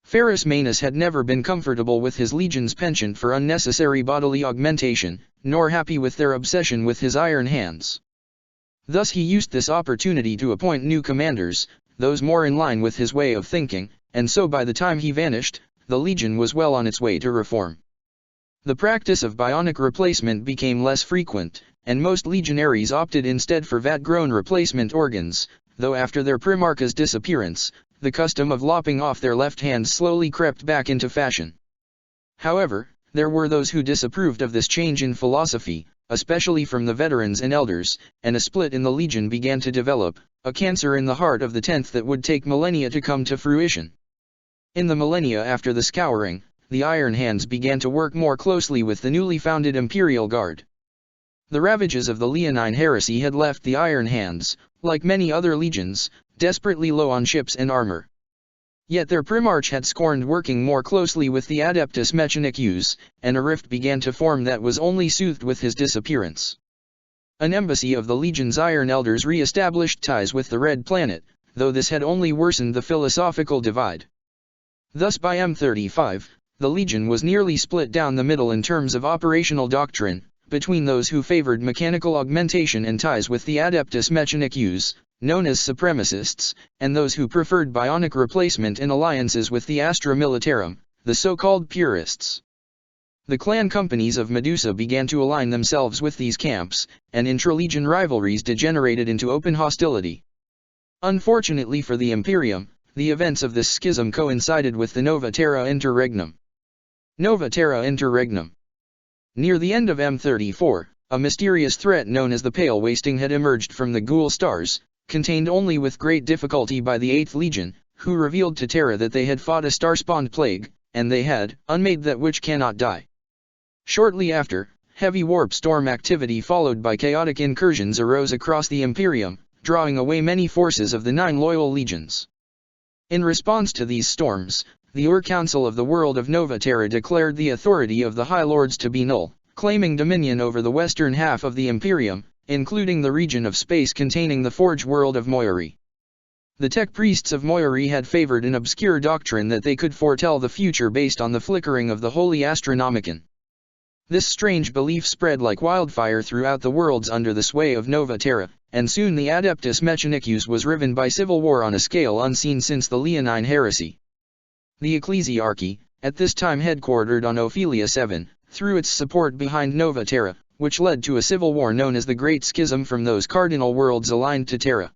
Speaker 1: Ferris Manus had never been comfortable with his Legion's penchant for unnecessary bodily augmentation, nor happy with their obsession with his Iron Hands. Thus he used this opportunity to appoint new commanders, those more in line with his way of thinking, and so by the time he vanished, the Legion was well on its way to reform. The practice of bionic replacement became less frequent, and most legionaries opted instead for vat-grown replacement organs, though after their Primarch's disappearance, the custom of lopping off their left hands slowly crept back into fashion. However, there were those who disapproved of this change in philosophy, especially from the veterans and elders, and a split in the Legion began to develop, a cancer in the heart of the 10th that would take millennia to come to fruition. In the millennia after the Scouring, the Iron Hands began to work more closely with the newly founded Imperial Guard. The ravages of the Leonine Heresy had left the Iron Hands, like many other legions, desperately low on ships and armor. Yet their Primarch had scorned working more closely with the Adeptus Mechanicus, and a rift began to form that was only soothed with his disappearance. An embassy of the Legion's Iron Elders re-established ties with the Red Planet, though this had only worsened the philosophical divide. Thus by M35, the Legion was nearly split down the middle in terms of operational doctrine, between those who favored mechanical augmentation and ties with the Adeptus Mechanicus, known as supremacists, and those who preferred bionic replacement and alliances with the Astra Militarum, the so-called purists. The clan companies of Medusa began to align themselves with these camps, and intra-legion rivalries degenerated into open hostility. Unfortunately for the Imperium, the events of this schism coincided with the Nova Terra Interregnum. Nova Terra Interregnum. Near the end of M34, a mysterious threat known as the Pale Wasting had emerged from the Ghoul Stars, contained only with great difficulty by the 8th Legion, who revealed to Terra that they had fought a star-spawned plague, and they had unmade that which cannot die. Shortly after, heavy warp storm activity followed by chaotic incursions arose across the Imperium, drawing away many forces of the 9 loyal legions. In response to these storms, the Ur-Council of the world of Nova Terra declared the authority of the High Lords to be null, claiming dominion over the western half of the Imperium, including the region of space containing the Forge world of Moiri. The tech priests of Moiri had favored an obscure doctrine that they could foretell the future based on the flickering of the Holy Astronomicon. This strange belief spread like wildfire throughout the worlds under the sway of Nova Terra, and soon the Adeptus Mechanicus was riven by civil war on a scale unseen since the Leonine Heresy. The Ecclesiarchy, at this time headquartered on Ophelia 7, threw its support behind Nova Terra, which led to a civil war known as the Great Schism from those cardinal worlds aligned to Terra.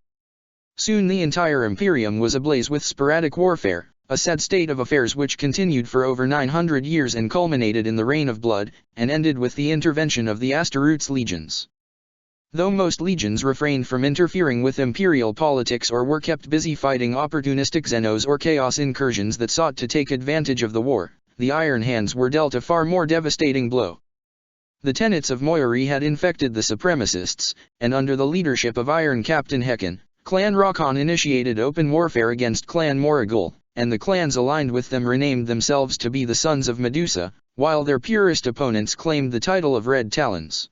Speaker 1: Soon the entire Imperium was ablaze with sporadic warfare, a sad state of affairs which continued for over 900 years and culminated in the Reign of Blood, and ended with the intervention of the Asteroutes legions. Though most legions refrained from interfering with imperial politics or were kept busy fighting opportunistic Xenos or chaos incursions that sought to take advantage of the war, the Iron Hands were dealt a far more devastating blow. The tenets of Moiri had infected the supremacists, and under the leadership of Iron Captain Hecken, Clan Rockon initiated open warfare against Clan Moragul, and the clans aligned with them renamed themselves to be the Sons of Medusa, while their purest opponents claimed the title of Red Talons.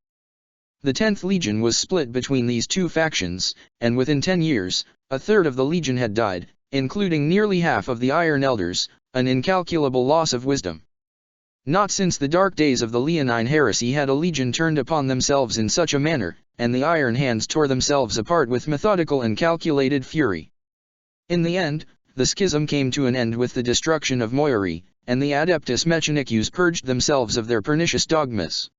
Speaker 1: The 10th Legion was split between these two factions, and within 10 years, a third of the Legion had died, including nearly half of the Iron Elders, an incalculable loss of wisdom. Not since the dark days of the Leonine Heresy had a Legion turned upon themselves in such a manner, and the Iron Hands tore themselves apart with methodical and calculated fury. In the end, the schism came to an end with the destruction of Moiri, and the Adeptus Mechanicus purged themselves of their pernicious dogmas.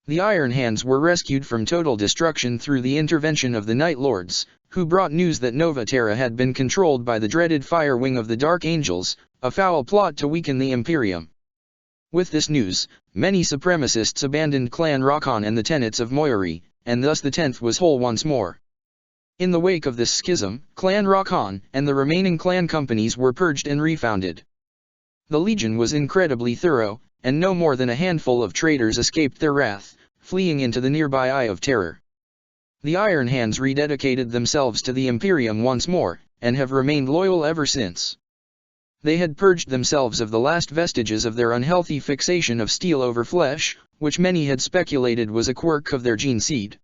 Speaker 1: The Iron Hands were rescued from total destruction through the intervention of the Night Lords, who brought news that Nova Terra had been controlled by the dreaded Fire Wing of the Dark Angels, a foul plot to weaken the Imperium. With this news, many supremacists abandoned Clan Rockon and the tenets of Moiri, and thus the 10th was whole once more. In the wake of this schism, Clan Rockon and the remaining clan companies were purged and refounded. The Legion was incredibly thorough, and no more than a handful of traitors escaped their wrath, fleeing into the nearby Eye of Terror. The Iron Hands rededicated themselves to the Imperium once more, and have remained loyal ever since. They had purged themselves of the last vestiges of their unhealthy fixation of steel over flesh, which many had speculated was a quirk of their gene seed.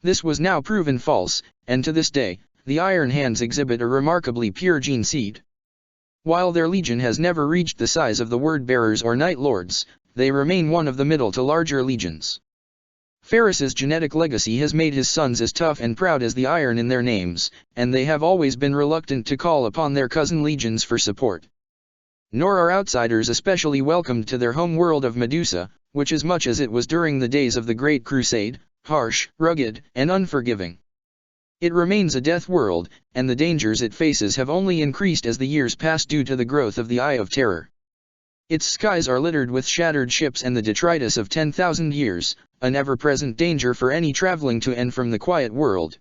Speaker 1: This was now proven false, and to this day, the Iron Hands exhibit a remarkably pure gene seed. While their legion has never reached the size of the Word-Bearers or Night Lords, they remain one of the middle to larger legions. Ferris's genetic legacy has made his sons as tough and proud as the iron in their names, and they have always been reluctant to call upon their cousin legions for support. Nor are outsiders especially welcomed to their home world of Medusa, which as much as it was during the days of the Great Crusade, harsh, rugged, and unforgiving. It remains a death world, and the dangers it faces have only increased as the years pass due to the growth of the Eye of Terror. Its skies are littered with shattered ships and the detritus of 10,000 years, an ever-present danger for any traveling to and from the quiet world.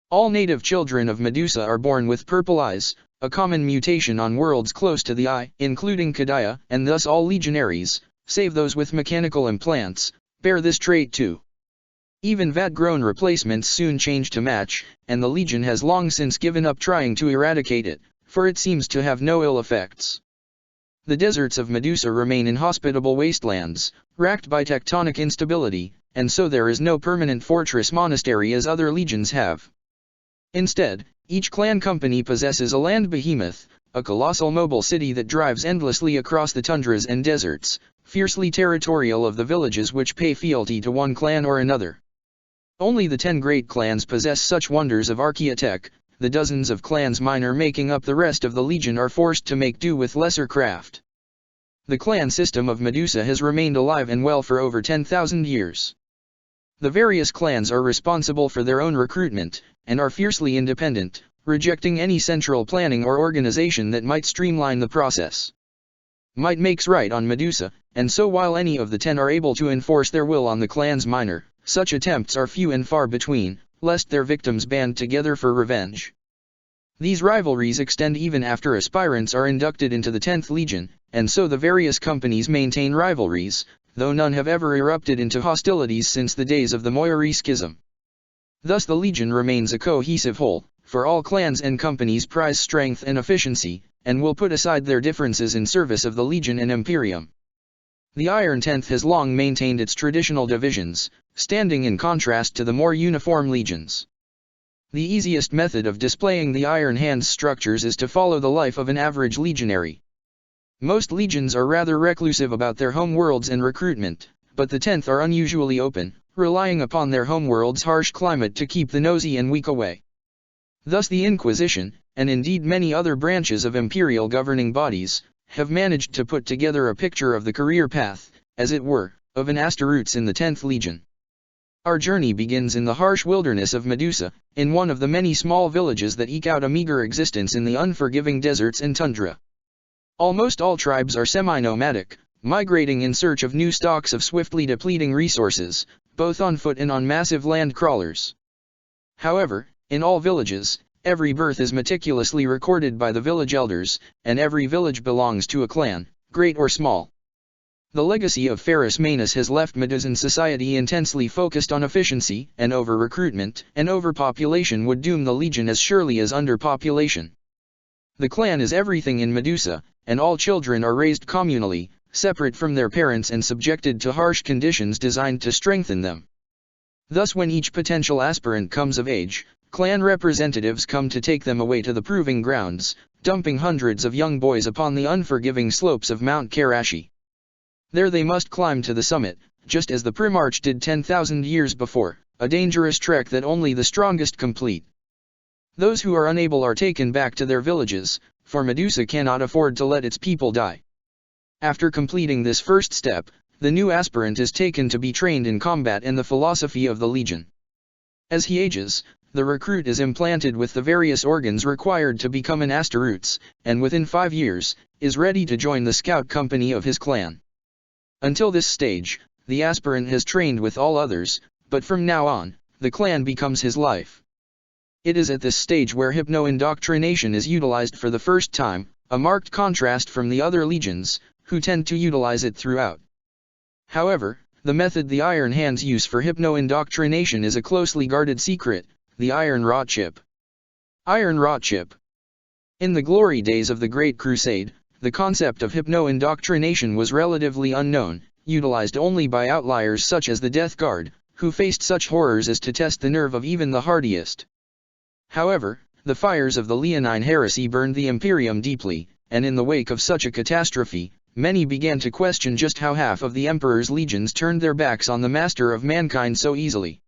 Speaker 1: All native children of Medusa are born with purple eyes, a common mutation on worlds close to the eye, including Kadaya, and thus all legionaries, save those with mechanical implants, bear this trait too. Even vat-grown replacements soon change to match, and the Legion has long since given up trying to eradicate it, for it seems to have no ill effects. The deserts of Medusa remain inhospitable wastelands, racked by tectonic instability, and so there is no permanent fortress monastery as other legions have. Instead, each clan company possesses a land behemoth, a colossal mobile city that drives endlessly across the tundras and deserts, fiercely territorial of the villages which pay fealty to one clan or another. Only the 10 great clans possess such wonders of archaeotech. The dozens of clans minor making up the rest of the Legion are forced to make do with lesser craft. The clan system of Medusa has remained alive and well for over 10,000 years. The various clans are responsible for their own recruitment, and are fiercely independent, rejecting any central planning or organization that might streamline the process. Might makes right on Medusa, and so while any of the 10 are able to enforce their will on the clans minor, such attempts are few and far between, lest their victims band together for revenge. These rivalries extend even after aspirants are inducted into the 10th Legion, and so the various companies maintain rivalries, though none have ever erupted into hostilities since the days of the Moiri Schism. Thus the Legion remains a cohesive whole, for all clans and companies prize strength and efficiency, and will put aside their differences in service of the Legion and Imperium. The Iron 10th has long maintained its traditional divisions, standing in contrast to the more uniform legions. The easiest method of displaying the Iron Hand's structures is to follow the life of an average legionary. Most legions are rather reclusive about their home worlds and recruitment, but the 10th are unusually open, relying upon their home world's harsh climate to keep the nosy and weak away. Thus the Inquisition, and indeed many other branches of imperial governing bodies, have managed to put together a picture of the career path, as it were, of an Asterutes in the 10th Legion. Our journey begins in the harsh wilderness of Medusa, in one of the many small villages that eke out a meager existence in the unforgiving deserts and tundra. Almost all tribes are semi-nomadic, migrating in search of new stocks of swiftly depleting resources, both on foot and on massive land crawlers. However, in all villages, every birth is meticulously recorded by the village elders, and every village belongs to a clan, great or small. The legacy of Ferrus Manus has left Medusan society intensely focused on efficiency, and over-recruitment, and overpopulation would doom the legion as surely as underpopulation. The clan is everything in Medusa, and all children are raised communally, separate from their parents and subjected to harsh conditions designed to strengthen them. Thus when each potential aspirant comes of age, clan representatives come to take them away to the proving grounds, dumping hundreds of young boys upon the unforgiving slopes of Mount Karashi. There they must climb to the summit, just as the Primarch did 10,000 years before, a dangerous trek that only the strongest complete. Those who are unable are taken back to their villages, for Medusa cannot afford to let its people die. After completing this first step, the new aspirant is taken to be trained in combat and the philosophy of the Legion. As he ages, the recruit is implanted with the various organs required to become an Astaroutes, and within 5 years, is ready to join the scout company of his clan. Until this stage, the aspirant has trained with all others, but from now on, the clan becomes his life. It is at this stage where hypno-indoctrination is utilized for the first time, a marked contrast from the other legions, who tend to utilize it throughout. However, the method the Iron Hands use for hypno-indoctrination is a closely guarded secret, the Iron Rot Chip. Iron Rot Chip. In the glory days of the Great Crusade, the concept of hypno-indoctrination was relatively unknown, utilized only by outliers such as the Death Guard, who faced such horrors as to test the nerve of even the hardiest. However, the fires of the Leonine Heresy burned the Imperium deeply, and in the wake of such a catastrophe, many began to question just how half of the Emperor's legions turned their backs on the master of mankind so easily.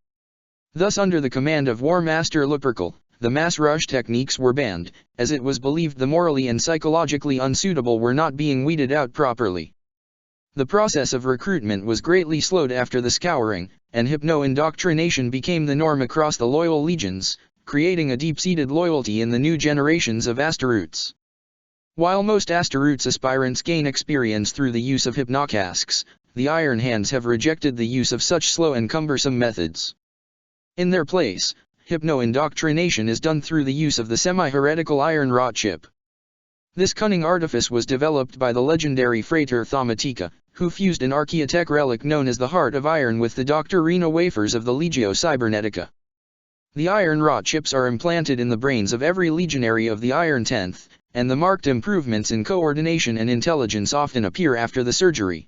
Speaker 1: Thus under the command of War Master Lupercal, the mass rush techniques were banned, as it was believed the morally and psychologically unsuitable were not being weeded out properly. The process of recruitment was greatly slowed after the scouring, and hypno-indoctrination became the norm across the loyal legions, creating a deep-seated loyalty in the new generations of Astaroutes. While most Astaroutes aspirants gain experience through the use of hypnocasks, the Iron Hands have rejected the use of such slow and cumbersome methods. In their place, hypno-indoctrination is done through the use of the semi-heretical Iron Rot Chip. This cunning artifice was developed by the legendary Frater Thaumatica, who fused an Archaeotech relic known as the Heart of Iron with the Doctrina wafers of the Legio Cybernetica. The Iron Rot Chips are implanted in the brains of every legionary of the Iron Tenth, and the marked improvements in coordination and intelligence often appear after the surgery.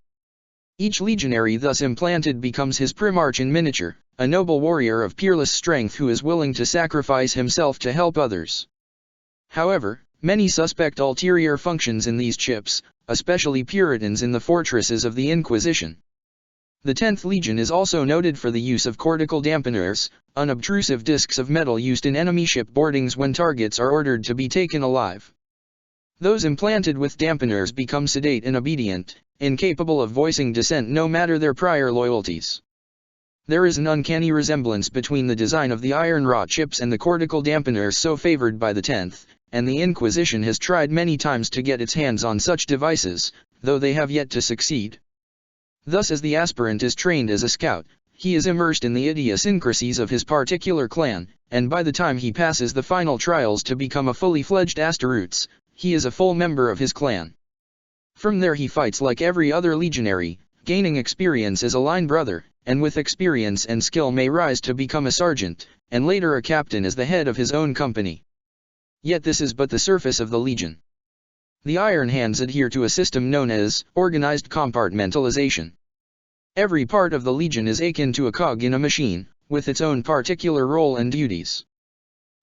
Speaker 1: Each legionary thus implanted becomes his Primarch in miniature, a noble warrior of peerless strength who is willing to sacrifice himself to help others. However, many suspect ulterior functions in these chips, especially Puritans in the fortresses of the Inquisition. The 10th Legion is also noted for the use of cortical dampeners, unobtrusive discs of metal used in enemy ship boardings when targets are ordered to be taken alive. Those implanted with dampeners become sedate and obedient, incapable of voicing dissent no matter their prior loyalties. There is an uncanny resemblance between the design of the Iron Rot Chips and the cortical dampeners so favored by the 10th, and the Inquisition has tried many times to get its hands on such devices, though they have yet to succeed. Thus as the aspirant is trained as a scout, he is immersed in the idiosyncrasies of his particular clan, and by the time he passes the final trials to become a fully fledged Astaroutes, he is a full member of his clan. From there he fights like every other legionary, gaining experience as a line brother, and with experience and skill may rise to become a sergeant, and later a captain as the head of his own company. Yet this is but the surface of the legion. The Iron Hands adhere to a system known as organized compartmentalization. Every part of the legion is akin to a cog in a machine, with its own particular role and duties.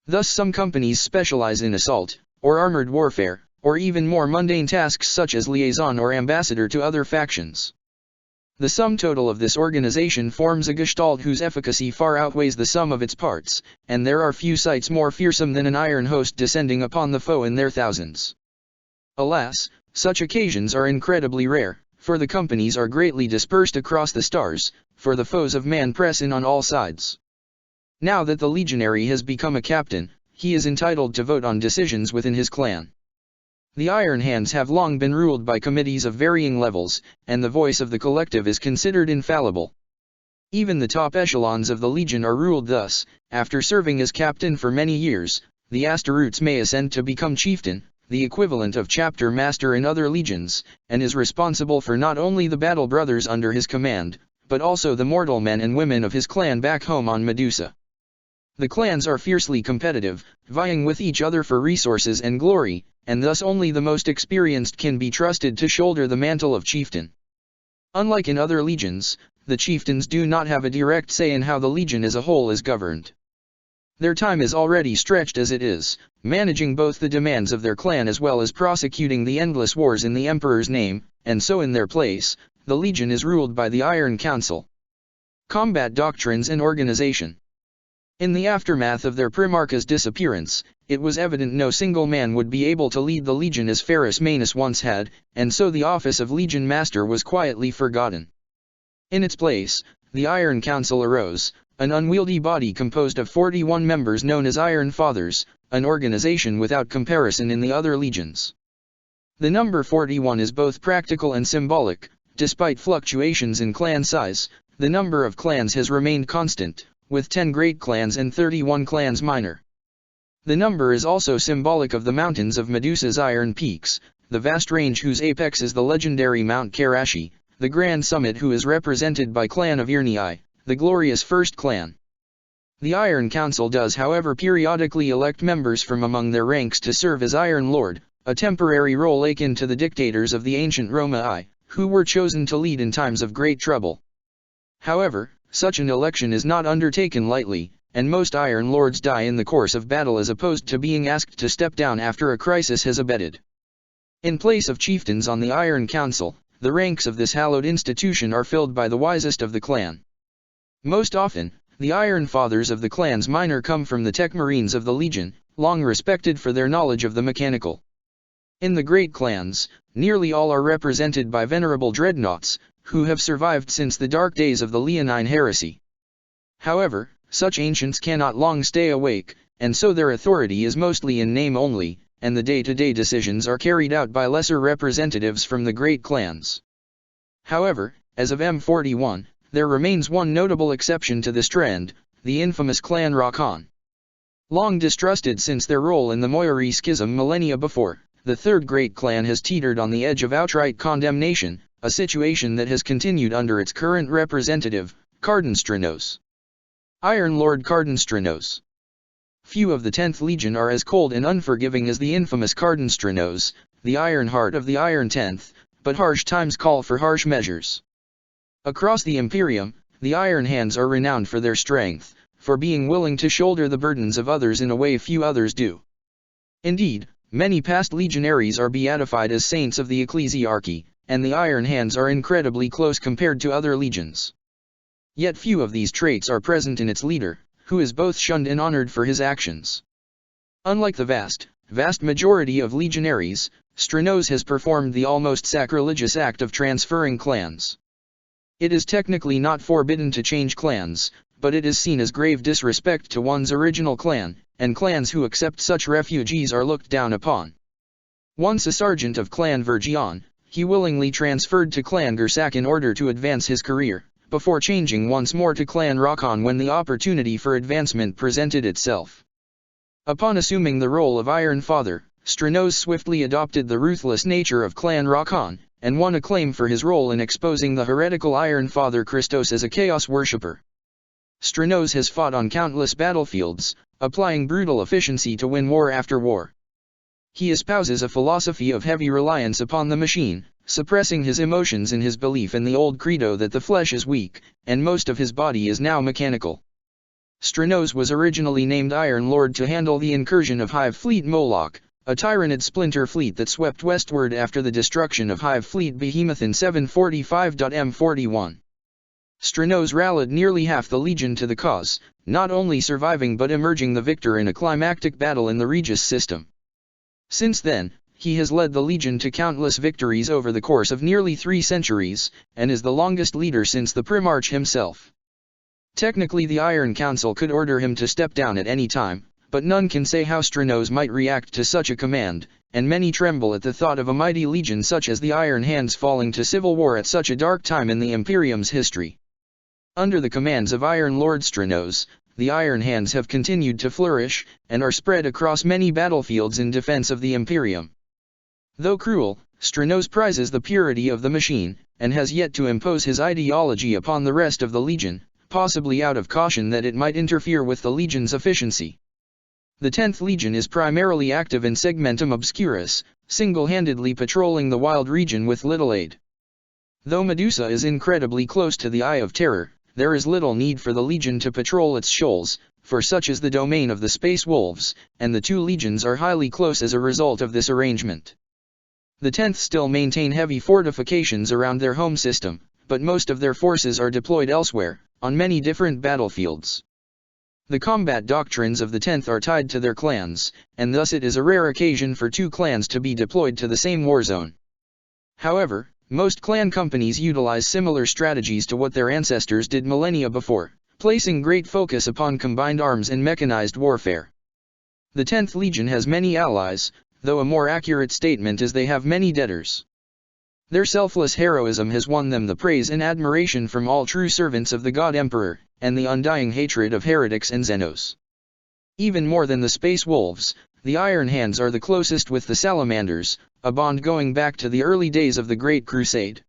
Speaker 1: Thus some companies specialize in assault, or armored warfare, or even more mundane tasks such as liaison or ambassador to other factions. The sum total of this organization forms a gestalt whose efficacy far outweighs the sum of its parts, and there are few sights more fearsome than an iron host descending upon the foe in their thousands. Alas, such occasions are incredibly rare, for the companies are greatly dispersed across the stars, for the foes of man press in on all sides. Now that the legionary has become a captain, he is entitled to vote on decisions within his clan. The Iron Hands have long been ruled by committees of varying levels, and the voice of the collective is considered infallible. Even the top echelons of the legion are ruled thus. After serving as captain for many years, the Asteroutes may ascend to become chieftain, the equivalent of chapter master in other legions, and is responsible for not only the battle brothers under his command, but also the mortal men and women of his clan back home on Medusa. The clans are fiercely competitive, vying with each other for resources and glory, and thus only the most experienced can be trusted to shoulder the mantle of chieftain. Unlike in other legions, the chieftains do not have a direct say in how the legion as a whole is governed. Their time is already stretched as it is, managing both the demands of their clan as well as prosecuting the endless wars in the Emperor's name, and so in their place, the legion is ruled by the Iron Council. Combat doctrines and organization. In the aftermath of their Primarch's disappearance, it was evident no single man would be able to lead the legion as Ferrus Manus once had, and so the office of Legion Master was quietly forgotten. In its place, the Iron Council arose, an unwieldy body composed of 41 members known as Iron Fathers, an organization without comparison in the other legions. The number 41 is both practical and symbolic. Despite fluctuations in clan size, the number of clans has remained constant, with 10 great clans and 31 clans minor. The number is also symbolic of the mountains of Medusa's Iron Peaks, the vast range whose apex is the legendary Mount Karashi, the grand summit who is represented by Clan of Irnii, the glorious first clan. The Iron Council does however periodically elect members from among their ranks to serve as Iron Lord, a temporary role akin to the dictators of the ancient Romae, who were chosen to lead in times of great trouble. However, such an election is not undertaken lightly, and most Iron Lords die in the course of battle as opposed to being asked to step down after a crisis has abated. In place of chieftains on the Iron Council, the ranks of this hallowed institution are filled by the wisest of the clan. Most often, the Iron Fathers of the clans minor come from the tech marines of the Legion, long respected for their knowledge of the mechanical. In the great clans, nearly all are represented by venerable dreadnoughts, who have survived since the dark days of the Leonine Heresy. However, such ancients cannot long stay awake, and so their authority is mostly in name only, and the day-to-day decisions are carried out by lesser representatives from the great clans. However, as of M41, there remains one notable exception to this trend, the infamous Clan Rakan. Long distrusted since their role in the Moirai schism millennia before, the third great clan has teetered on the edge of outright condemnation, a situation that has continued under its current representative, Cardenstranos. Iron Lord Cardenstranos. Few of the 10th Legion are as cold and unforgiving as the infamous Cardenstranos, the Iron Heart of the Iron 10th, but harsh times call for harsh measures. Across the Imperium, the Iron Hands are renowned for their strength, for being willing to shoulder the burdens of others in a way few others do. Indeed, many past legionaries are beatified as saints of the ecclesiarchy, and the Iron Hands are incredibly close compared to other legions. Yet few of these traits are present in its leader, who is both shunned and honored for his actions. Unlike the vast majority of legionaries, Stranos has performed the almost sacrilegious act of transferring clans. It is technically not forbidden to change clans, but it is seen as grave disrespect to one's original clan, and clans who accept such refugees are looked down upon. Once a sergeant of Clan Virgion, he willingly transferred to Clan Gersak in order to advance his career, before changing once more to Clan Rakan when the opportunity for advancement presented itself. Upon assuming the role of Iron Father, Stranos swiftly adopted the ruthless nature of Clan Rakan, and won acclaim for his role in exposing the heretical Iron Father Christos as a chaos worshipper. Stranos has fought on countless battlefields, applying brutal efficiency to win war after war. He espouses a philosophy of heavy reliance upon the machine, suppressing his emotions in his belief in the old credo that the flesh is weak, and most of his body is now mechanical. Stranos was originally named Iron Lord to handle the incursion of Hive Fleet Moloch, a Tyranid splinter fleet that swept westward after the destruction of Hive Fleet Behemoth in 745-M41. Stranos rallied nearly half the legion to the cause, not only surviving but emerging the victor in a climactic battle in the Regis system. Since then, he has led the legion to countless victories over the course of nearly 3 centuries, and is the longest leader since the Primarch himself. Technically the Iron Council could order him to step down at any time, but none can say how Stranos might react to such a command, and many tremble at the thought of a mighty legion such as the Iron Hands falling to civil war at such a dark time in the Imperium's history. Under the commands of Iron Lord Stranos, the Iron Hands have continued to flourish, and are spread across many battlefields in defense of the Imperium. Though cruel, Stranos prizes the purity of the machine, and has yet to impose his ideology upon the rest of the Legion, possibly out of caution that it might interfere with the Legion's efficiency. The 10th Legion is primarily active in Segmentum Obscurus, single-handedly patrolling the wild region with little aid. Though Medusa is incredibly close to the Eye of Terror, there is little need for the Legion to patrol its shoals, for such is the domain of the Space Wolves, and the two legions are highly close as a result of this arrangement. The 10th still maintain heavy fortifications around their home system, but most of their forces are deployed elsewhere, on many different battlefields. The combat doctrines of the 10th are tied to their clans, and thus it is a rare occasion for two clans to be deployed to the same war zone. However, most clan companies utilize similar strategies to what their ancestors did millennia before, placing great focus upon combined arms and mechanized warfare. The 10th Legion has many allies, though a more accurate statement is they have many debtors. Their selfless heroism has won them the praise and admiration from all true servants of the God Emperor, and the undying hatred of heretics and Xenos. Even more than the Space Wolves, the Iron Hands are the closest with the Salamanders, a bond going back to the early days of the Great Crusade.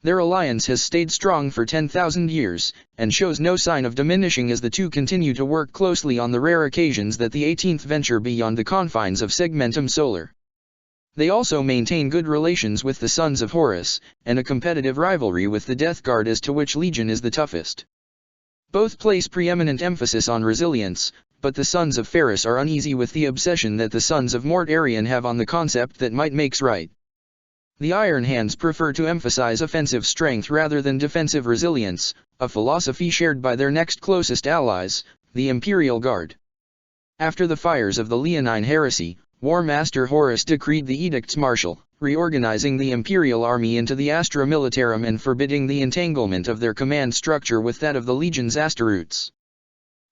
Speaker 1: Their alliance has stayed strong for 10,000 years, and shows no sign of diminishing as the two continue to work closely on the rare occasions that the 18th venture beyond the confines of Segmentum Solar. They also maintain good relations with the Sons of Horus, and a competitive rivalry with the Death Guard as to which legion is the toughest. Both place preeminent emphasis on resilience, but the Sons of Ferris are uneasy with the obsession that the Sons of Mortarion have on the concept that might makes right. The Iron Hands prefer to emphasize offensive strength rather than defensive resilience, a philosophy shared by their next closest allies, the Imperial Guard. After the fires of the Leonine Heresy, War Master Horus decreed the Edicts Martial, reorganizing the Imperial Army into the Astra Militarum and forbidding the entanglement of their command structure with that of the Legion's Astaroutes.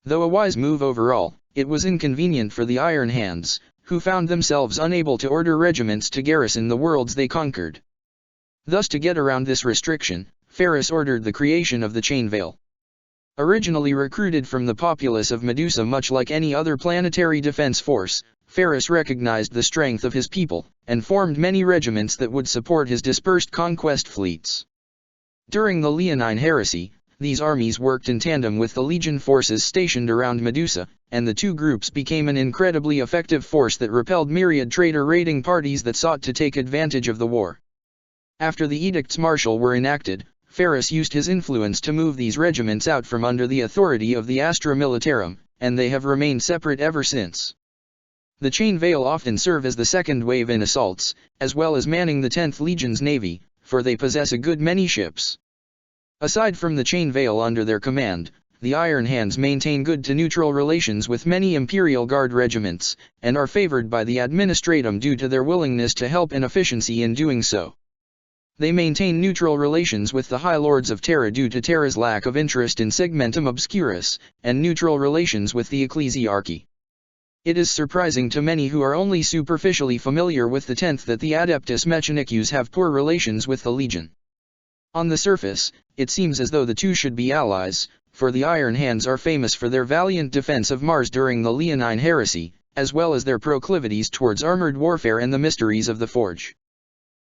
Speaker 1: Though a wise move overall, it was inconvenient for the Iron Hands, who found themselves unable to order regiments to garrison the worlds they conquered. Thus, to get around this restriction, Ferris ordered the creation of the Chain Veil. Originally recruited from the populace of Medusa, much like any other planetary defense force, Ferris recognized the strength of his people, and formed many regiments that would support his dispersed conquest fleets. During the Leonine Heresy, these armies worked in tandem with the Legion forces stationed around Medusa, and the two groups became an incredibly effective force that repelled myriad traitor-raiding parties that sought to take advantage of the war. After the Edicts Martial were enacted, Ferris used his influence to move these regiments out from under the authority of the Astra Militarum, and they have remained separate ever since. The Chain Veil often serve as the second wave in assaults, as well as manning the 10th Legion's navy, for they possess a good many ships. Aside from the Chain Veil under their command, the Iron Hands maintain good to neutral relations with many Imperial Guard regiments, and are favored by the Administratum due to their willingness to help and efficiency in doing so. They maintain neutral relations with the High Lords of Terra due to Terra's lack of interest in Segmentum Obscurus, and neutral relations with the Ecclesiarchy. It is surprising to many who are only superficially familiar with the 10th that the Adeptus Mechanicus have poor relations with the Legion. On the surface, it seems as though the two should be allies, for the Iron Hands are famous for their valiant defense of Mars during the Leonine Heresy, as well as their proclivities towards armored warfare and the mysteries of the Forge.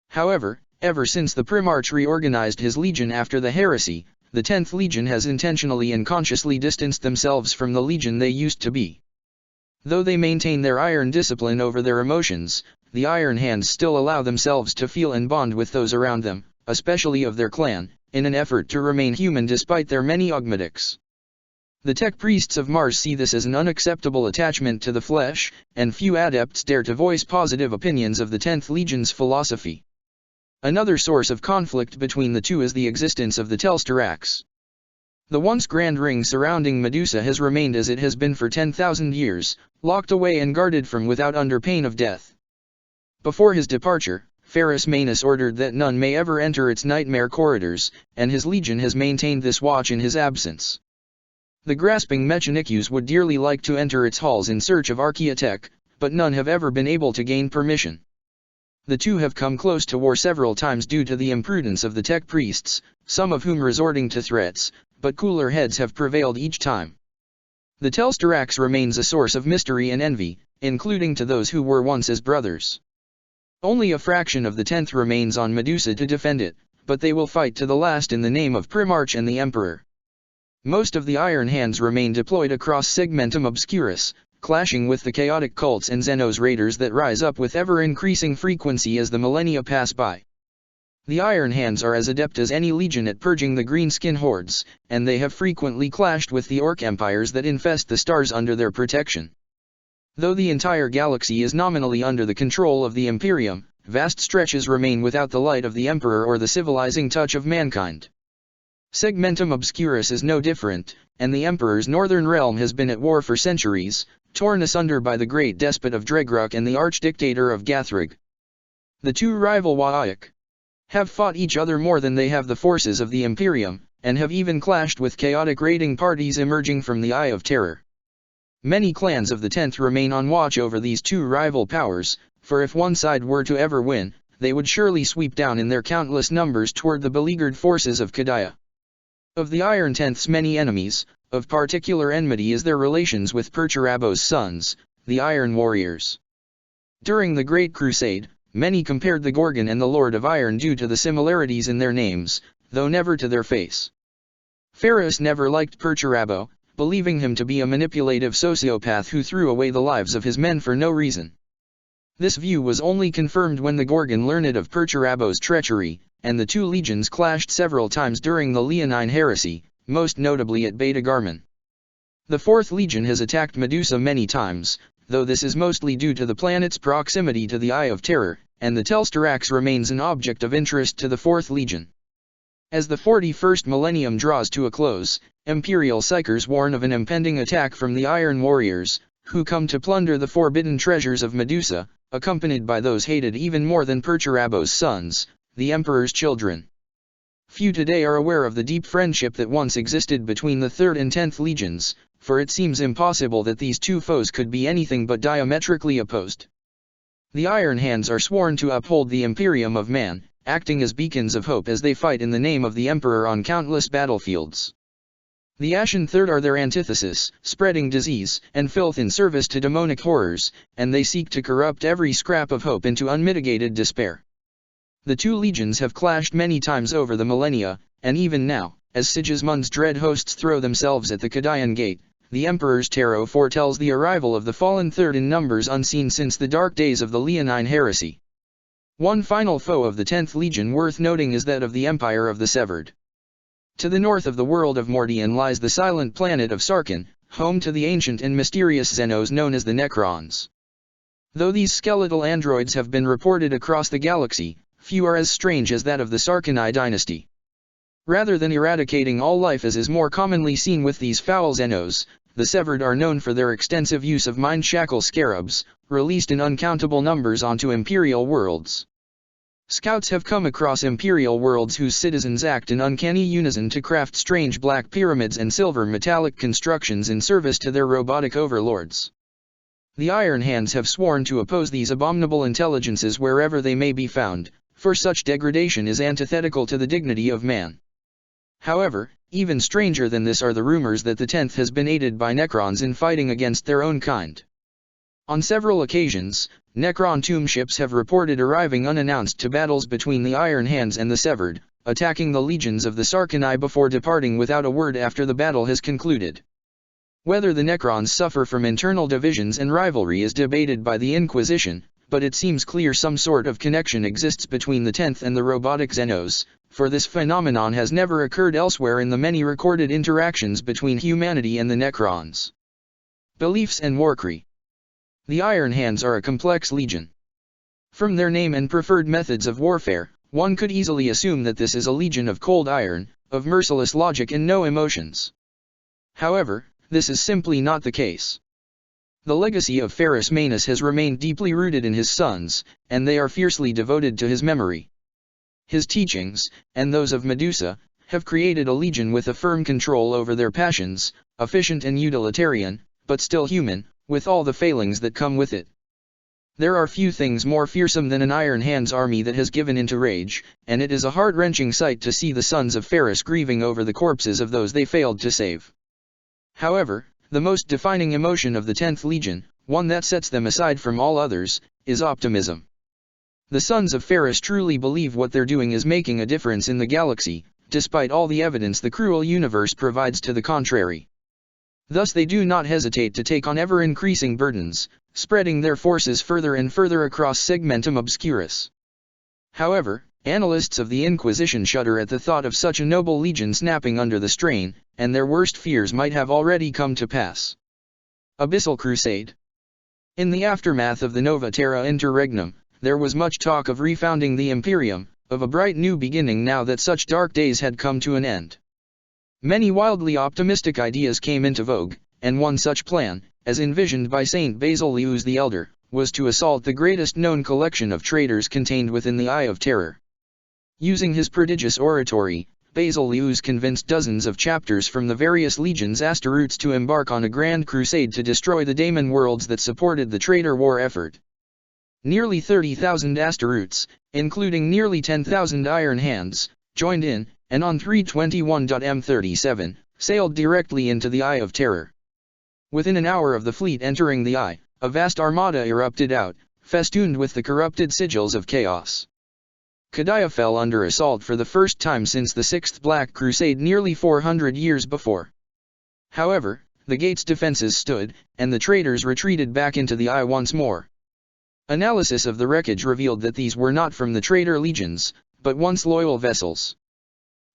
Speaker 1: However, ever since the Primarch reorganized his Legion after the Heresy, the 10th Legion has intentionally and consciously distanced themselves from the Legion they used to be. Though they maintain their iron discipline over their emotions, the Iron Hands still allow themselves to feel and bond with those around them, especially of their clan, in an effort to remain human despite their many augmetics. The Tech Priests of Mars see this as an unacceptable attachment to the flesh, and few adepts dare to voice positive opinions of the 10th Legion's philosophy. Another source of conflict between the two is the existence of the Telstarax. The once grand ring surrounding Medusa has remained as it has been for 10,000 years, locked away and guarded from without under pain of death. Before his departure, Ferris Manus ordered that none may ever enter its nightmare corridors, and his Legion has maintained this watch in his absence. The grasping Mechanicus would dearly like to enter its halls in search of Archaeotech, but none have ever been able to gain permission. The two have come close to war several times due to the imprudence of the Tech Priests, some of whom resorting to threats, but cooler heads have prevailed each time. The Telstarax remains a source of mystery and envy, including to those who were once as brothers. Only a fraction of the 10th remains on Medusa to defend it, but they will fight to the last in the name of Primarch and the Emperor. Most of the Iron Hands remain deployed across Segmentum Obscurus, clashing with the chaotic cults and Xenos raiders that rise up with ever-increasing frequency as the millennia pass by. The Iron Hands are as adept as any legion at purging the greenskin hordes, and they have frequently clashed with the Orc empires that infest the stars under their protection. Though the entire galaxy is nominally under the control of the Imperium, vast stretches remain without the light of the Emperor or the civilizing touch of mankind. Segmentum Obscurus is no different, and the Emperor's northern realm has been at war for centuries, torn asunder by the great despot of Dregruk and the archdictator of Gathrug. The two rival Wa'ak have fought each other more than they have the forces of the Imperium, and have even clashed with chaotic raiding parties emerging from the Eye of Terror. Many clans of the 10th remain on watch over these two rival powers, for if one side were to ever win, they would surely sweep down in their countless numbers toward the beleaguered forces of Kadaya. Of the Iron 10th's many enemies, of particular enmity is their relations with Perturabo's sons, the Iron Warriors. During the Great Crusade, many compared the Gorgon and the Lord of Iron due to the similarities in their names, though never to their face. Ferrus never liked Perturabo, believing him to be a manipulative sociopath who threw away the lives of his men for no reason. This view was only confirmed when the Gorgon learned of Perturabo's treachery, and the two legions clashed several times during the Leonine Heresy, most notably at Beta Garman. The 4th Legion has attacked Medusa many times, though this is mostly due to the planet's proximity to the Eye of Terror, and the Telstarax remains an object of interest to the 4th Legion. As the 41st millennium draws to a close, Imperial Psychers warn of an impending attack from the Iron Warriors, who come to plunder the forbidden treasures of Medusa, accompanied by those hated even more than Perturabo's sons, the Emperor's children. Few today are aware of the deep friendship that once existed between the 3rd and 10th Legions, for it seems impossible that these two foes could be anything but diametrically opposed. The Iron Hands are sworn to uphold the Imperium of Man, acting as beacons of hope as they fight in the name of the Emperor on countless battlefields. The Ashen Third are their antithesis, spreading disease and filth in service to demonic horrors, and they seek to corrupt every scrap of hope into unmitigated despair. The two legions have clashed many times over the millennia, and even now, as Sigismund's dread hosts throw themselves at the Kadayan Gate, the Emperor's tarot foretells the arrival of the fallen Third in numbers unseen since the dark days of the Leonine Heresy. One final foe of the 10th Legion worth noting is that of the Empire of the Severed. To the north of the world of Mordian lies the silent planet of Sarkhan, home to the ancient and mysterious Xenos known as the Necrons. Though these skeletal androids have been reported across the galaxy, few are as strange as that of the Sarkhanai dynasty. Rather than eradicating all life as is more commonly seen with these foul Xenos, the Severed are known for their extensive use of mind shackle scarabs, released in uncountable numbers onto Imperial worlds. Scouts have come across Imperial worlds whose citizens act in uncanny unison to craft strange black pyramids and silver metallic constructions in service to their robotic overlords. The Iron Hands have sworn to oppose these abominable intelligences wherever they may be found, for such degradation is antithetical to the dignity of man. However, even stranger than this are the rumors that the 10th has been aided by Necrons in fighting against their own kind. On several occasions, Necron tomb ships have reported arriving unannounced to battles between the Iron Hands and the Severed, attacking the legions of the Sarkhanai before departing without a word after the battle has concluded. Whether the Necrons suffer from internal divisions and rivalry is debated by the Inquisition, but it seems clear some sort of connection exists between the 10th and the robotic Xenos, for this phenomenon has never occurred elsewhere in the many recorded interactions between humanity and the Necrons. Beliefs and Warcry. The Iron Hands are a complex legion. From their name and preferred methods of warfare, one could easily assume that this is a legion of cold iron, of merciless logic and no emotions. However, this is simply not the case. The legacy of Ferrus Manus has remained deeply rooted in his sons, and they are fiercely devoted to his memory. His teachings, and those of Medusa, have created a legion with a firm control over their passions, efficient and utilitarian, but still human, with all the failings that come with it. There are few things more fearsome than an Iron Hand's army that has given into rage, and it is a heart-wrenching sight to see the sons of Ferris grieving over the corpses of those they failed to save. However, the most defining emotion of the 10th Legion, one that sets them aside from all others, is optimism. The sons of Ferris truly believe what they're doing is making a difference in the galaxy, despite all the evidence the cruel universe provides to the contrary. Thus they do not hesitate to take on ever-increasing burdens, spreading their forces further and further across Segmentum Obscurus. However, analysts of the Inquisition shudder at the thought of such a noble legion snapping under the strain, and their worst fears might have already come to pass. Abyssal Crusade. In the aftermath of the Nova Terra Interregnum, there was much talk of refounding the Imperium, of a bright new beginning now that such dark days had come to an end. Many wildly optimistic ideas came into vogue, and one such plan, as envisioned by Saint Basilius the Elder, was to assault the greatest known collection of traitors contained within the Eye of Terror. Using his prodigious oratory, Basilius convinced dozens of chapters from the various legions Asteroutes to embark on a grand crusade to destroy the daemon worlds that supported the traitor war effort. Nearly 30,000 Asteroutes, including nearly 10,000 Iron Hands, joined in, and on 321.M37, sailed directly into the Eye of Terror. Within an hour of the fleet entering the Eye, a vast armada erupted out, festooned with the corrupted sigils of chaos. Cadia fell under assault for the first time since the Sixth Black Crusade nearly 400 years before. However, the gate's defenses stood, and the traitors retreated back into the Eye once more. Analysis of the wreckage revealed that these were not from the traitor legions, but once loyal vessels.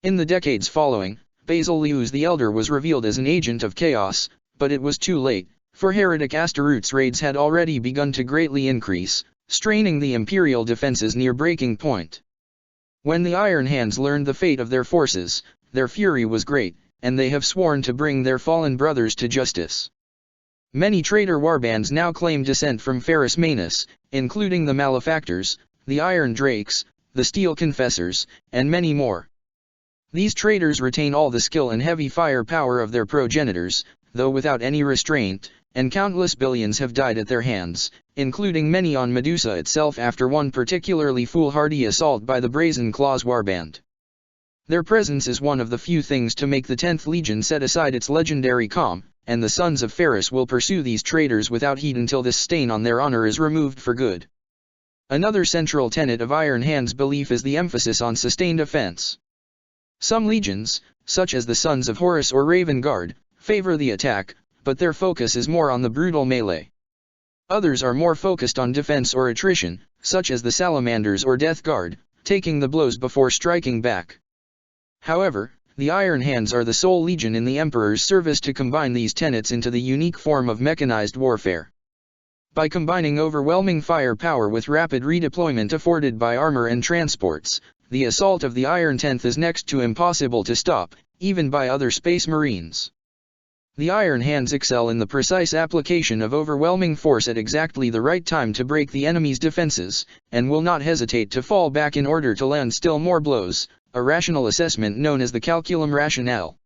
Speaker 1: In the decades following, Basilius the Elder was revealed as an agent of chaos, but it was too late, for heretic Asteroutes raids had already begun to greatly increase, straining the Imperial defenses near breaking point. When the Iron Hands learned the fate of their forces, their fury was great, and they have sworn to bring their fallen brothers to justice. Many traitor warbands now claim descent from Ferris Manus, including the Malefactors, the Iron Drakes, the Steel Confessors, and many more. These traitors retain all the skill and heavy firepower of their progenitors, though without any restraint, and countless billions have died at their hands, including many on Medusa itself after one particularly foolhardy assault by the Brazen Claws warband. Their presence is one of the few things to make the 10th Legion set aside its legendary calm, and the sons of Ferris will pursue these traitors without heed until this stain on their honor is removed for good. Another central tenet of Iron Hand's belief is the emphasis on sustained offense. Some legions, such as the Sons of Horus or Raven Guard, favor the attack, but their focus is more on the brutal melee. Others are more focused on defense or attrition, such as the Salamanders or Death Guard, taking the blows before striking back. However, the Iron Hands are the sole legion in the Emperor's service to combine these tenets into the unique form of mechanized warfare. By combining overwhelming firepower with rapid redeployment afforded by armor and transports, the assault of the Iron Tenth is next to impossible to stop, even by other space marines. The Iron Hands excel in the precise application of overwhelming force at exactly the right time to break the enemy's defenses, and will not hesitate to fall back in order to land still more blows, a rational assessment known as the calculum rationale.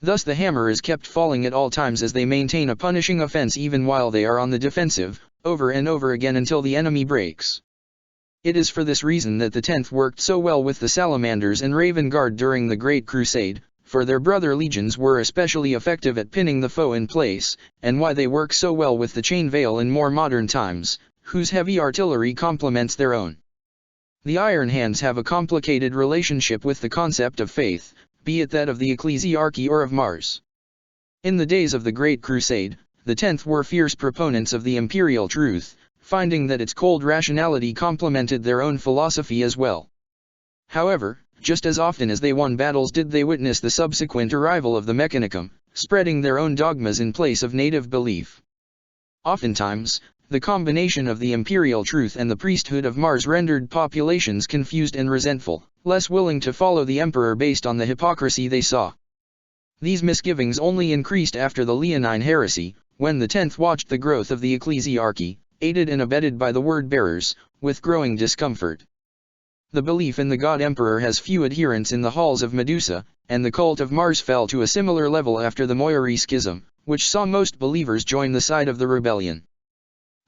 Speaker 1: Thus the hammer is kept falling at all times as they maintain a punishing offense even while they are on the defensive, over and over again until the enemy breaks. It is for this reason that the 10th worked so well with the Salamanders and Raven Guard during the Great Crusade, for their brother legions were especially effective at pinning the foe in place, and why they work so well with the Chain Veil in more modern times, whose heavy artillery complements their own. The Iron Hands have a complicated relationship with the concept of faith, be it that of the Ecclesiarchy or of Mars. In the days of the Great Crusade, the 10th were fierce proponents of the imperial truth, finding that its cold rationality complemented their own philosophy as well. However, just as often as they won battles did they witness the subsequent arrival of the Mechanicum, spreading their own dogmas in place of native belief. Oftentimes, the combination of the imperial truth and the priesthood of Mars rendered populations confused and resentful, less willing to follow the emperor based on the hypocrisy they saw. These misgivings only increased after the Leonine Heresy, when the 10th watched the growth of the Ecclesiarchy, aided and abetted by the word-bearers, with growing discomfort. The belief in the god emperor has few adherents in the halls of Medusa, and the cult of Mars fell to a similar level after the Moirai schism, which saw most believers join the side of the rebellion.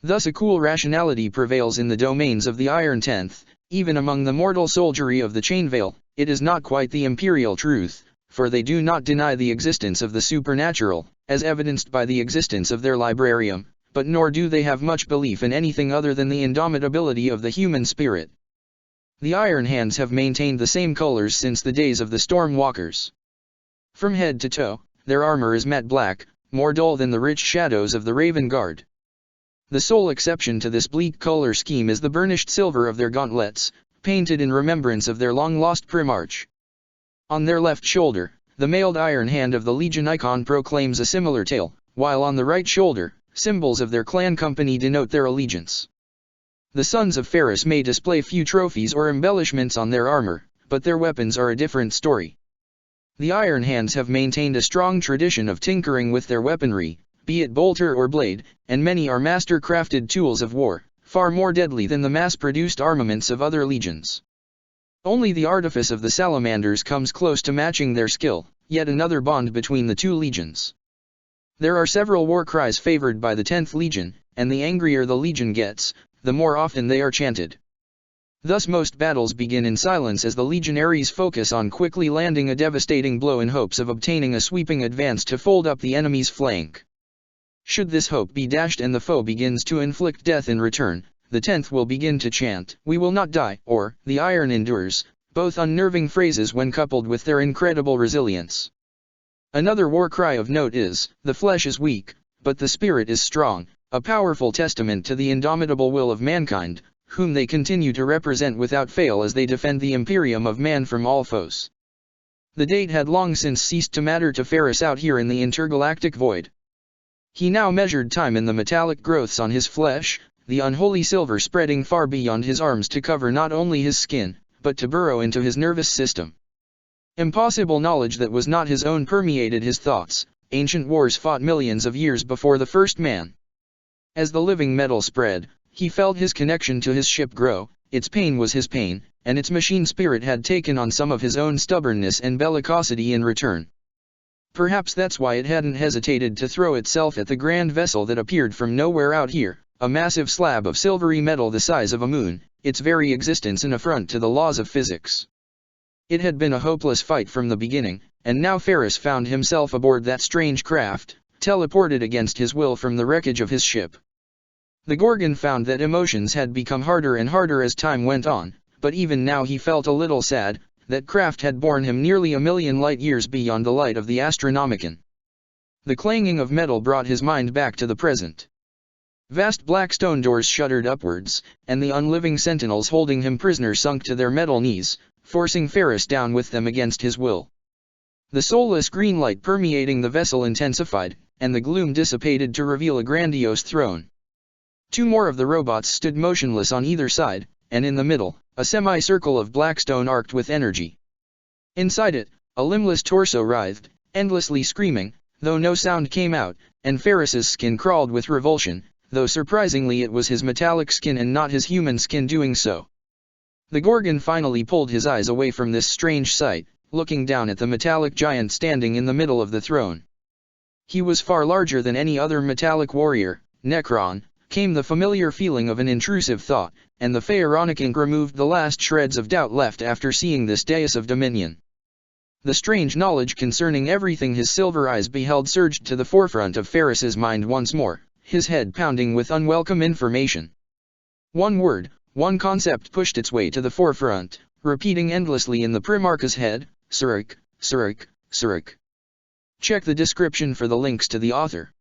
Speaker 1: Thus a cool rationality prevails in the domains of the Iron Tenth, even among the mortal soldiery of the Chainveil. It is not quite the imperial truth, for they do not deny the existence of the supernatural, as evidenced by the existence of their librarium, but nor do they have much belief in anything other than the indomitability of the human spirit. The Iron Hands have maintained the same colors since the days of the Storm Walkers. From head to toe, their armor is matte black, more dull than the rich shadows of the Raven Guard. The sole exception to this bleak color scheme is the burnished silver of their gauntlets, painted in remembrance of their long-lost Primarch. On their left shoulder, the mailed Iron Hand of the Legion icon proclaims a similar tale, while on the right shoulder, symbols of their clan company denote their allegiance. The Sons of Ferris may display few trophies or embellishments on their armor, but their weapons are a different story. The Iron Hands have maintained a strong tradition of tinkering with their weaponry, be it bolter or blade, and many are master-crafted tools of war, far more deadly than the mass-produced armaments of other legions. Only the artifice of the Salamanders comes close to matching their skill, yet another bond between the two legions. There are several war cries favored by the 10th Legion, and the angrier the legion gets, the more often they are chanted. Thus most battles begin in silence as the legionaries focus on quickly landing a devastating blow in hopes of obtaining a sweeping advance to fold up the enemy's flank. Should this hope be dashed and the foe begins to inflict death in return, the 10th will begin to chant, "We will not die," or, "The iron endures," both unnerving phrases when coupled with their incredible resilience. Another war cry of note is, "The flesh is weak, but the spirit is strong," a powerful testament to the indomitable will of mankind, whom they continue to represent without fail as they defend the imperium of man from all foes. The date had long since ceased to matter to Ferris out here in the intergalactic void. He now measured time in the metallic growths on his flesh, the unholy silver spreading far beyond his arms to cover not only his skin, but to burrow into his nervous system. Impossible knowledge that was not his own permeated his thoughts. Ancient wars fought millions of years before the first man. As the living metal spread, he felt his connection to his ship grow. Its pain was his pain, and its machine spirit had taken on some of his own stubbornness and bellicosity in return. Perhaps that's why it hadn't hesitated to throw itself at the grand vessel that appeared from nowhere out here, a massive slab of silvery metal the size of a moon, its very existence an affront to the laws of physics. It had been a hopeless fight from the beginning, and now Ferris found himself aboard that strange craft, teleported against his will from the wreckage of his ship. The Gorgon found that emotions had become harder and harder as time went on, but even now he felt a little sad. That craft had borne him nearly 1,000,000 light-years beyond the light of the Astronomicon. The clanging of metal brought his mind back to the present. Vast black stone doors shuddered upwards, and the unliving sentinels holding him prisoner sunk to their metal knees, forcing Ferris down with them against his will. The soulless green light permeating the vessel intensified, and the gloom dissipated to reveal a grandiose throne. Two more of the robots stood motionless on either side, and in the middle, a semicircle of black stone arced with energy. Inside it, a limbless torso writhed, endlessly screaming, though no sound came out, and Ferris's skin crawled with revulsion, though surprisingly it was his metallic skin and not his human skin doing so. The Gorgon finally pulled his eyes away from this strange sight, looking down at the metallic giant standing in the middle of the throne. He was far larger than any other metallic warrior. Necron, came the familiar feeling of an intrusive thought, and the Pharaonic ink removed the last shreds of doubt left after seeing this dais of dominion. The strange knowledge concerning everything his silver eyes beheld surged to the forefront of Ferris's mind once more, his head pounding with unwelcome information. One word, one concept pushed its way to the forefront, repeating endlessly in the Primarch's head, Surik, Surik, Surik. Check the description for the links to the author.